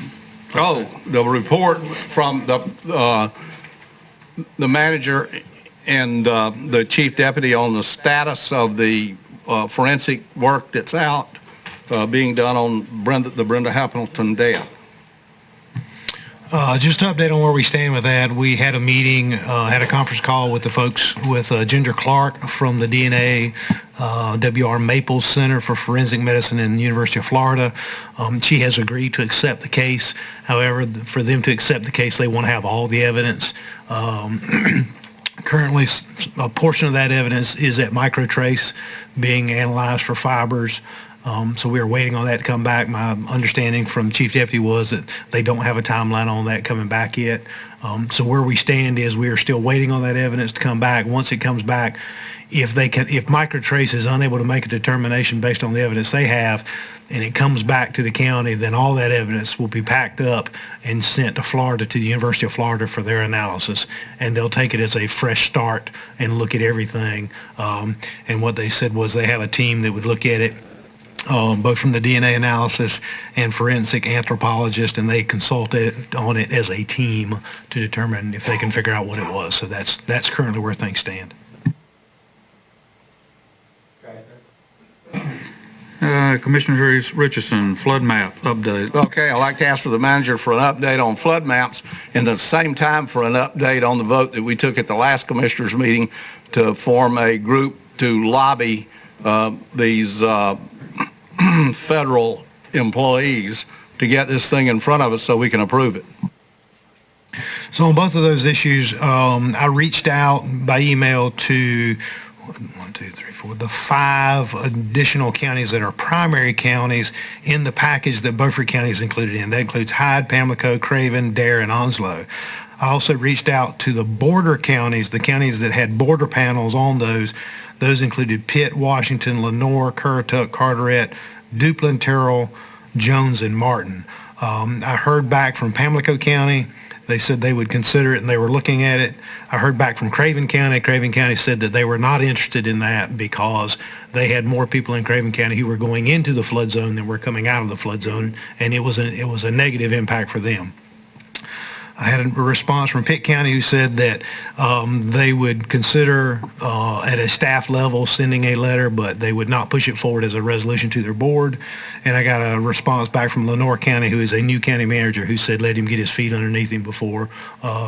Oh, the report from the manager and the chief deputy on the status of the forensic work that's out being done on the Brenda Hamilton death. Just an update on where we stand with that. We had a meeting, had a conference call with the folks with Ginger Clark from the DNA W.R. Maples Center for Forensic Medicine in the University of Florida. She has agreed to accept the case. However, for them to accept the case, they want to have all the evidence. Currently, a portion of that evidence is at Microtrace being analyzed for fibers. So we are waiting on that to come back. My understanding from Chief Deputy was that they don't have a timeline on that coming back yet. So where we stand is we are still waiting on that evidence to come back. Once it comes back, if Microtrace is unable to make a determination based on the evidence they have, and it comes back to the county, then all that evidence will be packed up and sent to Florida, to the University of Florida for their analysis. And they'll take it as a fresh start and look at everything. And what they said was they have a team that would look at it, both from the DNA analysis and forensic anthropologist, and they consulted on it as a team to determine if they can figure out what it was. So that's currently where things stand. Commissioner Richardson, flood map update. Okay, I'd like to ask for the manager for an update on flood maps, and at the same time for an update on the vote that we took at the last commissioners meeting to form a group to lobby these federal employees to get this thing in front of us so we can approve it. So on both of those issues, I reached out by email to the 5 additional counties that are primary counties in the package that Beaufort County is included in. That includes Hyde, Pamlico, Craven, Dare, and Onslow. I also reached out to the border counties, the counties that had border panels on those. Those included Pitt, Washington, Lenoir, Currituck, Carteret, Duplin, Terrell, Jones, and Martin. I heard back from Pamlico County. They said they would consider it and they were looking at it. I heard back from Craven County. Craven County said that they were not interested in that because they had more people in Craven County who were going into the flood zone than were coming out of the flood zone, and it was a negative impact for them. I had a response from Pitt County who said that they would consider at a staff level sending a letter, but they would not push it forward as a resolution to their board. And I got a response back from Lenoir County, who is a new county manager, who said let him get his feet underneath him before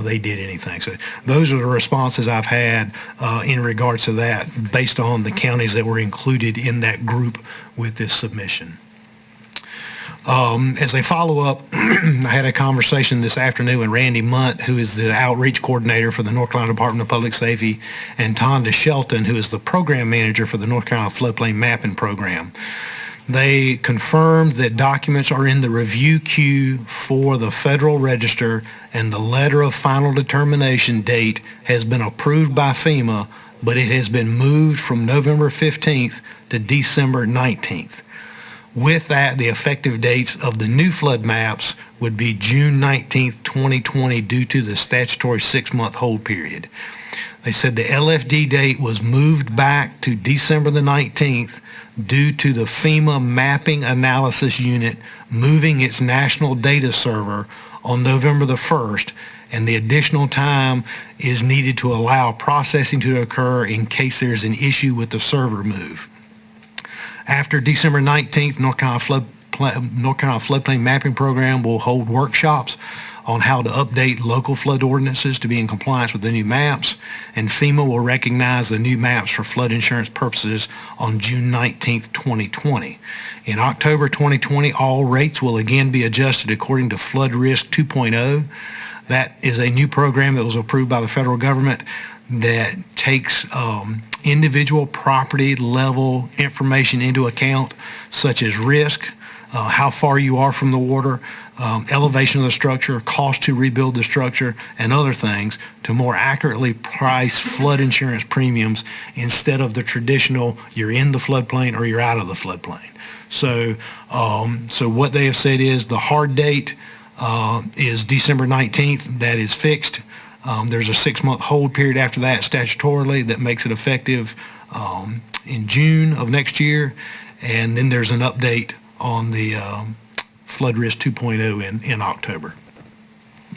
they did anything. So those are the responses I've had in regards to that, based on the counties that were included in that group with this submission. As a follow-up, I had a conversation this afternoon with Randy Munt, who is the outreach coordinator for the North Carolina Department of Public Safety, and Tonda Shelton, who is the program manager for the North Carolina Floodplain Mapping Program. They confirmed that documents are in the review queue for the Federal Register, and the letter of final determination date has been approved by FEMA, but it has been moved from November 15th to December 19th. With that, the effective dates of the new flood maps would be June 19th, 2020, due to the statutory 6-month hold period. They said the LFD date was moved back to December the 19th due to the FEMA Mapping Analysis Unit moving its national data server on November the 1st, and the additional time is needed to allow processing to occur in case there's an issue with the server move. After December 19th, North Carolina North Carolina Floodplain Mapping Program will hold workshops on how to update local flood ordinances to be in compliance with the new maps, and FEMA will recognize the new maps for flood insurance purposes on June 19th, 2020. In October 2020, all rates will again be adjusted according to Flood Risk 2.0. That is a new program that was approved by the federal government that takes individual property level information into account, such as risk, how far you are from the water, elevation of the structure, cost to rebuild the structure, and other things to more accurately price flood insurance premiums instead of the traditional you're in the floodplain or you're out of the floodplain. So what they have said is the hard date is December 19th. That is fixed. There's a 6-month hold period after that statutorily that makes it effective in June of next year. And then there's an update on the Flood Risk 2.0 in October.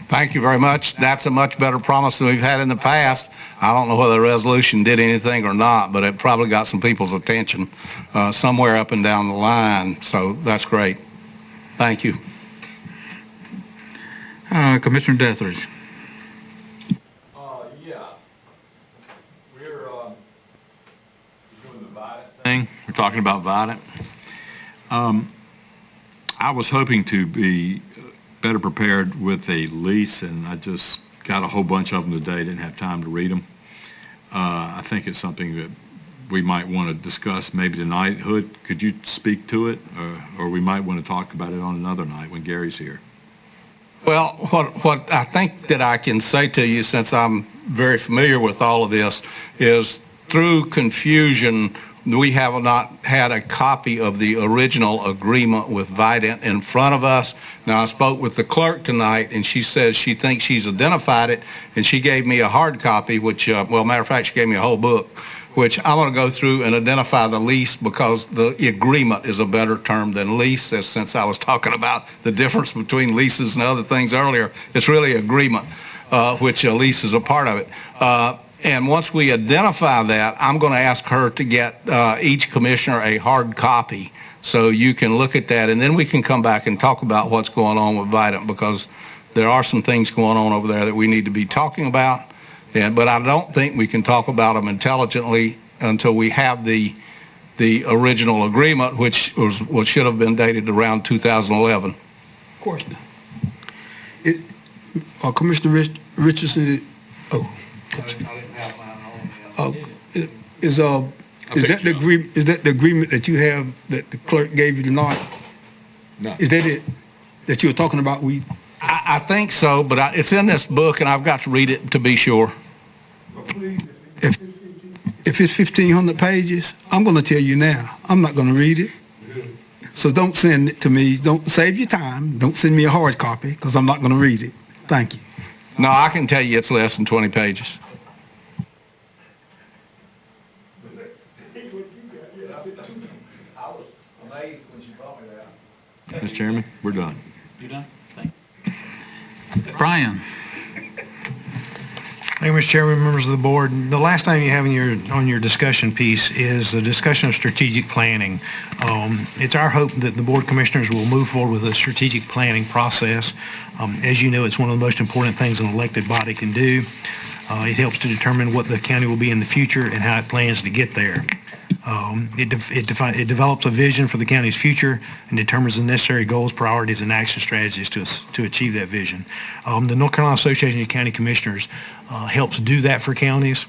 Thank you very much. That's a much better promise than we've had in the past. I don't know whether the resolution did anything or not, but it probably got some people's attention somewhere up and down the line. So that's great. Thank you. Commissioner Deathridge. We're doing the Vidant thing. We're talking about Vidant. I was hoping to be better prepared with a lease, and I just got a whole bunch of them today. Didn't have time to read them. I think it's something that we might want to discuss maybe tonight. Hood, could you speak to it? Or we might want to talk about it on another night when Gary's here. Well, what I think that I can say to you, since I'm very familiar with all of this, is through confusion, we have not had a copy of the original agreement with Vidant in front of us. Now, I spoke with the clerk tonight, and she says she thinks she's identified it, and she gave me a hard copy, which, well, matter of fact, she gave me a whole book, which I'm going to go through and identify the lease, because the agreement is a better term than lease. Since I was talking about the difference between leases and other things earlier, it's really agreement, which a lease is a part of it. And once we identify that, I'm going to ask her to get each commissioner a hard copy so you can look at that, and then we can come back and talk about what's going on with Vidant, because there are some things going on over there that we need to be talking about. But I don't think we can talk about them intelligently until we have the original agreement, which was what should have been dated around 2011. Of course. Commissioner Richardson, is that the agreement? Is that the agreement that you have that the clerk gave you tonight? No. Is that it that you were talking about? I think so, but it's in this book, and I've got to read it to be sure. If it's 1,500 pages, I'm going to tell you now, I'm not going to read it. So don't send it to me. Don't save your time. Don't send me a hard copy, because I'm not going to read it. Thank you. No, I can tell you it's less than 20 pages. Mr. Chairman, we're done. You done? Brian. Thank you, Mr. Chairman, members of the board. The last time you have on your discussion piece is the discussion of strategic planning. It's our hope that the board commissioners will move forward with a strategic planning process. As you know, it's one of the most important things an elected body can do. It helps to determine what the county will be in the future and how it plans to get there. It develops a vision for the county's future and determines the necessary goals, priorities, and action strategies to achieve that vision. The North Carolina Association of County Commissioners helps do that for counties.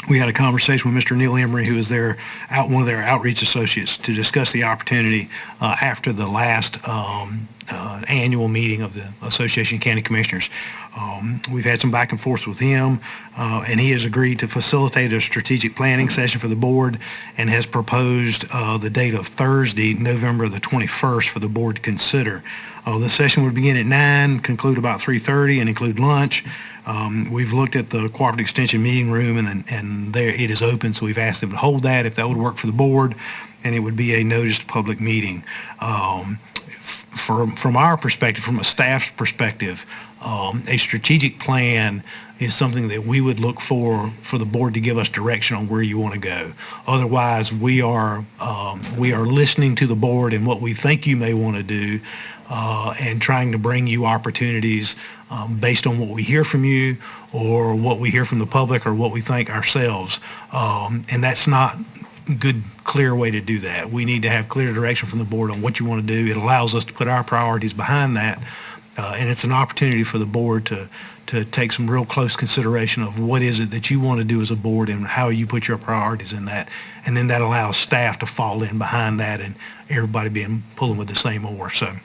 We had a conversation with Mr. Neil Emery, who is one of their outreach associates, to discuss the opportunity after the last annual meeting of the Association of County Commissioners. We've had some back and forth with him, and he has agreed to facilitate a strategic planning session for the board and has proposed the date of Thursday, November the 21st, for the board to consider. The session would begin at 9, conclude about 3:30, and include lunch. We've looked at the Cooperative Extension meeting room, and there it is open, so we've asked them to hold that if that would work for the board, and it would be a noticed public meeting. from our perspective, from a staff's perspective, a strategic plan is something that we would look for the board to give us direction on where you want to go. Otherwise, we are listening to the board and what we think you may want to do, and trying to bring you opportunities based on what we hear from you or what we hear from the public or what we think ourselves. And that's not a good, clear way to do that. We need to have clear direction from the board on what you want to do. It allows us to put our priorities behind that, and it's an opportunity for the board to take some real close consideration of what is it that you want to do as a board and how you put your priorities in that. And then that allows staff to fall in behind that and everybody pulling with the same oar. So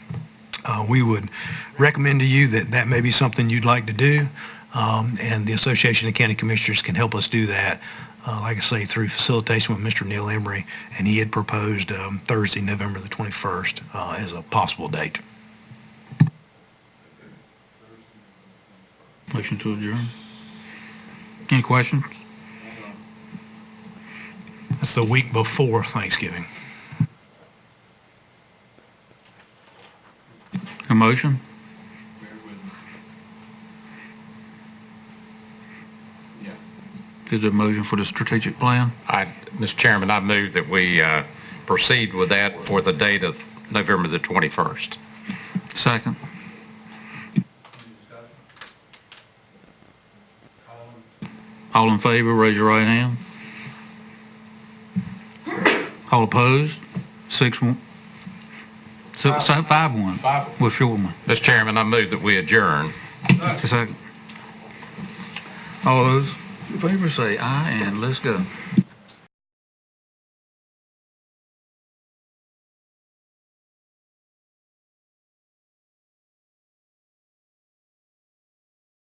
we would recommend to you that may be something you'd like to do, and the Association of County Commissioners can help us do that, like I say, through facilitation with Mr. Neil Emery, and he had proposed Thursday, November the 21st as a possible date. Motion to adjourn. Any questions? That's the week before Thanksgiving. A motion? Is there a motion for the strategic plan? Mr. Chairman, I move that we proceed with that for the date of November the 21st. Second. All in favor, raise your right hand. All opposed? 6-1. So 5-1. We're short one. Mr. Chairman, I move that we adjourn. Second. All those in favor say aye, and let's go.